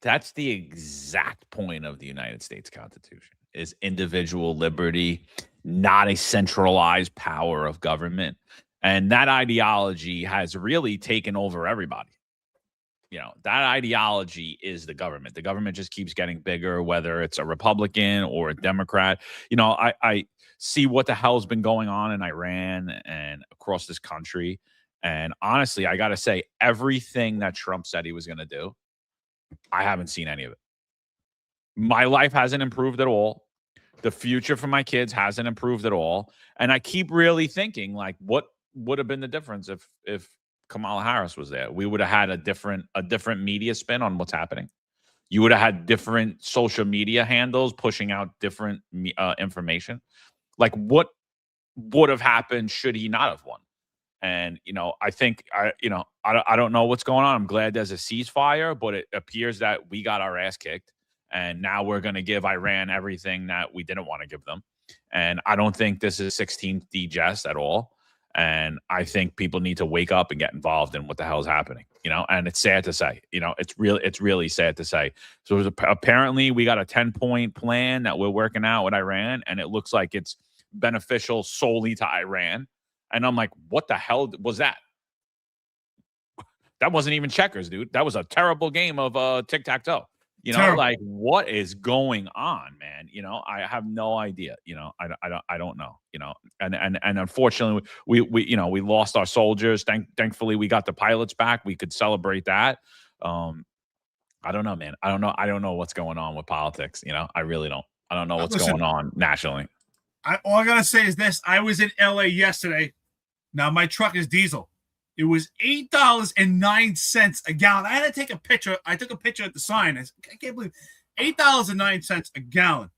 that's the exact point of the United States Constitution, is individual liberty, not a centralized power of government. And that ideology has really taken over everybody. That ideology is the government. The government just keeps getting bigger, whether it's a Republican or a Democrat. I see what the hell's been going on in Iran and across this country. And honestly, I got to say, everything that Trump said he was going to do, I haven't seen any of it. My life hasn't improved at all. The future for my kids hasn't improved at all. And I keep really thinking, like, what would have been the difference if Kamala Harris was there? We would have had a different media spin on what's happening. You would have had different social media handles pushing out different information. Like, what would have happened should he not have won? And, I think, I don't know what's going on. I'm glad there's a ceasefire, but it appears that we got our ass kicked. And now we're going to give Iran everything that we didn't want to give them. And I don't think this is 16th digest at all. And I think people need to wake up and get involved in what the hell is happening, and it's sad to say, it's really sad to say. So apparently we got a 10-point plan that we're working out with Iran, and it looks like it's beneficial solely to Iran. And I'm like, what the hell was that? That wasn't even checkers, dude. That was a terrible game of tic-tac-toe. Like, what is going on, man? I have no idea. I don't know. And unfortunately, we lost our soldiers. Thankfully, we got the pilots back. We could celebrate that. I don't know, man. I don't know what's going on with politics. I really don't. I don't know what's going on nationally. All I gotta say is this: I was in LA yesterday. Now my truck is diesel. It was $8.09 a gallon. I had to take a picture. I took a picture at the sign. I can't believe $8.09 a gallon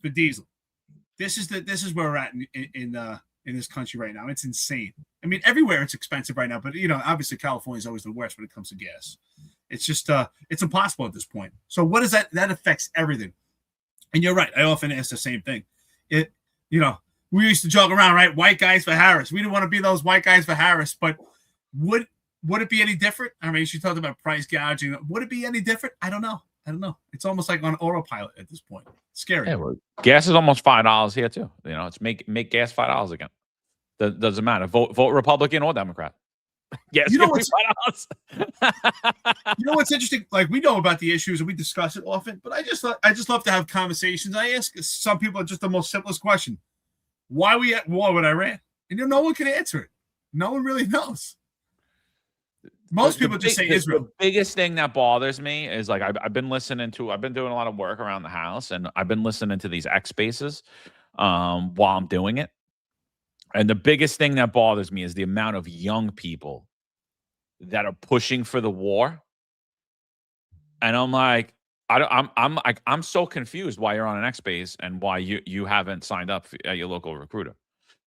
for diesel. This is where we're at in this country right now. It's insane. I mean, everywhere it's expensive right now, but obviously California is always the worst when it comes to gas. It's just it's impossible at this point. So what is that? That affects everything. And you're right. I often ask the same thing. We used to joke around, right? White guys for Harris. We didn't want to be those white guys for Harris, but would it be any different? I mean, she talked about price gouging. Would it be any different? I don't know. It's almost like on autopilot at this point. It's scary. Yeah, well, gas is almost $5 here too. It's make gas $5 again. Doesn't matter. Vote Republican or Democrat. Yes, $5. What's interesting? Like, we know about the issues and we discuss it often, but I just love to have conversations. I ask some people just the most simplest question: why are we at war with Iran? And no one can answer it. No one really knows. Most people just say Israel. The biggest thing that bothers me is like I've been doing a lot of work around the house, and I've been listening to these X Spaces while I'm doing it. And the biggest thing that bothers me is the amount of young people that are pushing for the war. And I'm like, I'm so confused why you're on an X Space and why you haven't signed up at your local recruiter.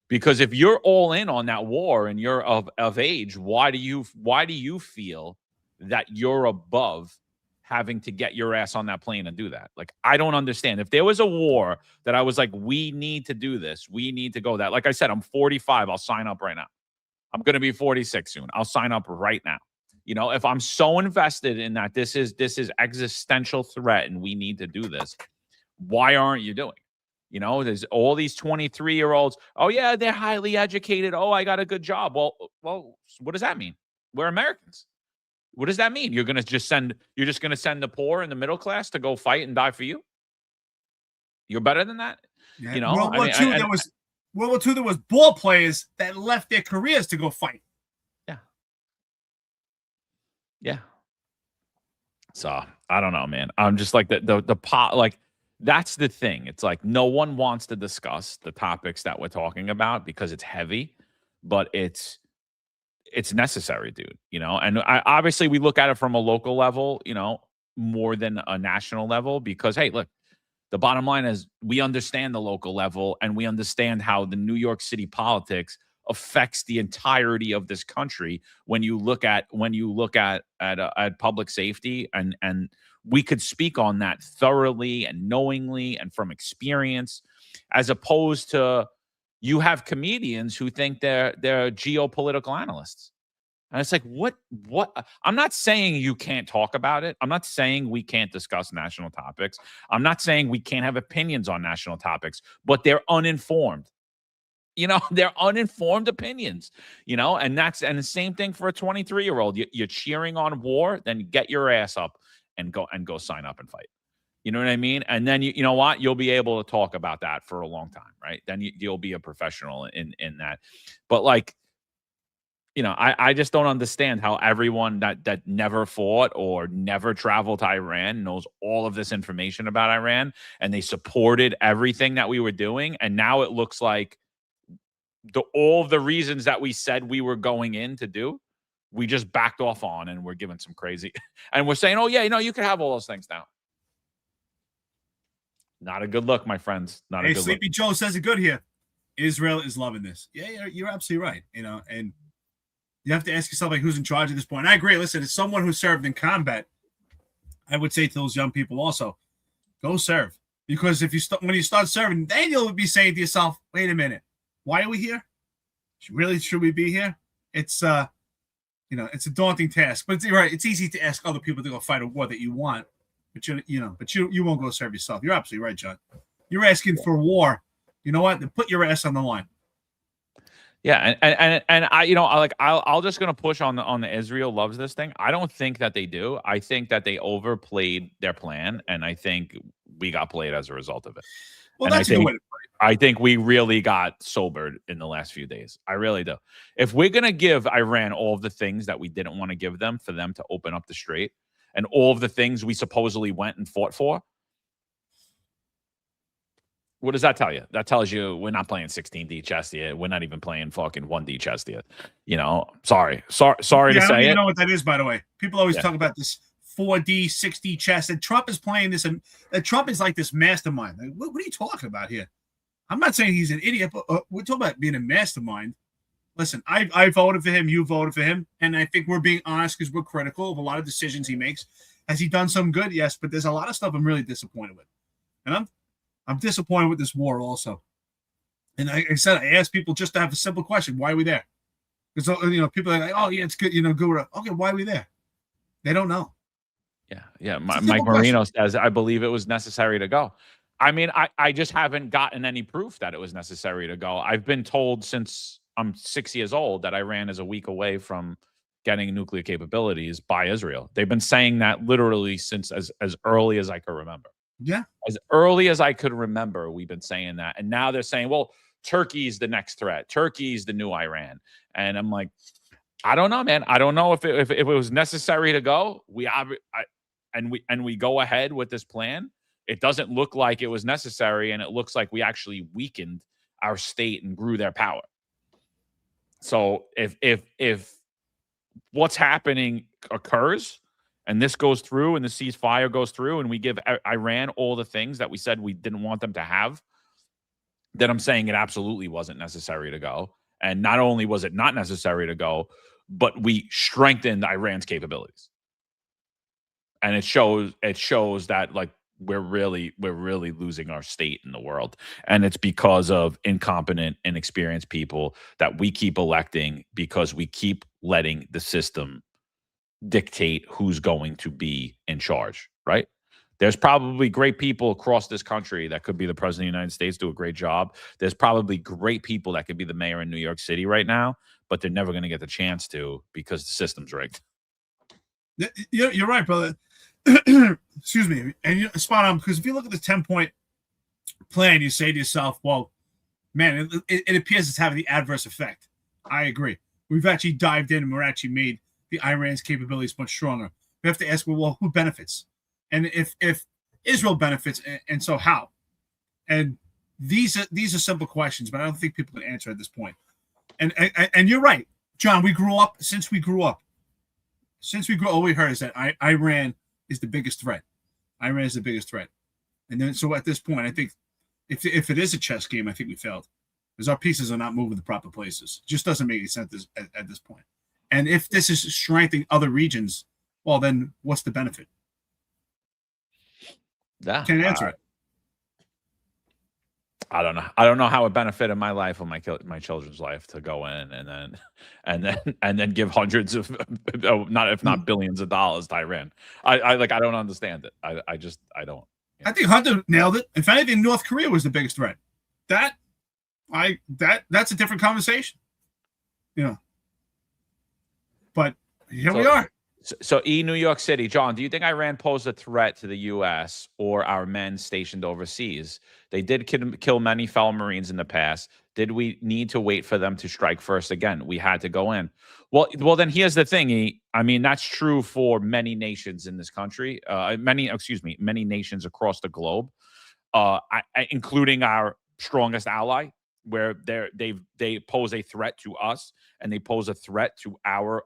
Because if you're all in on that war and you're of age, why do you feel that you're above having to get your ass on that plane and do that? Like, I don't understand. If there was a war that I was like, we need to do this, we need to go that. Like I said, I'm 45. I'll sign up right now. I'm going to be 46 soon. I'll sign up right now. You know, if I'm so invested in that this is existential threat and we need to do this, why aren't you doing it? You know, there's all these 23-year-olds. Oh, yeah, they're highly educated. Oh, I got a good job. Well, what does that mean? We're Americans. What does that mean? You're just going to send the poor and the middle class to go fight and die for you? You're better than that? Yeah. You know, World War II, there was ball players that left their careers to go fight. Yeah. Yeah. So I don't know, man. I'm just like the pot, like, that's the thing. It's like no one wants to discuss the topics that we're talking about because it's heavy, but it's necessary, dude. You know, and obviously we look at it from a local level, you know, more than a national level because, hey, look, the bottom line is we understand the local level and we understand how the New York City politics affects the entirety of this country when you look at public safety and we could speak on that thoroughly and knowingly and from experience, as opposed to you have comedians who think they're geopolitical analysts. And it's like, what? I'm not saying you can't talk about it. I'm not saying we can't discuss national topics. I'm not saying we can't have opinions on national topics, but they're uninformed. You know, they're uninformed opinions, you know, and the same thing for a 23-year-old. You're cheering on war, then get your ass up and go sign up and fight. You know what I mean? And then you know what? You'll be able to talk about that for a long time, right? Then you'll be a professional in that. But like, you know, I just don't understand how everyone that never fought or never traveled to Iran knows all of this information about Iran, and they supported everything that we were doing. And now it looks like all of the reasons that we said we were going in to do, we just backed off on, and we're giving some crazy, and we're saying, oh yeah, you know, you can have all those things now. Not a good look, my friends. Not a good Sleepy look. Joe says it good here. Israel is loving this. Yeah, you're absolutely right. You know, and you have to ask yourself, like, who's in charge at this point? And I agree. Listen, as someone who served in combat, I would say to those young people also, go serve. Because if when you start serving, then you'll be saying to yourself, wait a minute, why are we here? Should we be here? It's you know, it's a daunting task. But you're right. It's easy to ask other people to go fight a war that you want, but you won't go serve yourself. You're absolutely right, John. You're asking for war. You know what? Then put your ass on the line. Yeah, and I, you know, I'll just gonna push on the Israel loves this thing. I don't think that they do. I think that they overplayed their plan, and I think we got played as a result of it. Well, and that's a good way to put it. I think we really got sobered in the last few days. I really do. If we're gonna give Iran all of the things that we didn't want to give them for them to open up the strait, and all of the things we supposedly went and fought for, what does that tell you? That tells you we're not playing 16D chess here. We're not even playing fucking 1D chess here. You know, sorry to say it. I don't even know what that is, by the way. People always talk about this 4D, 6D chess, and Trump is playing this, and Trump is like this mastermind. Like, what are you talking about here? I'm not saying he's an idiot, but we're talking about being a mastermind. Listen, I voted for him. You voted for him. And I think we're being honest because we're critical of a lot of decisions he makes. Has he done some good? Yes, but there's a lot of stuff I'm really disappointed with. And I'm disappointed with this war also. And like I said, I asked people just to have a simple question. Why are we there? Because, you know, people are like, oh, yeah, it's good. You know, Guru. Okay, why are we there? They don't know. Yeah. Mike Marino says, I believe it was necessary to go. I mean, I just haven't gotten any proof that it was necessary to go. I've been told since I'm 6 years old that Iran is a week away from getting nuclear capabilities by Israel. They've been saying that literally since as early as I could remember. Yeah. As early as I could remember, we've been saying that. And now they're saying, well, Turkey's the next threat. Turkey's the new Iran. And I'm like, I don't know, man. I don't know if it was necessary to go. We go ahead with this plan. It doesn't look like it was necessary, and it looks like we actually weakened our state and grew their power. So if what's happening occurs, and this goes through, and the ceasefire goes through, and we give Iran all the things that we said we didn't want them to have, then I'm saying it absolutely wasn't necessary to go. And not only was it not necessary to go, but we strengthened Iran's capabilities. And it shows that like we're really losing our state in the world. And it's because of incompetent, inexperienced people that we keep electing, because we keep letting the system dictate who's going to be in charge, right? There's probably great people across this country that could be the president of the United States, do a great job. There's probably great people that could be the mayor in New York City right now, but they're never going to get the chance to because the system's rigged. You're right, brother. Excuse me. And you're spot on, because if you look at the 10-point plan, you say to yourself, well, man, it appears it's having the adverse effect. I agree. We've actually dived in and we're actually made the Iran's capabilities much stronger. We have to ask, well, who benefits? And if Israel benefits, and so how? And these are simple questions, but I don't think people can answer at this point. And you're right, John. Since we grew up, all we heard is that Iran is the biggest threat. Iran is the biggest threat. And then so at this point, I think if it is a chess game, I think we failed, because our pieces are not moving the proper places. It just doesn't make any sense at this point. And if this is strengthening other regions, well, then what's the benefit? Yeah, Can't answer it. I don't know. I don't know how it benefited my life or my children's life to go in and then give hundreds of, not if not billions of dollars to Iran. I don't understand it. I don't. I think Hunter nailed it. If anything, North Korea was the biggest threat. That's a different conversation. But here we are. So, New York City, John, do you think Iran posed a threat to the U.S. or our men stationed overseas? They did kill many fellow Marines in the past. Did we need to wait for them to strike first? Again, we had to go in. Well, then here's the thing. I mean, that's true for many nations in this country, many nations across the globe, including our strongest ally, where they pose a threat to us, and they pose a threat to our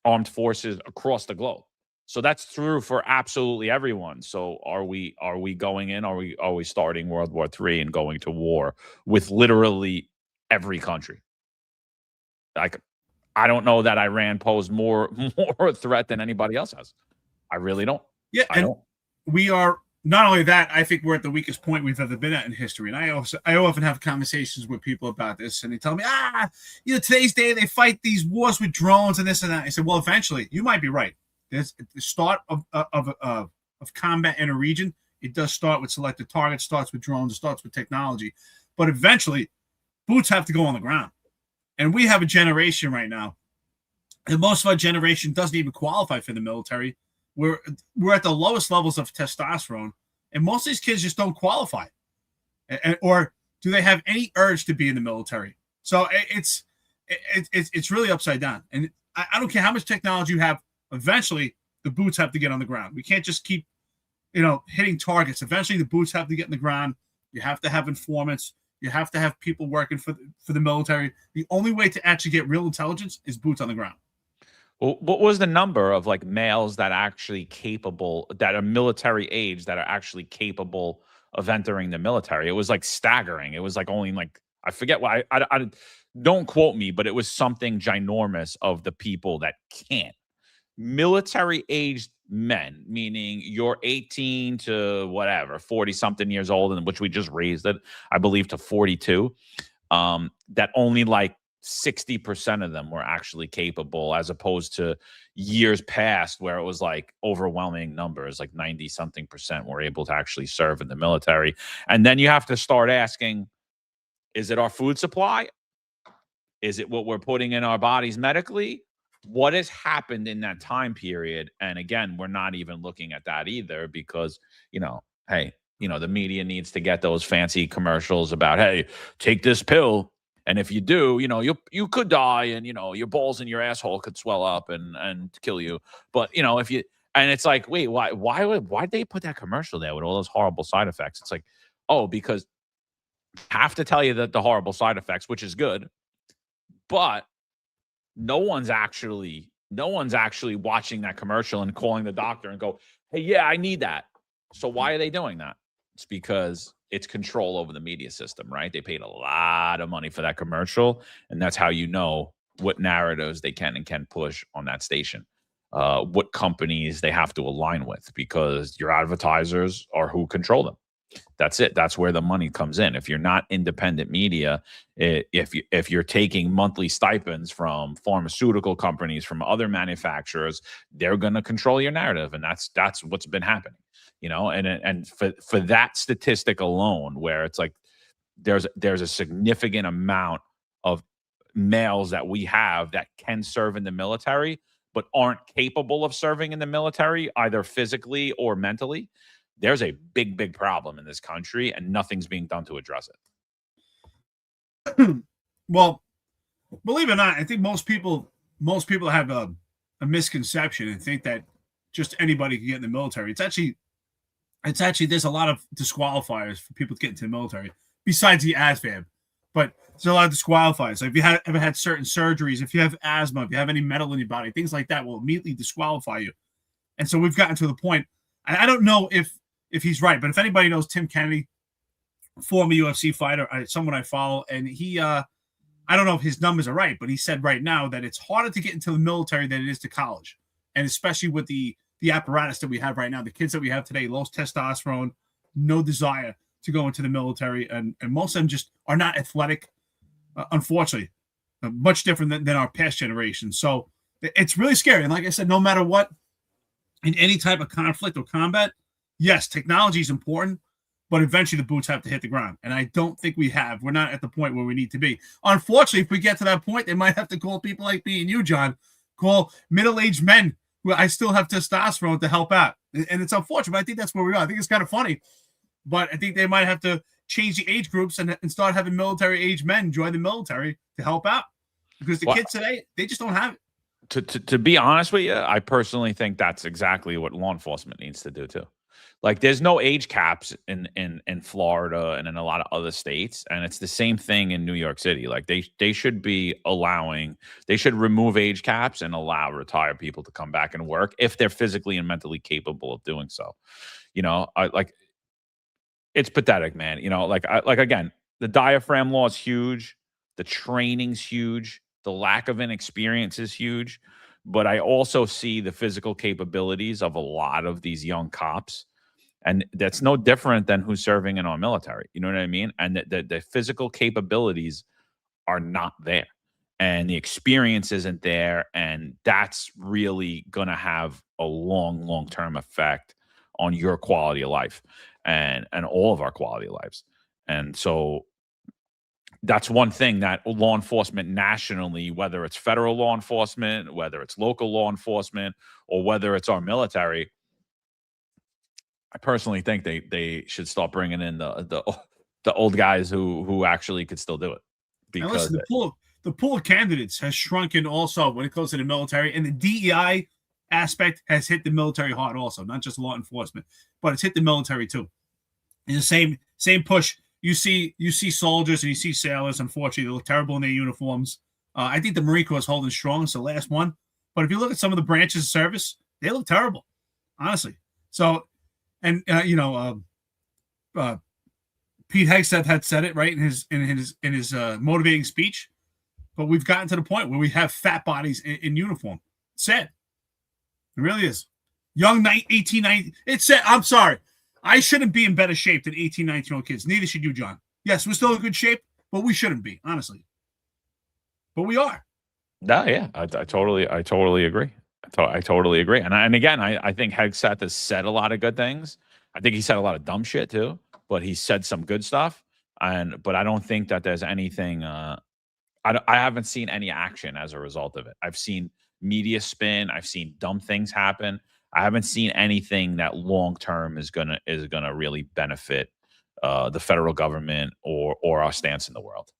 armed forces across the globe. So that's true for absolutely everyone. So are we going in? Are we starting World War III and going to war with literally every country? Like, I don't know that Iran posed more threat than anybody else has. I really don't. Yeah, we are. Not only that, I think we're at the weakest point we've ever been at in history. And I often have conversations with people about this, and they tell me, today's day they fight these wars with drones and this and that. I said, well, eventually, you might be right. There's the start of combat in a region. It does start with selected targets, starts with drones, it starts with technology, but eventually, boots have to go on the ground. And we have a generation right now, and most of our generation doesn't even qualify for the military. We're at the lowest levels of testosterone, and most of these kids just don't qualify, or do they have any urge to be in the military? So it's really upside down. And I don't care how much technology you have. Eventually, the boots have to get on the ground. We can't just keep, hitting targets. Eventually, the boots have to get in the ground. You have to have informants. You have to have people working for the military. The only way to actually get real intelligence is boots on the ground. Well, what was the number of like males that are military age that are actually capable of entering the military? It was like staggering. It was like only like, I forget why. I don't quote me, but it was something ginormous of the people that can't. Military aged men, meaning you're 18 to whatever, 40 something years old, and which we just raised it, I believe, to 42. That only like 60% of them were actually capable, as opposed to years past where it was like overwhelming numbers, like 90 something percent were able to actually serve in the military. And then you have to start asking, is it our food supply? Is it what we're putting in our bodies medically? What has happened in that time period? And again, we're not even looking at that either, because, the media needs to get those fancy commercials about, hey, take this pill And if you do, you could die, and your balls in your asshole could swell up and kill you. But if you and it's like, wait, why'd they put that commercial there with all those horrible side effects? It's like, oh, because I have to tell you that the horrible side effects, which is good, but no one's actually watching that commercial and calling the doctor and go, hey, yeah, I need that. So why are they doing that? It's because it's control over the media system, right? They paid a lot of money for that commercial, and that's how you know what narratives they can and can't push on that station, what companies they have to align with, because your advertisers are who control them. That's it. That's where the money comes in. If you're not independent media, if you're taking monthly stipends from pharmaceutical companies, from other manufacturers, they're going to control your narrative, and that's what's been happening. And for that statistic alone, where it's like there's a significant amount of males that we have that can serve in the military but aren't capable of serving in the military, either physically or mentally. There's a big problem in this country, and nothing's being done to address it. Well, believe it or not, I think most people have a misconception and think that just anybody can get in the military. It's actually there's a lot of disqualifiers for people to get into the military besides the ASVAB, but there's a lot of disqualifiers. Like if you ever had certain surgeries, if you have asthma, if you have any metal in your body, things like that will immediately disqualify you. And so we've gotten to the point. I don't know if he's right, but if anybody knows Tim Kennedy, former UFC fighter, someone I follow, and he, I don't know if his numbers are right, but he said right now that it's harder to get into the military than it is to college. And especially with the apparatus that we have right now, the kids that we have today, low testosterone, no desire to go into the military, and most of them just are not athletic, unfortunately, much different than our past generation. So it's really scary. And like I said, no matter what, in any type of conflict or combat, yes, technology is important, but eventually the boots have to hit the ground. And I don't think we have. We're not at the point where we need to be. Unfortunately, if we get to that point, they might have to call people like me and you, John, call middle-aged men who I still have testosterone to help out. And it's unfortunate, but I think that's where we are. I think it's kind of funny, but I think they might have to change the age groups and start having military-age men join the military to help out, because the kids today, they just don't have it. To be honest with you, I personally think that's exactly what law enforcement needs to do too. Like, there's no age caps in Florida and in a lot of other states, and it's the same thing in New York City. Like, they should be they should remove age caps and allow retired people to come back and work if they're physically and mentally capable of doing so. It's pathetic, man. Again, the diaphragm law is huge, the training's huge, the lack of inexperience is huge, but I also see the physical capabilities of a lot of these young cops. And that's no different than who's serving in our military. You know what I mean? And the physical capabilities are not there, and the experience isn't there. And that's really going to have a long-term effect on your quality of life and all of our quality of lives. And so that's one thing that law enforcement nationally, whether it's federal law enforcement, whether it's local law enforcement, or whether it's our military, I personally think they should start bringing in the old guys who actually could still do it. Because listen, the pool of candidates has shrunken also when it comes to the military, and the DEI aspect has hit the military hard also, not just law enforcement, but it's hit the military too. And the same push. You see soldiers and you see sailors. Unfortunately, they look terrible in their uniforms. I think the Marine Corps is holding strong. It's the last one. But if you look at some of the branches of service, they look terrible, honestly. So, and Pete Hegseth had said it right in his motivating speech. But we've gotten to the point where we have fat bodies in uniform. It's sad. It really is. Young 18, 19. It's sad. I'm sorry. I shouldn't be in better shape than 18, 19-year-old kids. Neither should you, John. Yes, we're still in good shape, but we shouldn't be, honestly. But we are. No, yeah, I totally agree. I totally agree. And again, I think Hegseth has said a lot of good things. I think he said a lot of dumb shit too, but he said some good stuff. But I don't think that there's anything. I haven't seen any action as a result of it. I've seen media spin. I've seen dumb things happen. I haven't seen anything that long term is gonna really benefit the federal government or our stance in the world.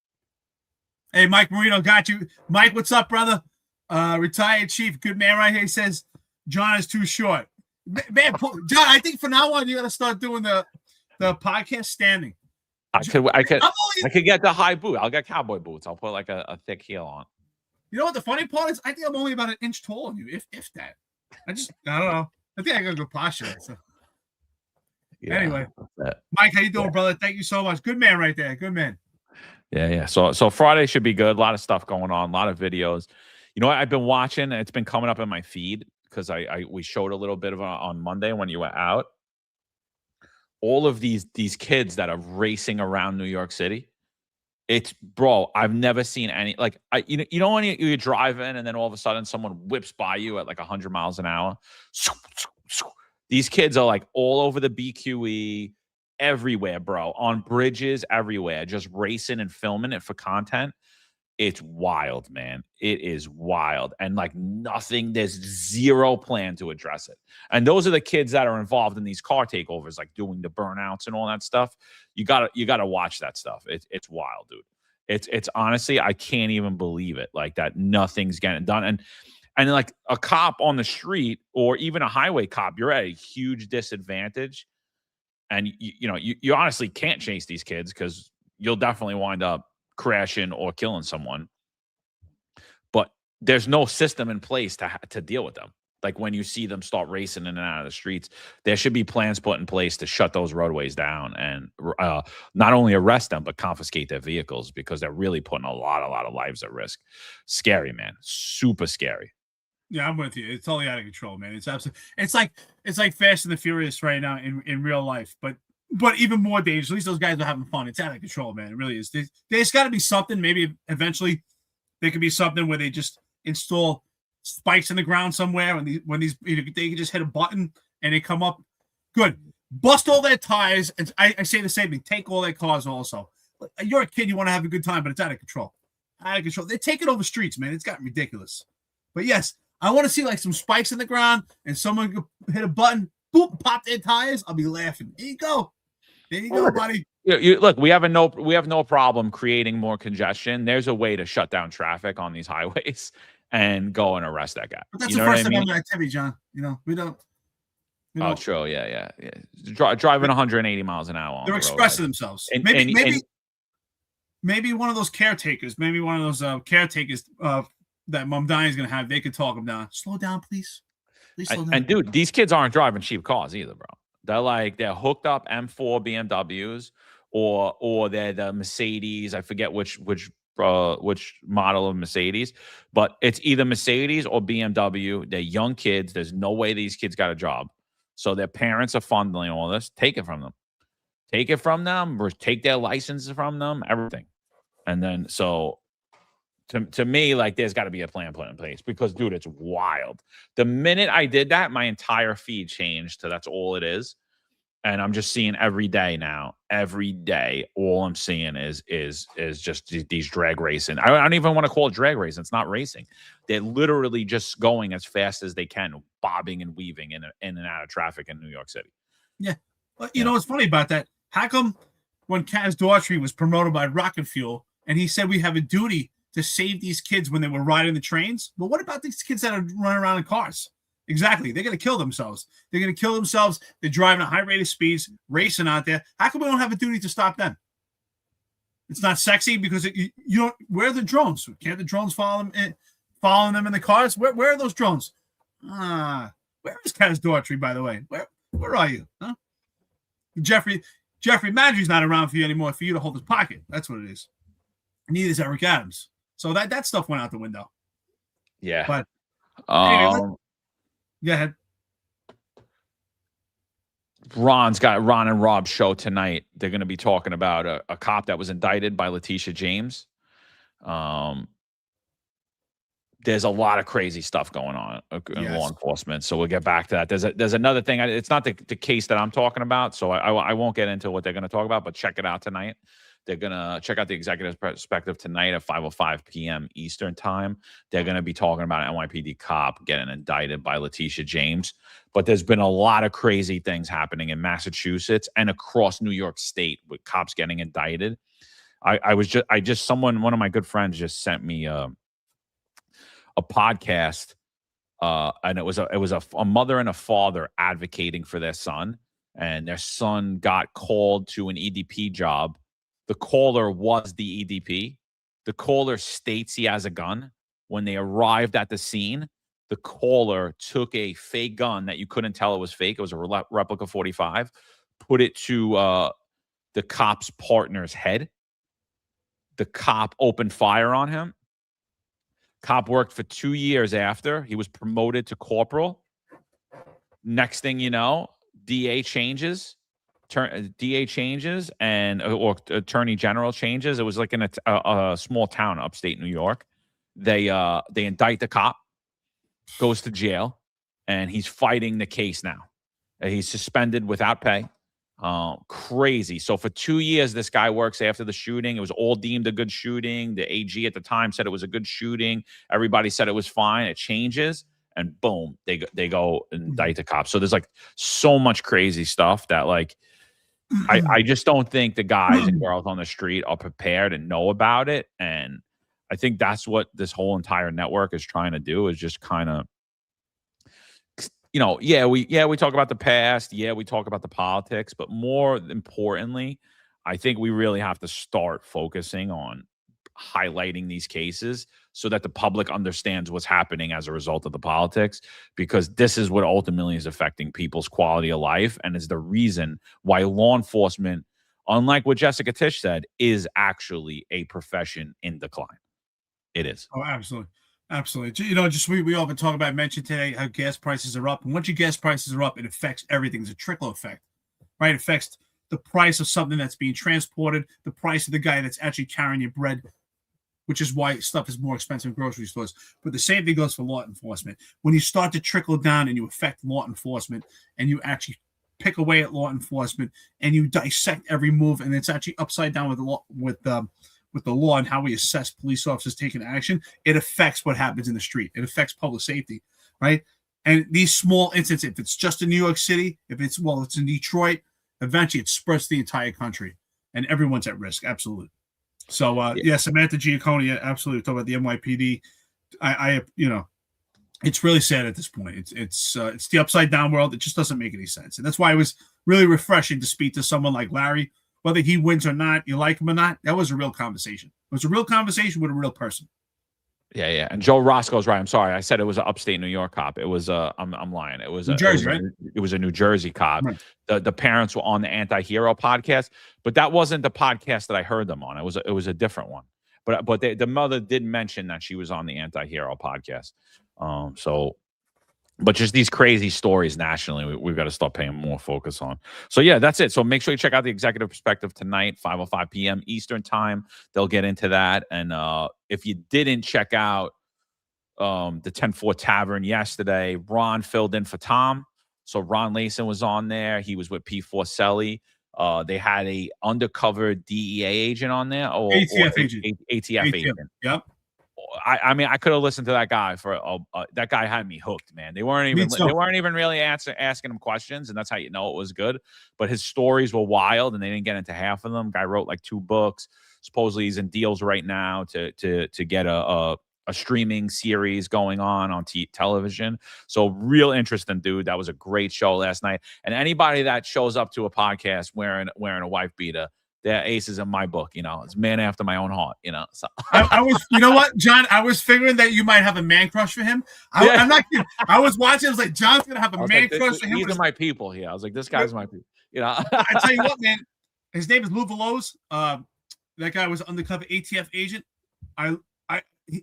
Hey, Mike Marino, got you. Mike, what's up, brother? Retired chief, good man right here. He says John is too short. Man, John, I think from now on you got to start doing the podcast standing. I could get the high boot. I'll get cowboy boots. I'll put like a thick heel on. You know what the funny part is? I think I'm only about an inch taller than you, if that. I don't know. I think I got good posture. So. Yeah, anyway, Mike, how you doing, brother? Thank you so much. Good man right there. Good man. Yeah. So Friday should be good. A lot of stuff going on. A lot of videos. You know what I've been watching? It's been coming up in my feed because we showed a little bit of it on Monday when you were out. All of these kids that are racing around New York City. It's bro, I've never seen any like you know when you're driving and then all of a sudden someone whips by you at like 100 miles an hour. These kids are like all over the BQE, everywhere, bro, on bridges, everywhere, just racing and filming it for content. It's wild, man. It is wild. And like nothing, there's zero plan to address it. And those are the kids that are involved in these car takeovers, like doing the burnouts and all that stuff. You gotta watch that stuff. It's wild, dude. It's honestly, I can't even believe it. Like that nothing's getting done. And like a cop on the street or even a highway cop, you're at a huge disadvantage. And you honestly can't chase these kids because you'll definitely wind up crashing or killing someone. But there's no system in place to deal with them. Like when you see them start racing in and out of the streets, there should be plans put in place to shut those roadways down and not only arrest them, but confiscate their vehicles because they're really putting a lot of lives at risk. Scary, man. Super scary. Yeah, I'm with you. It's totally out of control, man. It's absolutely. It's like Fast and the Furious right now in real life, but even more dangerous. At least those guys are having fun. It's out of control, man. It really is. There's got to be something. Maybe eventually there could be something where they just install spikes in the ground somewhere. When these they can just hit a button and they come up. Good. Bust all their tires. And I say the same thing. Take all their cars also. You're a kid. You want to have a good time, but it's out of control. Out of control. They're taking over streets, man. It's gotten ridiculous. But yes, I want to see like some spikes in the ground and someone could hit a button, boop, pop their tires. I'll be laughing. There you go. There you go, buddy. Look, we have no problem creating more congestion. There's a way to shut down traffic on these highways and go and arrest that guy. But that's the first amendment activity, John. We don't. Oh, true. Yeah. Driving 180 miles an hour. They're expressing themselves. And maybe one of those caretakers. Maybe one of those caretakers that Mom Diane's gonna have. They could talk them down. Slow down, please. Please slow down. And dude, these kids aren't driving cheap cars either, bro. They're hooked up M4 BMWs or they're the Mercedes. I forget which model of Mercedes, but it's either Mercedes or BMW. They're young kids. There's no way these kids got a job. So their parents are funding all this. Take it from them. Take it from them or take their licenses from them, everything. And then so to me, like there's got to be a plan put in place because, dude, it's wild. The minute I did that, my entire feed changed to that's all it is. And I'm just seeing every day now. Every day, all I'm seeing is just these drag racing. I don't even want to call it drag racing. It's not racing. They're literally just going as fast as they can, bobbing and weaving in and out of traffic in New York City. Yeah. Well, you know what's funny about that? How come when Kaz Daughtry was promoted by Rocket Fuel and he said we have a duty to save these kids when they were riding the trains? But what about these kids that are running around in cars? Exactly. They're going to kill themselves. They're going to kill themselves. They're driving at high rate of speeds, racing out there. How come we don't have a duty to stop them? It's not sexy because you don't. Where are the drones? Can't the drones following them in the cars? Where are those drones? Where is Kaz Daughtry, by the way? Where are you? Huh? Jeffrey Madry's not around for you anymore for you to hold his pocket. That's what it is. Neither is Eric Adams. So that stuff went out the window. Yeah. But anyway, go ahead. Ron and Rob's show tonight. They're going to be talking about a cop that was indicted by Letitia James. There's a lot of crazy stuff going on in law enforcement. So we'll get back to that. There's another thing. It's not the case that I'm talking about. So I won't get into what they're going to talk about, but check it out tonight. They're going to check out the executive perspective tonight at 5:05 p.m. Eastern time. They're going to be talking about an NYPD cop getting indicted by Letitia James. But there's been a lot of crazy things happening in Massachusetts and across New York State with cops getting indicted. One of my good friends just sent me a podcast, and it was a mother and a father advocating for their son, and their son got called to an EDP job. The caller was the EDP. The caller states he has a gun. When they arrived at the scene, the caller took a fake gun that you couldn't tell it was fake. It was a replica 45, put it to the cop's partner's head. The cop opened fire on him. Cop worked for 2 years after. He was promoted to corporal. Next thing you know, DA changes, and or attorney general changes. It was like in a small town upstate New York. They indict the cop, goes to jail, and he's fighting the case now. He's suspended without pay. Crazy. So for 2 years, this guy works after the shooting. It was all deemed a good shooting. The AG at the time said it was a good shooting. Everybody said it was fine. It changes, and boom, they go and indict the cop. So there's like so much crazy stuff that like I just don't think the guys and girls on the street are prepared and know about it. And I think that's what this whole entire network is trying to do, is just kind of, we talk about the past. Yeah, we talk about the politics, but more importantly, I think we really have to start focusing on highlighting these cases so that the public understands what's happening as a result of the politics, because this is what ultimately is affecting people's quality of life and is the reason why law enforcement, unlike what Jessica Tisch said, is actually a profession in decline. It is. Oh, absolutely. Absolutely. We all been talking about, mentioned today, how gas prices are up. And once your gas prices are up, it affects everything. It's a trickle effect, right? It affects the price of something that's being transported, the price of the guy that's actually carrying your bread, which is why stuff is more expensive in grocery stores. But the same thing goes for law enforcement. When you start to trickle down and you affect law enforcement and you actually pick away at law enforcement and you dissect every move, and it's actually upside down with the law and how we assess police officers taking action, it affects what happens in the street. It affects public safety, right? And these small incidents, if it's just in New York City, if it's in Detroit, eventually it spreads to the entire country, and everyone's at risk. Absolutely. So, Samantha Giaccone, absolutely. Talk about the NYPD. It's really sad at this point. It's the upside down world. It just doesn't make any sense, and that's why it was really refreshing to speak to someone like Larry. Whether he wins or not, you like him or not, that was a real conversation. It was a real conversation with a real person. Yeah. And Joe Roscoe's right. I'm sorry. I said it was an upstate New York cop. It was I'm lying. It was New Jersey, right? It was a New Jersey cop. Right. The parents were on the Anti-Hero podcast, but that wasn't the podcast that I heard them on. It was a different one. But the mother did mention that she was on the Anti-Hero podcast. But just these crazy stories nationally, we've got to start paying more focus on. So, yeah, that's it. So make sure you check out the Executive Perspective tonight, 5:05 p.m. Eastern time. They'll get into that. And if you didn't check out the 10-4 Tavern yesterday, Ron filled in for Tom. So Ron Layson was on there. He was with P. Forcelli. They had a undercover DEA agent on there. ATF agent. ATF agent. Yep. I mean, I could have listened to that guy for that guy had me hooked, man. They weren't even really asking him questions, and that's how you know it was good. But his stories were wild, and they didn't get into half of them. Guy wrote like 2 books. Supposedly he's in deals right now to get a streaming series going on television. So real interesting dude. That was a great show last night. And anybody that shows up to a podcast wearing a wife beater, they're aces in my book. It's man after my own heart. So I was, you know what, John? I was figuring that you might have a man crush for him. I'm not kidding. I was watching. I was like, John's gonna have a man crush for him. These are my people here. I was like, this guy's my people. I tell you what, man. His name is Lou Veloz. That guy was undercover ATF agent.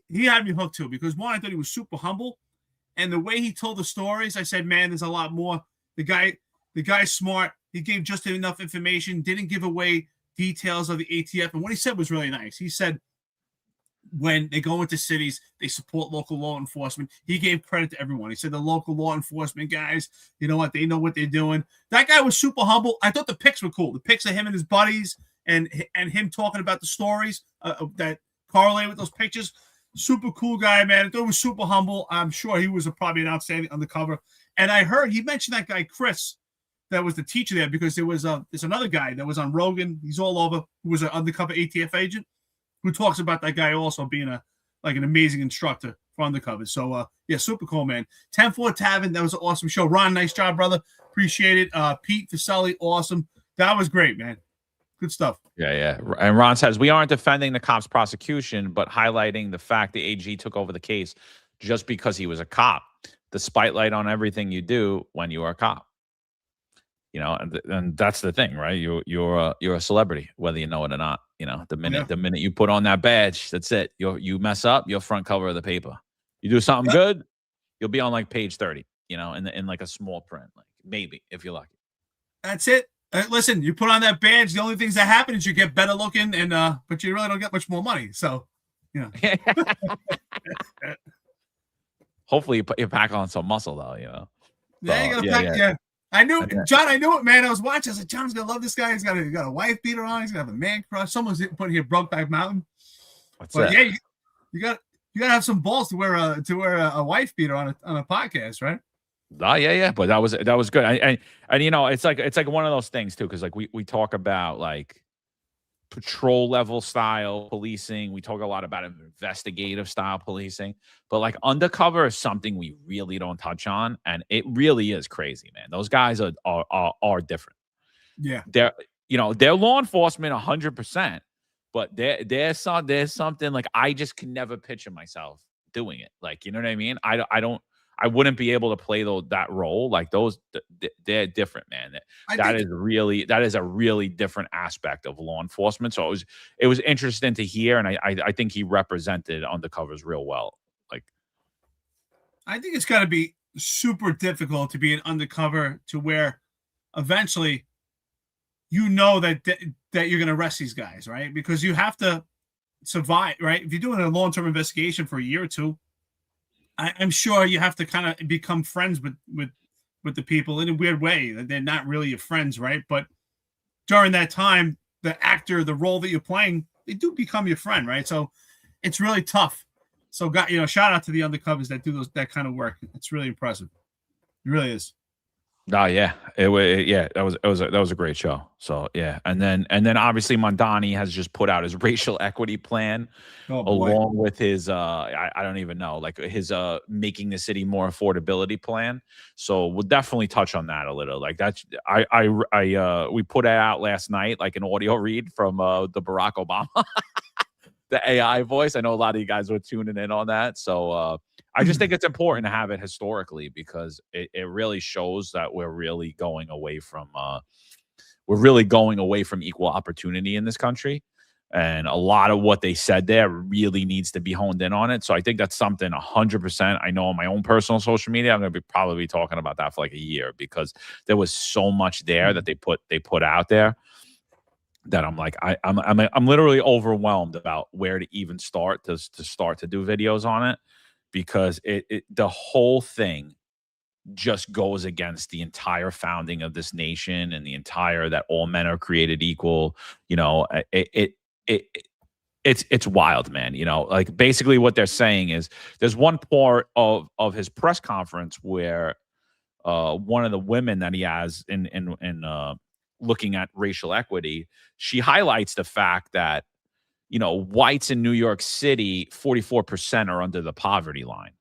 He had me hooked too, because one, I thought he was super humble, and the way he told the stories, I said, man, there's a lot more. The guy's smart. He gave just enough information. Didn't give away details of the ATF. And what he said was really nice. He said when they go into cities, they support local law enforcement. He gave credit to everyone. He said the local law enforcement guys, you know what, they know what they're doing. That guy was super humble. I thought the pics were cool. The pics of him and his buddies and him talking about the stories that correlate with those pictures. Super cool guy, man. I thought he was super humble. I'm sure he was probably an outstanding undercover. And I heard he mentioned that guy, Chris, that was the teacher there, because there's another guy that was on Rogan. He's all over, who was an undercover ATF agent, who talks about that guy also being an amazing instructor for undercover. So yeah, super cool, man. 10-4 Tavern, that was an awesome show. Ron, nice job, brother. Appreciate it. Pete Faselli, awesome. That was great, man. Good stuff. Yeah. And Ron says, we aren't defending the cop's prosecution, but highlighting the fact the AG took over the case just because he was a cop. The spotlight on everything you do when you are a cop. You know, and that's the thing, right? You're a celebrity, whether you know it or not. You know, the minute you put on that badge, that's it. You mess up, you're front cover of the paper. You do something good, you'll be on like page 30. You know, in like a small print, like maybe if you're lucky. That's it. Listen, you put on that badge. The only things that happen is you get better looking, and but you really don't get much more money. So, you know. Hopefully, you pack on some muscle, though. You know. Yeah, you gotta pack. Yeah. I knew, John. I knew it, man. I was watching. I said, John's gonna love this guy. He's got a wife beater on. He's gonna have a man crush. Someone's putting here Brokeback Mountain. What's that? Yeah, you got to have some balls to wear a wife beater on a podcast, right? Oh yeah, but that was good. And you know, it's like one of those things too, because like we talk about like patrol level style policing. We talk a lot about investigative style policing, but like undercover is something we really don't touch on, and it really is crazy, man. Those guys are different. Yeah, they're law enforcement 100%, but there's something like I just can never picture myself doing it. Like, you know what I mean? I wouldn't be able to play that role. Like those, they're different, man. That is a really different aspect of law enforcement. So it was interesting to hear, and I think he represented undercovers real well. Like, I think it's got to be super difficult to be an undercover to where eventually, you know that you're going to arrest these guys, right? Because you have to survive, right? If you're doing a long-term investigation for a year or two, I'm sure you have to kind of become friends with the people in a weird way. They're not really your friends, right? But during that time, the role that you're playing, they do become your friend, right? So it's really tough. So, shout out to the undercovers that do that kind of work. It's really impressive. It really is. Oh yeah, that was a great show. So yeah, and then obviously Mondani has just put out his racial equity plan, along with his I don't even know, like his making the city more affordability plan. So we'll definitely touch on that a little. Like that's we put it out last night, like an audio read from the Barack Obama, the AI voice. I know a lot of you guys were tuning in on that, so. I just think it's important to have it historically, because it really shows that we're really going away from equal opportunity in this country, and a lot of what they said there really needs to be honed in on it. So I think that's something 100%. I know on my own personal social media, I'm going to be probably talking about that for like a year, because there was so much there that they put out there that I'm like I'm literally overwhelmed about where to even start to do videos on it. Because the whole thing just goes against the entire founding of this nation and the entire that all men are created equal. You know, it's wild, man. You know, like basically what they're saying is there's one part of his press conference where one of the women that he has in looking at racial equity, she highlights the fact that, you know, whites in New York City, 44% are under the poverty line,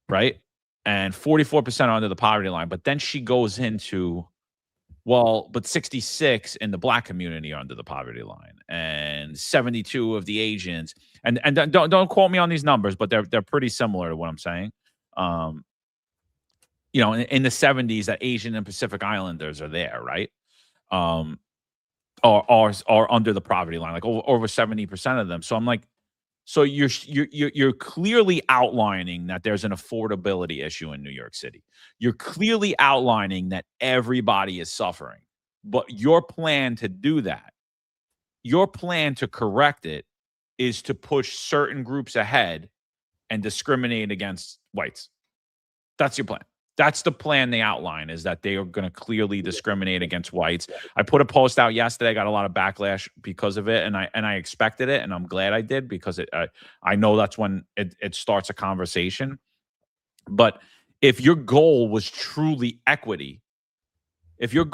right? And 44% are under the poverty line. But then she goes into, well, but 66 in the black community are under the poverty line, and 72 of the Asians. And don't quote me on these numbers, but they're pretty similar to what I'm saying. You know, in the 70s, that Asian and Pacific Islanders are there, right? Are under the poverty line, like over 70% of them. So I'm like, so you're clearly outlining that there's an affordability issue in New York City. You're clearly outlining that everybody is suffering. But your plan to do that, your plan to correct it, is to push certain groups ahead and discriminate against whites. That's your plan. That's the plan they outline, is that they are going to clearly discriminate against whites. I put a post out yesterday, got a lot of backlash because of it, and I expected it, and I'm glad I did, because I know that's when it starts a conversation. But if your goal was truly equity, If your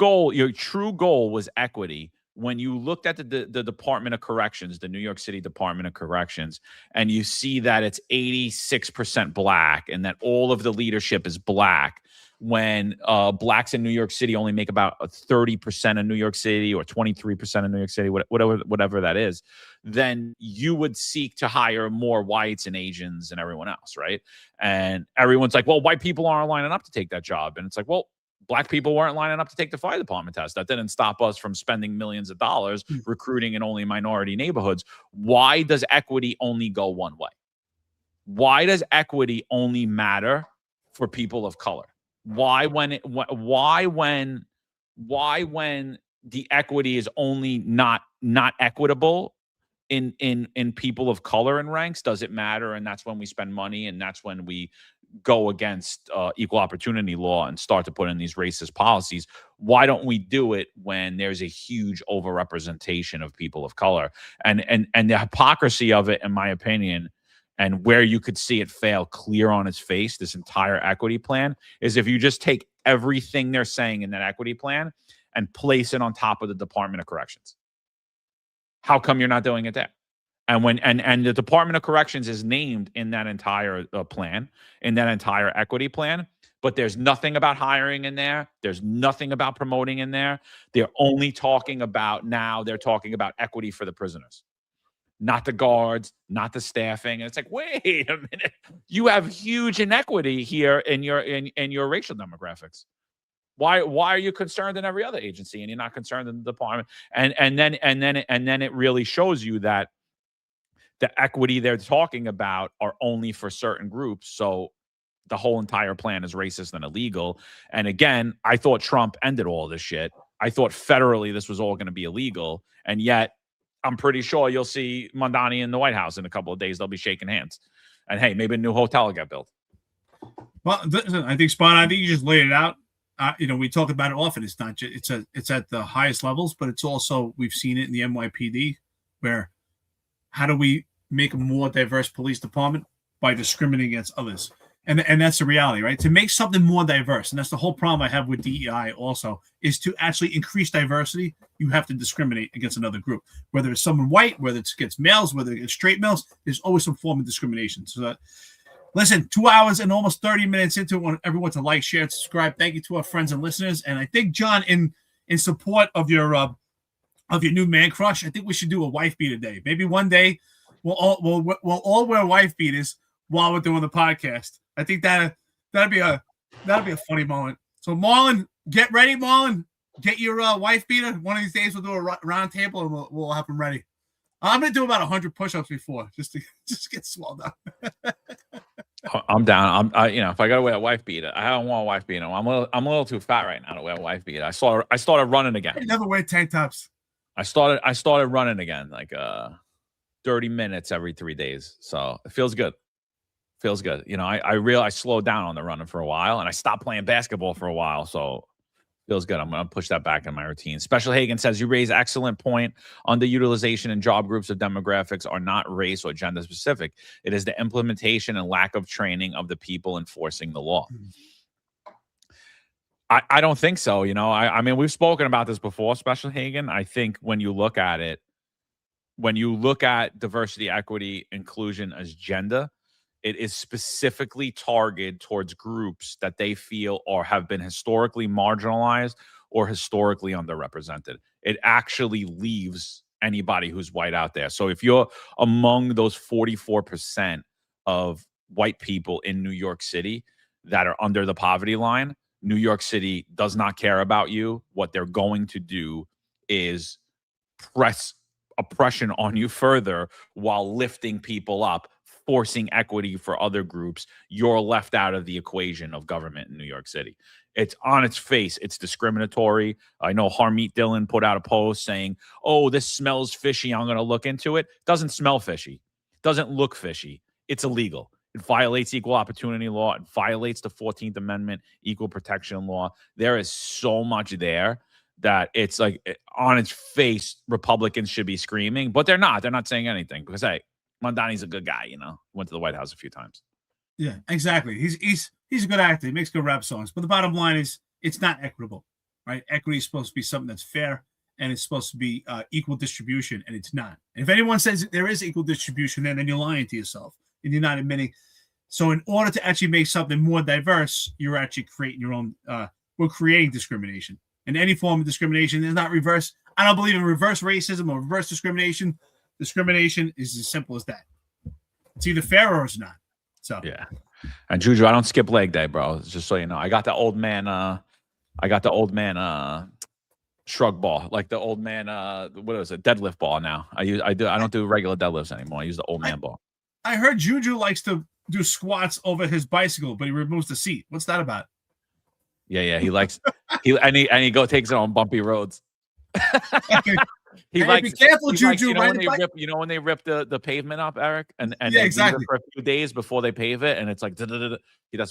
true goal was equity, when you looked at the Department of Corrections, the New York City Department of Corrections, and you see that it's 86% black and that all of the leadership is black, when blacks in New York City only make about 30% of New York City or 23% of New York City, whatever that is, then you would seek to hire more whites and Asians and everyone else, right? And everyone's like, well, white people aren't lining up to take that job. And it's like, well, black people weren't lining up to take the fire department test. That didn't stop us from spending millions of dollars recruiting in only minority neighborhoods. Why does equity only go one way? Why does equity only matter for people of color? Why when the equity is only not equitable in people of color and ranks, does it matter? And that's when we spend money, and that's when we go against equal opportunity law and start to put in these racist policies. Why don't we do it when there's a huge overrepresentation of people of color? And the hypocrisy of it, in my opinion, and where you could see it fail clear on its face, this entire equity plan, is if you just take everything they're saying in that equity plan and place it on top of the Department of Corrections. How come you're not doing it there? And when and the Department of Corrections is named in that entire plan, in that entire equity plan, but there's nothing about hiring in there. There's nothing about promoting in there. They're only talking about equity for the prisoners, not the guards, not the staffing. And it's like, wait a minute, you have huge inequity here in your racial demographics. Why are you concerned in every other agency and you're not concerned in the department? And then it really shows you that the equity they're talking about are only for certain groups. So the whole entire plan is racist and illegal. And again, I thought Trump ended all this shit. I thought federally this was all going to be illegal. And yet I'm pretty sure you'll see Mondani in the White House in a couple of days. They'll be shaking hands. And hey, maybe a new hotel will get built. Well, I think Spot, I think you just laid it out. We talk about it often. It's not just, it's at the highest levels, but it's also, we've seen it in the NYPD, where how do we make a more diverse police department? By discriminating against others. And that's the reality, right? To make something more diverse, and that's the whole problem I have with DEI also, is to actually increase diversity, you have to discriminate against another group. Whether it's someone white, whether it's against males, whether it's straight males, there's always some form of discrimination. So listen, 2 hours and almost 30 minutes into it, I want everyone to like, share, and subscribe. Thank you to our friends and listeners. And I think, John, in support of your new man crush, I think we should do a wife beater day. Maybe one day we'll all wear wife beaters while we're doing the podcast. I think that'd be a funny moment. So Marlon, get ready, Marlon. Get your wife beater. One of these days we'll do a round table and we'll have them ready. I'm gonna do about 100 push-ups before just to get swelled up. I'm down. If I gotta wear a wife beater, I don't want a wife beater. I'm a little too fat right now to wear a wife beater. I started running again. I never wear tank tops. I started running again, like 30 minutes every 3 days. So it feels good. I slowed down on the running for a while, and I stopped playing basketball for a while. So feels good. I'm going to push that back in my routine. Special Hagen says, you raise excellent point on the utilization and job groups of demographics are not race or gender specific. It is the implementation and lack of training of the people enforcing the law. I don't think so. I mean, we've spoken about this before, Special Hagen. I think when you look at it, when you look at diversity, equity, inclusion as gender, it is specifically targeted towards groups that they feel or have been historically marginalized or historically underrepresented. It actually leaves anybody who's white out there. So if you're among those 44% of white people in New York City that are under the poverty line, New York City does not care about you. What they're going to do is press oppression on you further while lifting people up, forcing equity for other groups. You're left out of the equation of government in New York City. It's on its face. It's discriminatory. I know Harmeet Dillon put out a post saying, oh, this smells fishy. I'm going to look into it. Doesn't smell fishy. Doesn't look fishy. It's illegal. It violates equal opportunity law. It violates the 14th Amendment, equal protection law. There is so much there that it's like on its face, Republicans should be screaming, but they're not. They're not saying anything because, hey, Mondani's a good guy, went to the White House a few times. Yeah, exactly. He's a good actor. He makes good rap songs. But the bottom line is it's not equitable. right? Equity is supposed to be something that's fair, and it's supposed to be equal distribution, and it's not. And if anyone says there is equal distribution, then you're lying to yourself, and you're not admitting. So in order to actually make something more diverse, you're actually creating your own. We're creating discrimination, and any form of discrimination is not reverse. I don't believe in reverse racism or reverse discrimination. Discrimination is as simple as that. It's either fair or it's not. So yeah. And Juju, I don't skip leg day, bro. Just so you know, I got the old man. Shrug ball, like the old man. What is it? Deadlift ball now. I don't do regular deadlifts anymore. I use the old man ball. I heard Juju likes to do squats over his bicycle, but he removes the seat. What's that about? Yeah. He likes he takes it on bumpy roads. He likes, be careful, Juju. You know when they rip the pavement up, Eric, and yeah, exactly for a few days before they pave it, and it's like that's the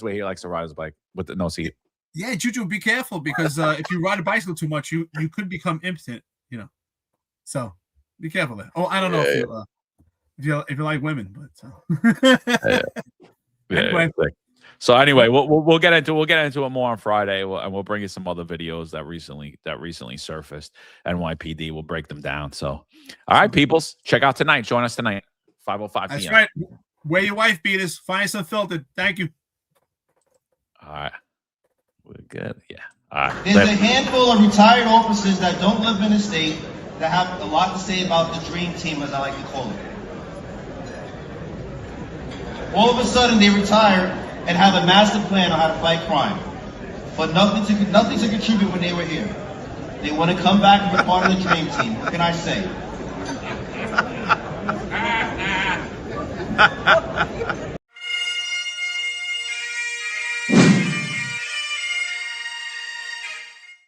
way he likes to ride his bike with no seat. Yeah, Juju, be careful because if you ride a bicycle too much, you could become impotent. You know, so be careful there. Oh, I don't know if you like women, but anyway. So anyway, we'll get into it more on Friday, and we'll bring you some other videos that recently surfaced. NYPD will break them down. So, all right, peoples, check out tonight. Join us tonight, 5:05 p.m. That's right. Wear your wife beaters. Find us Unfiltered. Thank you. All right, we're good. Yeah. All right. There's a handful of retired officers that don't live in the state that have a lot to say about the dream team, as I like to call it. All of a sudden, they retire and have a master plan on how to fight crime, but nothing to contribute when they were here. They want to come back and be part of the dream team. What can I say?